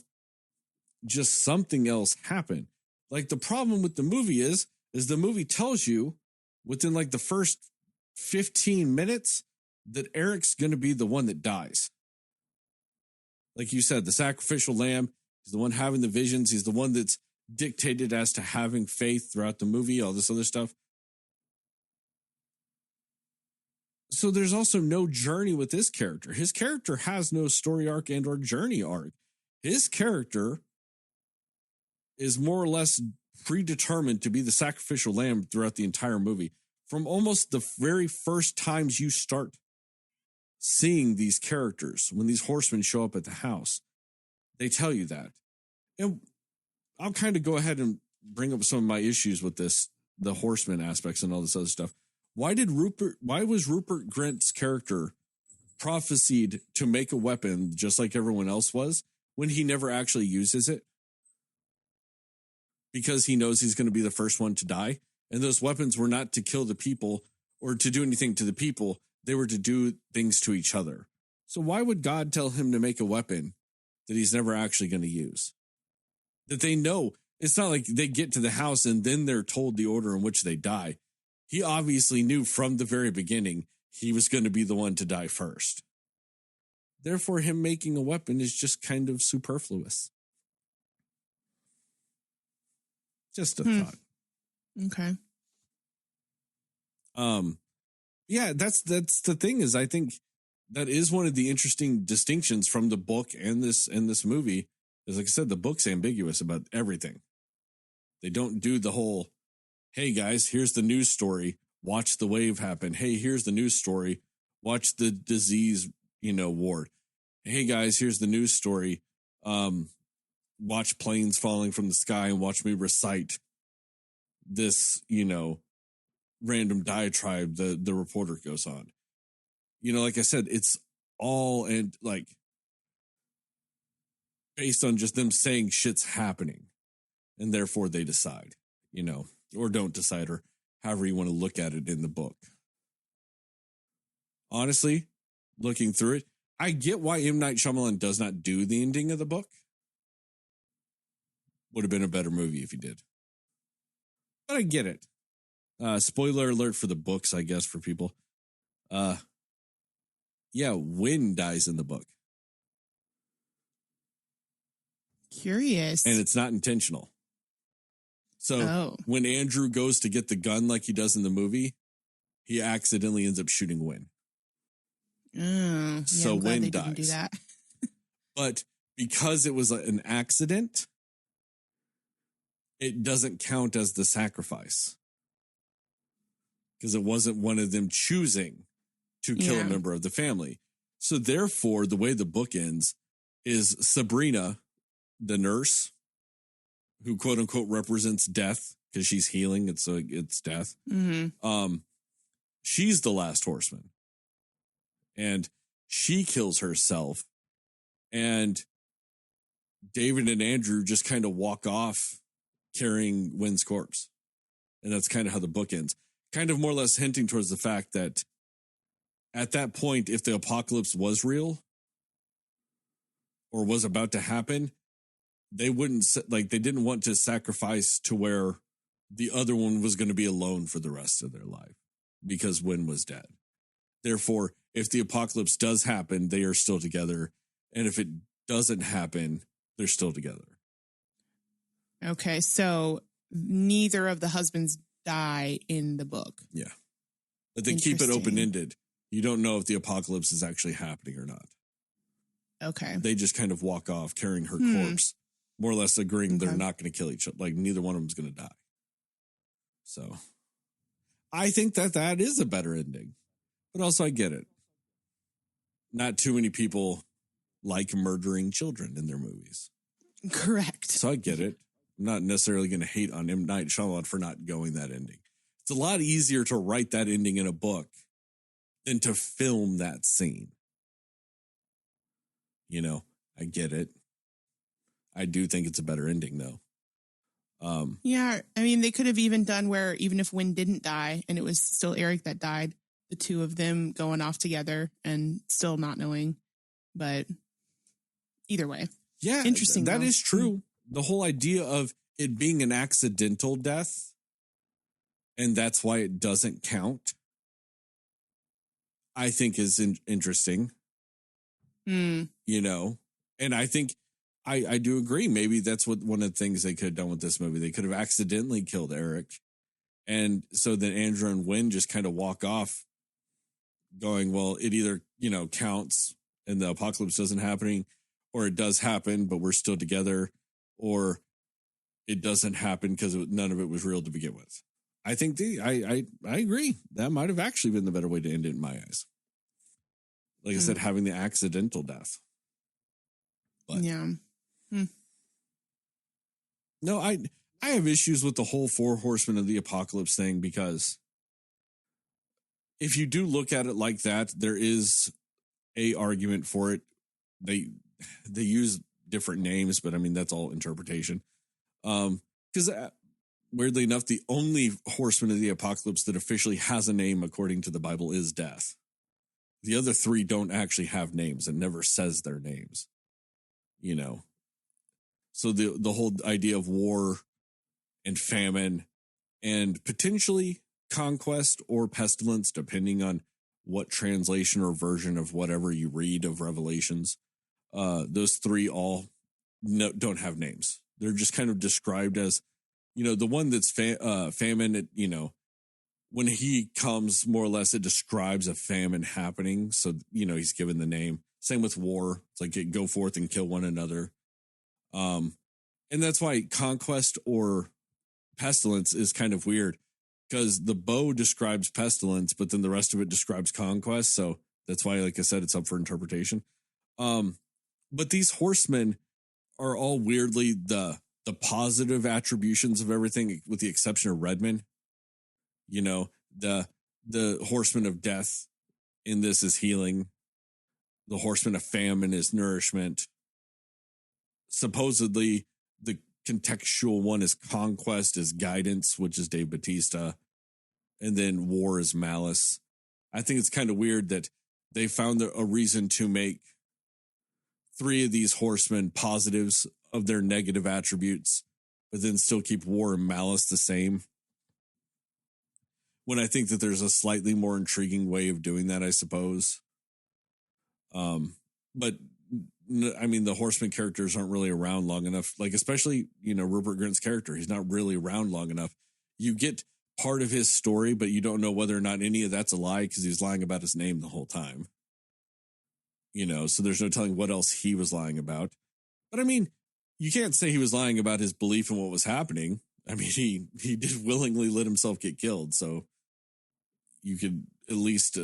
just something else happen. Like, the problem with the movie is the movie tells you within like the first 15 minutes that Eric's going to be the one that dies. Like you said, the sacrificial lamb, he's the one having the visions. He's the one that's dictated as to having faith throughout the movie, all this other stuff. So there's also no journey with this character. His character has no story arc and or journey arc. His character is more or less predetermined to be the sacrificial lamb throughout the entire movie. From almost the very first times you start seeing these characters, when these horsemen show up at the house, they tell you that. And I'll kind of go ahead and bring up some of my issues with this, the horseman aspects and all this other stuff. Why was Rupert Grint's character prophesied to make a weapon just like everyone else was when he never actually uses it? Because he knows he's going to be the first one to die. And those weapons were not to kill the people or to do anything to the people. They were to do things to each other. So why would God tell him to make a weapon that he's never actually going to use? That they know. It's not like they get to the house and then they're told the order in which they die. He obviously knew from the very beginning he was going to be the one to die first. Therefore, him making a weapon is just kind of superfluous. Just a thought. Okay. Yeah, that's the thing, is I think that is one of the interesting distinctions from the book and this movie. Is, like I said, the book's ambiguous about everything. They don't do the whole, hey guys, here's the news story, watch the wave happen. Hey, here's the news story, watch the disease, ward. hey guys, here's the news story. Watch planes falling from the sky and watch me recite this, random diatribe the reporter goes on. Like I said, it's all and like based on just them saying shit's happening, and therefore they decide, or don't decide, or however you want to look at it in the book. Honestly, looking through it, I get why M. Night Shyamalan does not do the ending of the book. Would have been a better movie if he did. But I get it. Spoiler alert for the books, I guess, for people. Wynn dies in the book. Curious. And it's not intentional. So when Andrew goes to get the gun like he does in the movie, he accidentally ends up shooting Wynn. So Wynn dies. Didn't do that. But because it was an accident, it doesn't count as the sacrifice. Because it wasn't one of them choosing to kill a member of the family. So therefore, the way the book ends is Sabrina, the nurse, who quote unquote represents death because she's healing. It's death. Mm-hmm. She's the last horseman. And she kills herself. And David and Andrew just kind of walk off carrying Wynn's corpse. And that's kind of how the book ends. Kind of more or less hinting towards the fact that at that point, if the apocalypse was real or was about to happen, they didn't want to sacrifice to where the other one was going to be alone for the rest of their life because Wynn was dead. Therefore, if the apocalypse does happen, they are still together. And if it doesn't happen, they're still together. Okay, so neither of the husbands die in the book. Yeah. But they keep it open-ended. You don't know if the apocalypse is actually happening or not. Okay. They just kind of walk off carrying her corpse, more or less agreeing they're not going to kill each other. Like, neither one of them's going to die. So, I think that is a better ending. But also, I get it. Not too many people like murdering children in their movies. Correct. So, I get it. I'm not necessarily going to hate on M. Night Shyamalan for not going that ending. It's a lot easier to write that ending in a book than to film that scene. I get it. I do think it's a better ending, though. Yeah, I mean, they could have even done where even if Wynn didn't die and it was still Eric that died, the two of them going off together and still not knowing. But either way. Yeah, interesting. That is true. The whole idea of it being an accidental death, and that's why it doesn't count, I think is interesting. And I think I do agree. Maybe that's what one of the things they could have done with this movie. They could have accidentally killed Eric. And so then Andrew and Wynn just kind of walk off going, well, it either, counts and the apocalypse doesn't happening, or it does happen, but we're still together, or it doesn't happen because none of it was real to begin with. I think I agree. That might have actually been the better way to end it in my eyes. Like I said, having the accidental death. But yeah. No, I have issues with the whole Four Horsemen of the Apocalypse thing, because if you do look at it like that, there is a argument for it. They use different names, but I mean, that's all interpretation. Because weirdly enough, the only horseman of the apocalypse that officially has a name according to the Bible is Death. The other three don't actually have names and never says their names. So the whole idea of war and famine and potentially conquest or pestilence, depending on what translation or version of whatever you read of Revelations, those three all don't have names. They're just kind of described as, the one that's famine, when he comes, more or less, it describes a famine happening. So, he's given the name. Same with war. It's like, go forth and kill one another. And that's why conquest or pestilence is kind of weird, because the bow describes pestilence, but then the rest of it describes conquest. So that's why, like I said, it's up for interpretation. But these horsemen are all weirdly the positive attributions of everything, with the exception of Redman. You know, the horseman of death in this is healing. The horseman of famine is nourishment. Supposedly, the contextual one is conquest, is guidance, which is Dave Bautista. And then war is malice. I think it's kind of weird that they found a reason to make 3 of these horsemen positives of their negative attributes, but then still keep war and malice the same. When I think that there's a slightly more intriguing way of doing that, I suppose. But I mean, the horseman characters aren't really around long enough. Like, especially, Rupert Grint's character, he's not really around long enough. You get part of his story, but you don't know whether or not any of that's a lie because he's lying about his name the whole time. So there's no telling what else he was lying about. But I mean, you can't say he was lying about his belief in what was happening. I mean, he did willingly let himself get killed. So you could at least,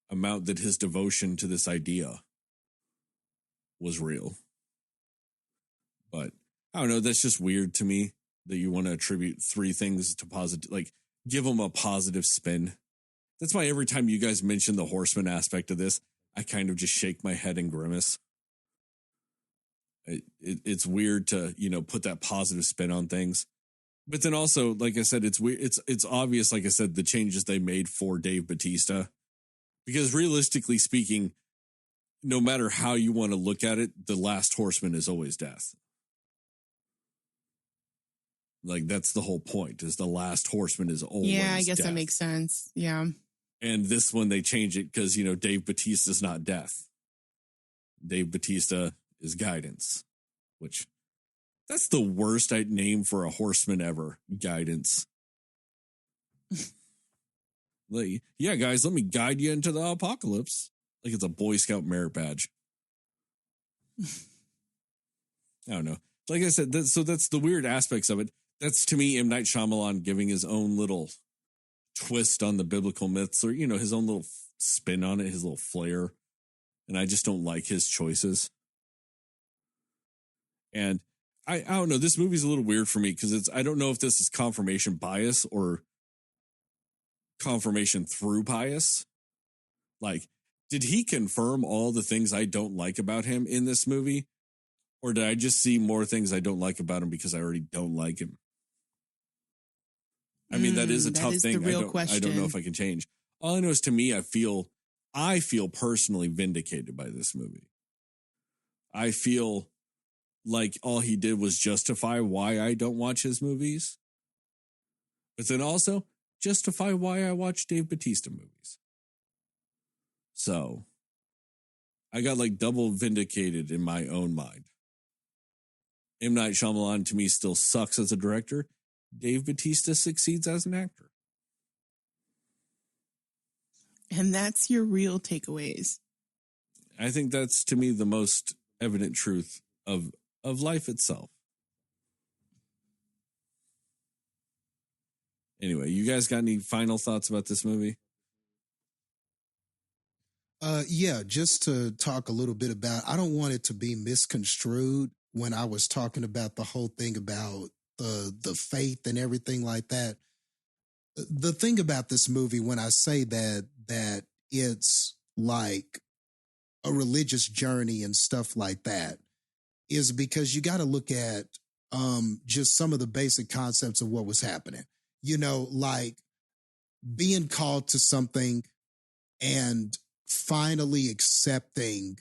amount that his devotion to this idea was real. But I don't know. That's just weird to me that you want to attribute 3 things to positive, like give them a positive spin. That's why every time you guys mention the horseman aspect of this, I kind of just shake my head and grimace. It's weird to, put that positive spin on things. But then also, like I said, it's weird. It's obvious, like I said, the changes they made for Dave Bautista. Because realistically speaking, no matter how you want to look at it, the last horseman is always death. Like, that's the whole point, is the last horseman is always death. Yeah, I guess that makes sense. Yeah. And this one, they change it because, Dave Bautista's not death. Dave Bautista is guidance, which that's the worst name for a horseman ever. Guidance. Like, yeah, guys, let me guide you into the apocalypse. Like it's a Boy Scout merit badge. I don't know. Like I said, that's the weird aspects of it. That's, to me, M. Night Shyamalan giving his own little twist on the biblical myths, or, his own little spin on it, his little flair. And I just don't like his choices. And I don't know. This movie's a little weird for me because I don't know if this is confirmation bias or confirmation through bias. Like, did he confirm all the things I don't like about him in this movie? Or did I just see more things I don't like about him because I already don't like him? I mean, that is a tough thing. I don't know if I can change. All I know is, to me, I feel personally vindicated by this movie. I feel like all he did was justify why I don't watch his movies. But then also justify why I watch Dave Bautista movies. So I got like double vindicated in my own mind. M. Night Shyamalan, to me, still sucks as a director. Dave Bautista succeeds as an actor. And that's your real takeaways. I think that's, to me, the most evident truth of life itself. Anyway, you guys got any final thoughts about this movie? Yeah, just to talk a little bit about, I don't want it to be misconstrued when I was talking about the whole thing about the faith and everything like that. The thing about this movie, when I say that it's like a religious journey and stuff like that, is because you got to look at just some of the basic concepts of what was happening. Like being called to something and finally accepting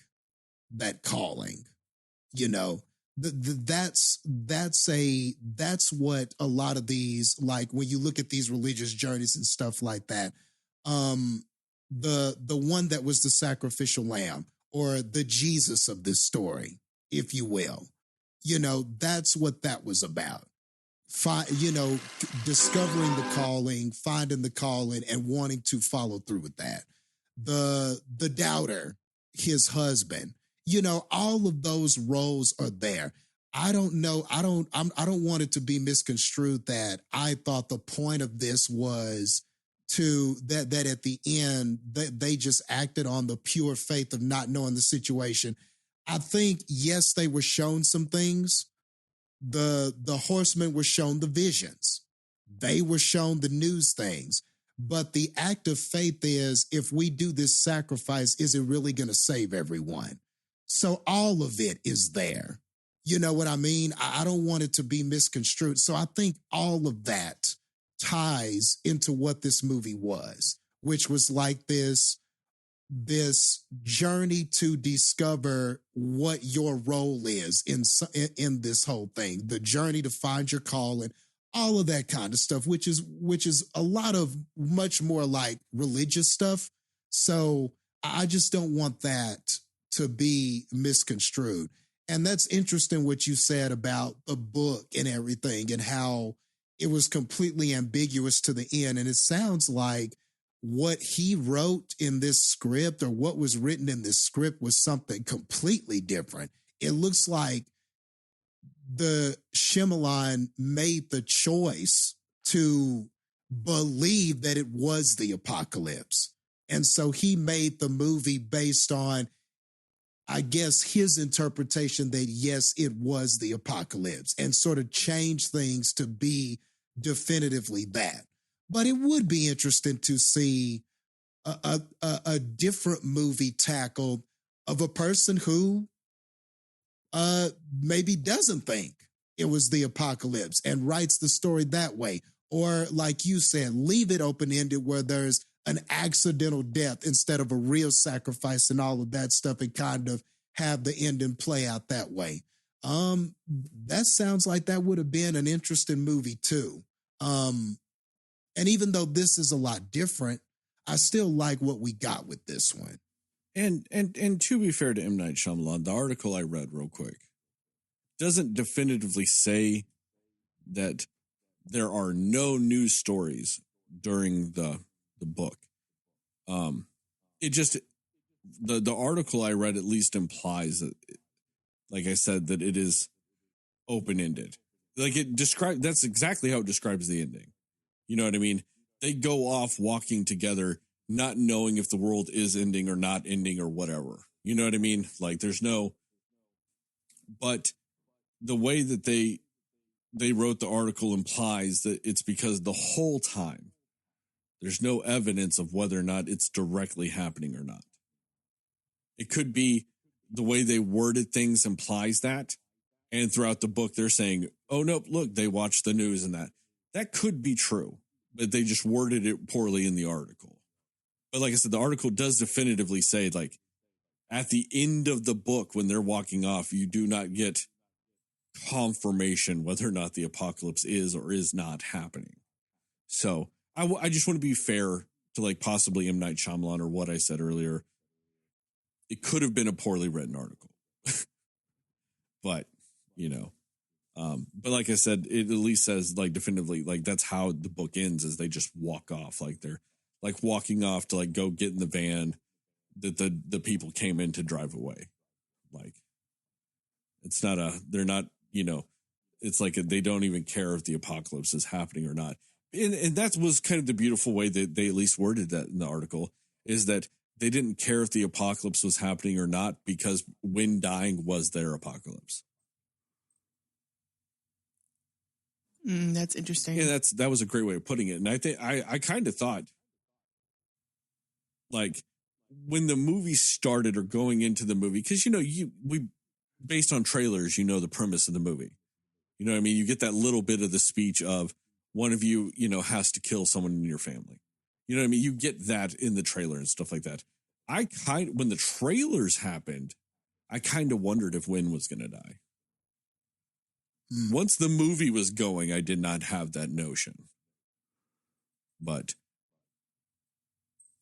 that calling. That's what a lot of these, like when you look at these religious journeys and stuff like that, the one that was the sacrificial lamb, or the Jesus of this story, if you will, that's what that was about. Discovering the calling, finding the calling, and wanting to follow through with that. The doubter, his husband, all of those roles are there. I don't know. I don't want it to be misconstrued that I thought the point of this was to that at the end that they just acted on the pure faith of not knowing the situation. I think, yes, they were shown some things. The horsemen were shown the visions. They were shown the news things. But the act of faith is, if we do this sacrifice, is it really going to save everyone? So all of it is there. You know what I mean? I don't want it to be misconstrued. So I think all of that ties into what this movie was, which was like this journey to discover what your role is in this whole thing, the journey to find your calling, all of that kind of stuff, which is a lot of much more like religious stuff. So I just don't want that to be misconstrued. And that's interesting what you said about the book and everything and how it was completely ambiguous to the end. And it sounds like what he wrote in this script, or what was written in this script, was something completely different. It looks like the Shyamalan made the choice to believe that it was the apocalypse. And so he made the movie based on, I guess, his interpretation that, yes, it was the apocalypse, and sort of changed things to be definitively that. But it would be interesting to see a different movie tackled of a person who maybe doesn't think it was the apocalypse and writes the story that way. Or, like you said, leave it open-ended where there's an accidental death instead of a real sacrifice and all of that stuff, and kind of have the ending play out that way. That sounds like that would have been an interesting movie too. And even though this is a lot different, I still like what we got with this one. And to be fair to M. Night Shyamalan, the article I read real quick doesn't definitively say that there are no news stories during the book. It just, the article I read at least implies that, like I said, that it is open-ended. Like that's exactly how it describes the ending. You know what I mean? They go off walking together, not knowing if the world is ending or not ending or whatever. You know what I mean? Like but the way that they wrote the article implies that it's because the whole time there's no evidence of whether or not it's directly happening or not. It could be the way they worded things implies that. And throughout the book, they're saying, oh, nope, look, they watched the news and that. That could be true, but they just worded it poorly in the article. But like I said, the article does definitively say, like, at the end of the book, when they're walking off, you do not get confirmation whether or not the apocalypse is or is not happening. So I just want to be fair to, like, possibly M. Night Shyamalan or what I said earlier. It could have been a poorly written article. But, you know, but like I said, it at least says, like, definitively, like, that's how the book ends, is they just walk off. Like, they're like walking off to, like, go get in the van that the people came in to drive away. Like, it's not they're not, you know, it's like they don't even care if the apocalypse is happening or not. And that was kind of the beautiful way that they at least worded that in the article, is that they didn't care if the apocalypse was happening or not, because when dying was their apocalypse. That's interesting. Yeah, that was a great way of putting it. And I think I kind of thought, like, when the movie started or going into the movie, because, you know, we based on trailers, you know, the premise of the movie. You know what I mean? You get that little bit of the speech of one of you, you know, has to kill someone in your family. You know what I mean? You get that in the trailer and stuff like that. When the trailers happened, I kind of wondered if Wynn was going to die. Once the movie was going, I did not have that notion. But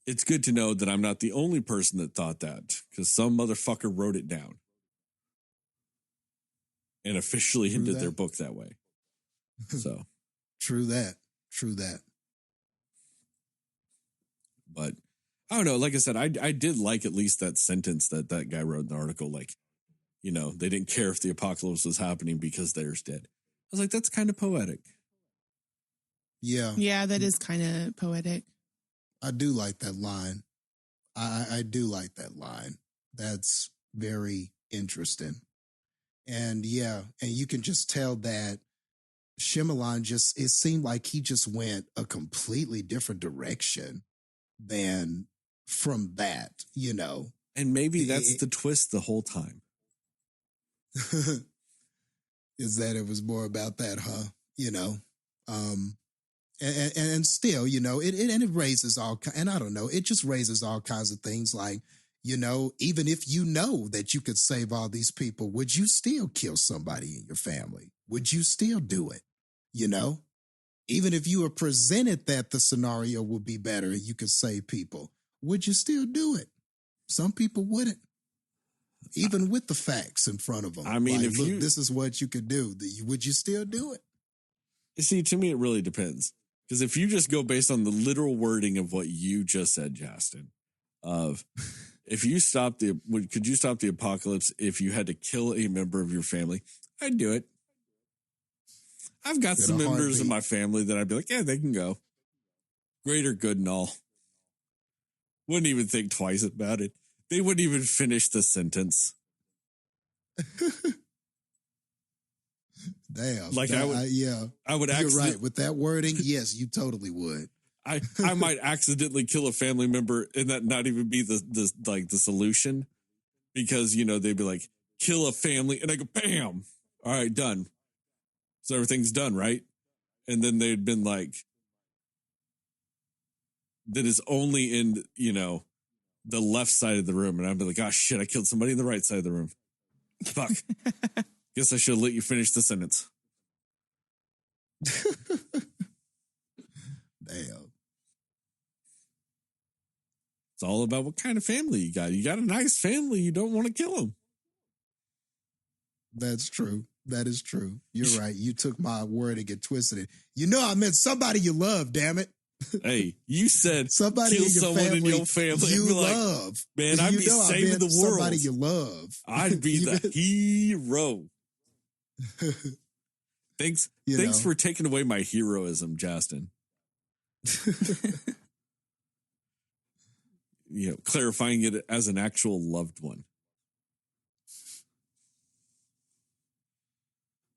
it's good to know that I'm not the only person that thought that, because some motherfucker wrote it down and officially ended their book that way. So True that. But I don't know. Like I said, I did like at least that sentence that guy wrote in the article. Like, you know, they didn't care if the apocalypse was happening because theirs did. I was like, that's kind of poetic. Yeah. Yeah, that is kind of poetic. I do like that line. I do like that line. That's very interesting. And yeah, and you can just tell that Shyamalan it seemed like he just went a completely different direction than from that, you know. And maybe that's the twist the whole time. Is that it was more about that, huh? You know, and still, you know, it raises and I don't know, it just raises all kinds of things like, you know, even if you know that you could save all these people, would you still kill somebody in your family? Would you still do it? You know, even if you were presented that the scenario would be better, you could save people, would you still do it? Some people wouldn't. Even with the facts in front of them. I mean, like, look, this is what you could do. Would you still do it? See, to me, it really depends. Because if you just go based on the literal wording of what you just said, Jastin, of if you could you stop the apocalypse if you had to kill a member of your family? I'd do it. I've got some members of my family that I'd be like, yeah, they can go. Greater good and all. Wouldn't even think twice about it. They wouldn't even finish the sentence. Damn. Like I would You're right. With that wording, yes, you totally would. I might accidentally kill a family member and that not even be the solution, because, you know, they'd be like, kill a family, and I go, bam. All right, done. So everything's done, right? And then they'd been like, that is only in, you know, the left side of the room. And I'd be like, oh shit, I killed somebody in the right side of the room. Fuck. Guess I should have let you finish the sentence. Damn. It's all about what kind of family you got. You got a nice family, you don't want to kill them. That's true. That is true. You're right. You took my word and get twisted. You know, I meant somebody you love, damn it. Hey, you said somebody kill in your someone family in your family you like, love. Man, I'd be saving the world. Somebody you love. I'd be the hero. Thanks for taking away my heroism, Jastin. You know, clarifying it as an actual loved one.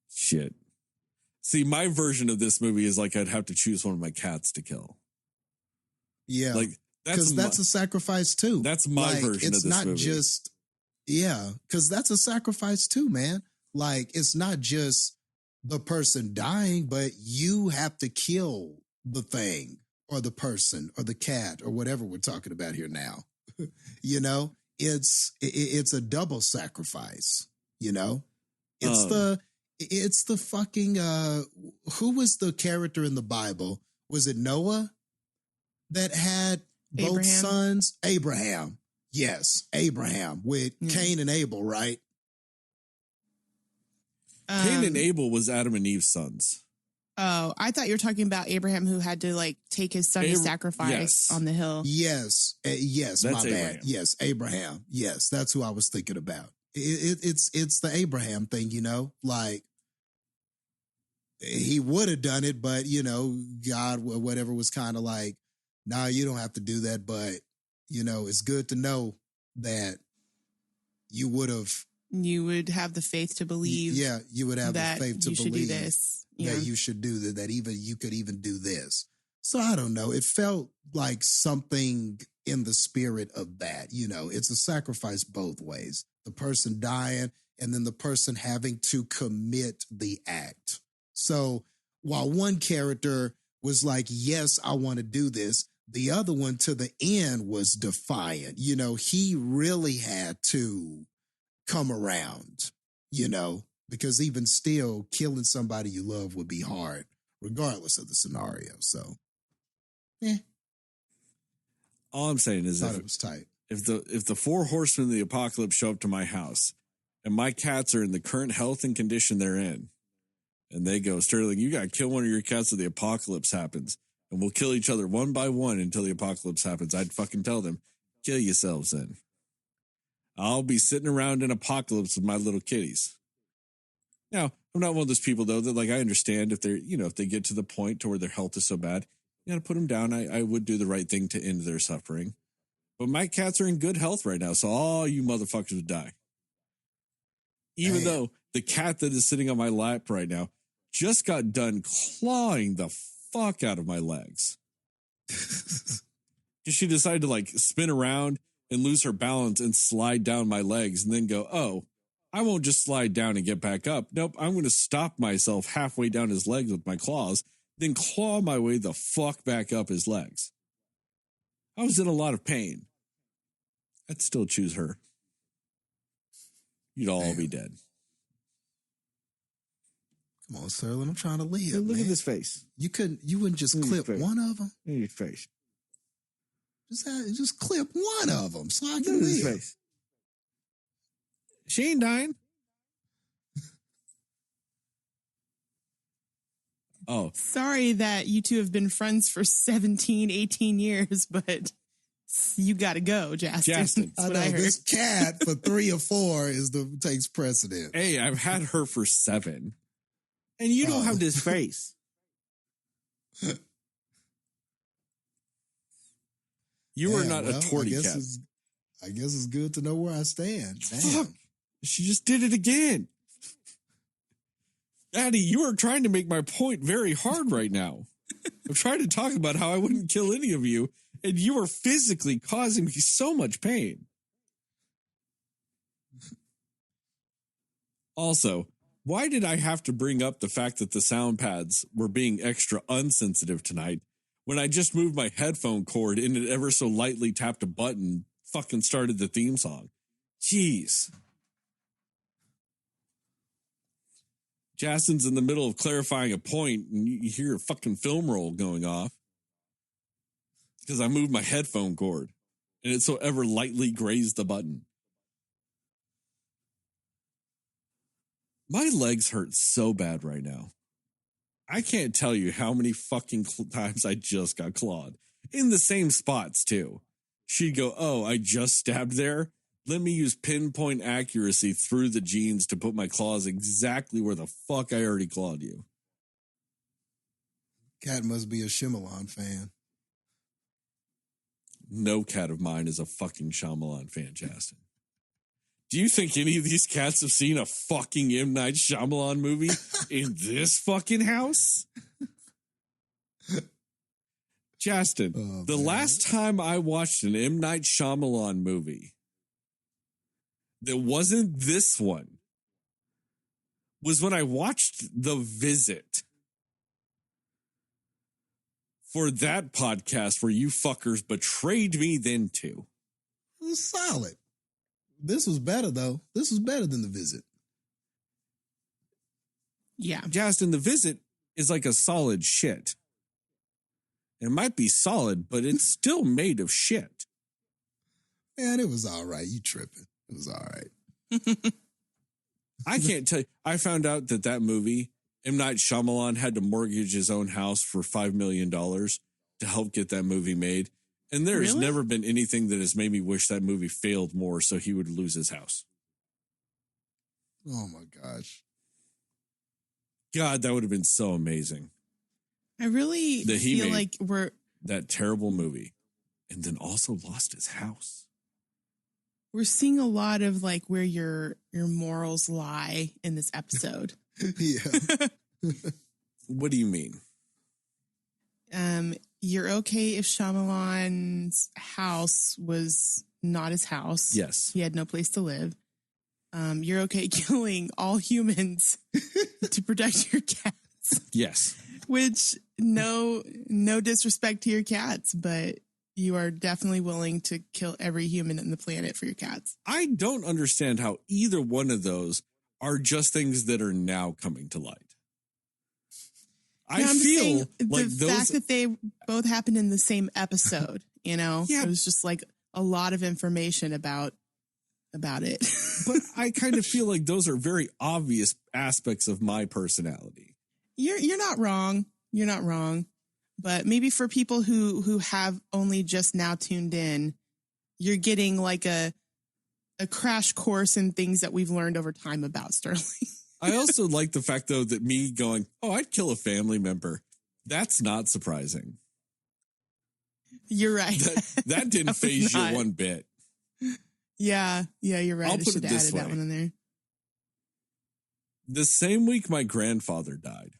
Shit. See, my version of this movie is like I'd have to choose one of my cats to kill. Yeah. Like that's a sacrifice too. That's my version of this movie. It's not just, because that's a sacrifice too, man. Like, it's not just the person dying, but you have to kill the thing or the person or the cat or whatever we're talking about here now. You know, it's a double sacrifice, you know? It's the fucking, who was the character in the Bible? Was it Noah that had both sons? Abraham. Yes, Abraham with Cain and Abel, right? Cain and Abel was Adam and Eve's sons. Oh, I thought you were talking about Abraham, who had to like take his son to sacrifice on the hill. Yes, that's my Abraham. Bad. Yes, Abraham. Yes, that's who I was thinking about. It's the Abraham thing, you know, like he would have done it, but you know, God, whatever, was kind of like, nah, you don't have to do that. But you know, it's good to know that you would have the faith to believe. Yeah, you would have the faith to believe do this. Yeah. That you should do that even you could even do this. So I don't know. It felt like something in the spirit of that. You know, it's a sacrifice both ways. The person dying and then the person having to commit the act. So while one character was like, yes, I want to do this, the other one to the end was defiant. You know, he really had to come around, you know, because even still killing somebody you love would be hard, regardless of the scenario. So, all I'm saying is, it was tight. If the four horsemen of the apocalypse show up to my house and my cats are in the current health and condition they're in, and they go, Sterling, you got to kill one of your cats or the apocalypse happens, and we'll kill each other one by one until the apocalypse happens, I'd fucking tell them, kill yourselves then. I'll be sitting around in apocalypse with my little kitties. Now, I'm not one of those people, though, that, like, I understand if they're, you know, if they get to the point to where their health is so bad, You got to put them down. I would do the right thing to end their suffering. But my cats are in good health right now, so all you motherfuckers would die. Even though the cat that is sitting on my lap right now just got done clawing the fuck out of my legs. Because she decided to like spin around and lose her balance and slide down my legs and then go, oh, I won't just slide down and get back up. Nope, I'm going to stop myself halfway down his legs with my claws, then claw my way the fuck back up his legs. I was in a lot of pain. I'd still choose her. You'd all be dead. Come on, Sterling. I'm trying to live. Hey, look man. at this face. You wouldn't just clip one of them. Look at his face. Just clip one of them so I can Look at his live. face. She ain't dying. Oh. Sorry that you two have been friends for 17, 18 years, but you got to go, Jastin. Jastin. That's what I heard. This cat for 3 or 4 takes precedent. Hey, I've had her for 7. And you don't have this face. You are not a torty cat. I guess it's good to know where I stand. Damn. Fuck. She just did it again. Daddy, you are trying to make my point very hard right now. I'm trying to talk about how I wouldn't kill any of you, and you are physically causing me so much pain. Also, why did I have to bring up the fact that the sound pads were being extra unsensitive tonight when I just moved my headphone cord and it ever so lightly tapped a button, fucking started the theme song? Jeez. Jastin's in the middle of clarifying a point and you hear a fucking film roll going off because I moved my headphone cord and it so ever lightly grazed the button. My legs hurt so bad right now. I can't tell you how many fucking times I just got clawed. In the same spots, too. She'd go, oh, I just stabbed there. Let me use pinpoint accuracy through the jeans to put my claws exactly where the fuck I already clawed you. Cat must be a Shyamalan fan. No cat of mine is a fucking Shyamalan fan, Jastin. Do you think any of these cats have seen a fucking M. Night Shyamalan movie in this fucking house? Jastin, the last time I watched an M. Night Shyamalan movie that wasn't this one was when I watched The Visit for that podcast where you fuckers betrayed me then too. It was solid. This was better, though. This was better than The Visit. Yeah. Jastin, The Visit is like a solid shit. It might be solid, but it's still made of shit. Man, it was all right. You tripping. It was all right. I can't tell you. I found out that movie, M. Night Shyamalan had to mortgage his own house for $5 million to help get that movie made. And there has never been anything that has made me wish that movie failed more so he would lose his house. Oh, my gosh. God, that would have been so amazing. I really feel like we're... that terrible movie and then also lost his house. We're seeing a lot of like where your morals lie in this episode. Yeah. What do you mean? You're okay if Shyamalan's house was not his house. Yes. He had no place to live. You're okay killing all humans to protect your cats. Yes. Which, no disrespect to your cats, but you are definitely willing to kill every human on the planet for your cats. I don't understand how either one of those are just things that are now coming to light. I feel like the fact that they both happened in the same episode, it was just like a lot of information about it. But I kind of feel like those are very obvious aspects of my personality. You're not wrong. You're not wrong. But maybe for people who have only just now tuned in, you're getting like a crash course in things that we've learned over time about Sterling. I also like the fact, though, that me going, oh, I'd kill a family member. That's not surprising. You're right. That didn't phase you one bit. Yeah, you're right. I'll I put should it have this added that way. one in there. The same week my grandfather died,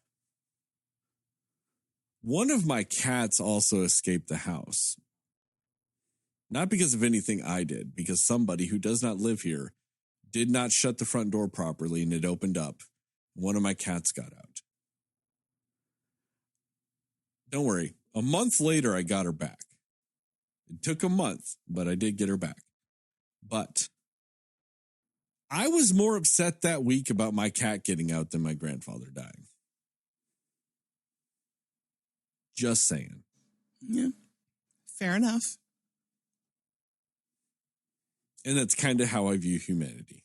one of my cats also escaped the house. Not because of anything I did, because somebody who does not live here did not shut the front door properly and it opened up. One of my cats got out. Don't worry. A month later, I got her back. It took a month, but I did get her back. But I was more upset that week about my cat getting out than my grandfather dying. Just saying. Yeah, fair enough. And that's kind of how I view humanity.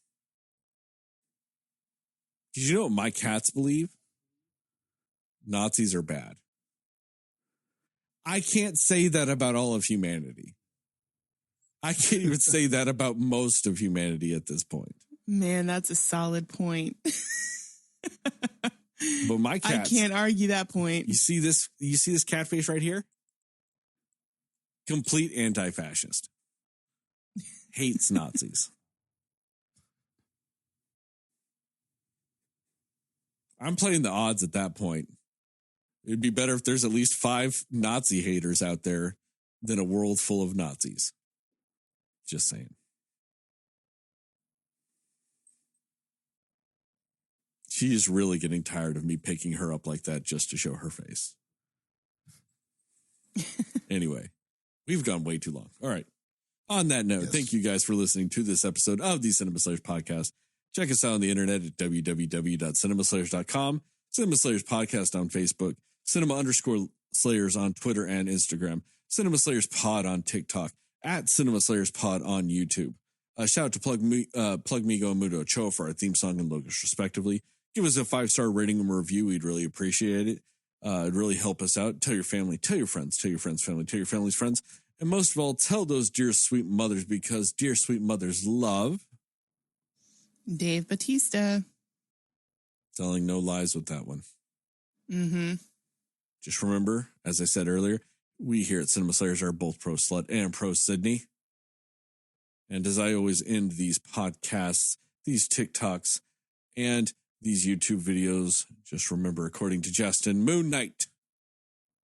Because you know what my cats believe? Nazis are bad. I can't say that about all of humanity. I can't even say that about most of humanity at this point. Man, that's a solid point. But my cats, I can't argue that point. You see this cat face right here? Complete anti-fascist. Hates Nazis. I'm playing the odds at that point. It'd be better if there's at least 5 Nazi haters out there than a world full of Nazis. Just saying. She is really getting tired of me picking her up like that just to show her face. Anyway, we've gone way too long. All right. On that note, Thank you guys for listening to this episode of the Cinema Slayers podcast. Check us out on the internet at www.cinemaslayers.com, Cinema Slayers podcast on Facebook, Cinema_Slayers on Twitter and Instagram, Cinema Slayers Pod on TikTok, at Cinema Slayers Pod on YouTube. Shout out to Plug Migo and Mudo Cho for our theme song and logos, respectively. Give us a 5-star rating and review. We'd really appreciate it. It'd really help us out. Tell your family, tell your friends, tell your friends' family, tell your family's friends. And most of all, tell those dear sweet mothers, because dear sweet mothers love Dave Bautista. Telling no lies with that one. Mm-hmm. Just remember, as I said earlier, we here at Cinema Slayers are both pro slut and pro Sydney. And as I always end these podcasts, these TikToks, and these YouTube videos, just remember, according to Jastin, Moon Knight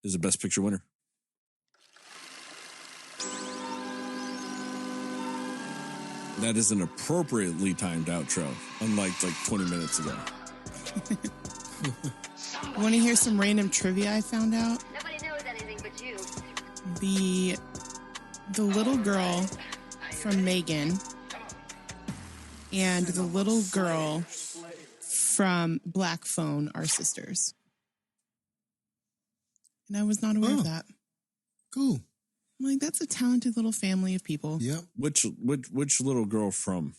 is the Best Picture winner. That is an appropriately timed outro, unlike 20 minutes ago. Want to hear some random trivia I found out? Nobody knows anything but you. The little girl from Megan and the little girl from Black Phone are sisters. And I was not aware of that. Cool. I'm like, that's a talented little family of people. Yep. Which little girl from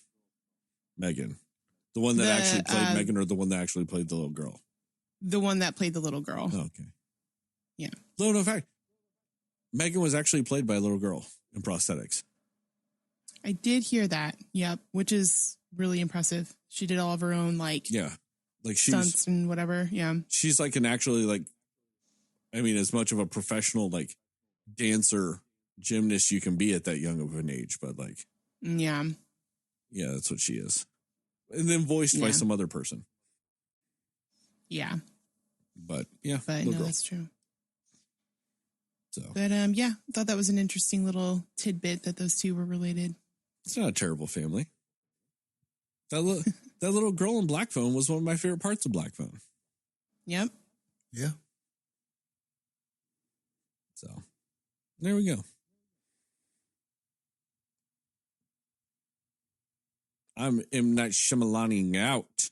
Megan? The one that actually played Megan, or the one that actually played the little girl? The one that played the little girl. Oh, okay. Yeah. Little known fact. Megan was actually played by a little girl in prosthetics. I did hear that. Yep. Which is really impressive. She did all of her own Yeah. stunts and whatever. Yeah. She's an actually as much of a professional dancer, gymnast you can be at that young of an age, but yeah, that's what she is. And then voiced by some other person. Yeah. But no, girl. that's true. So, but I thought that was an interesting little tidbit that those two were related. It's not a terrible family. That little girl in Black Phone was one of my favorite parts of Black Phone. Yep. Yeah. So, there we go. I'm M. Night Shyamalan out.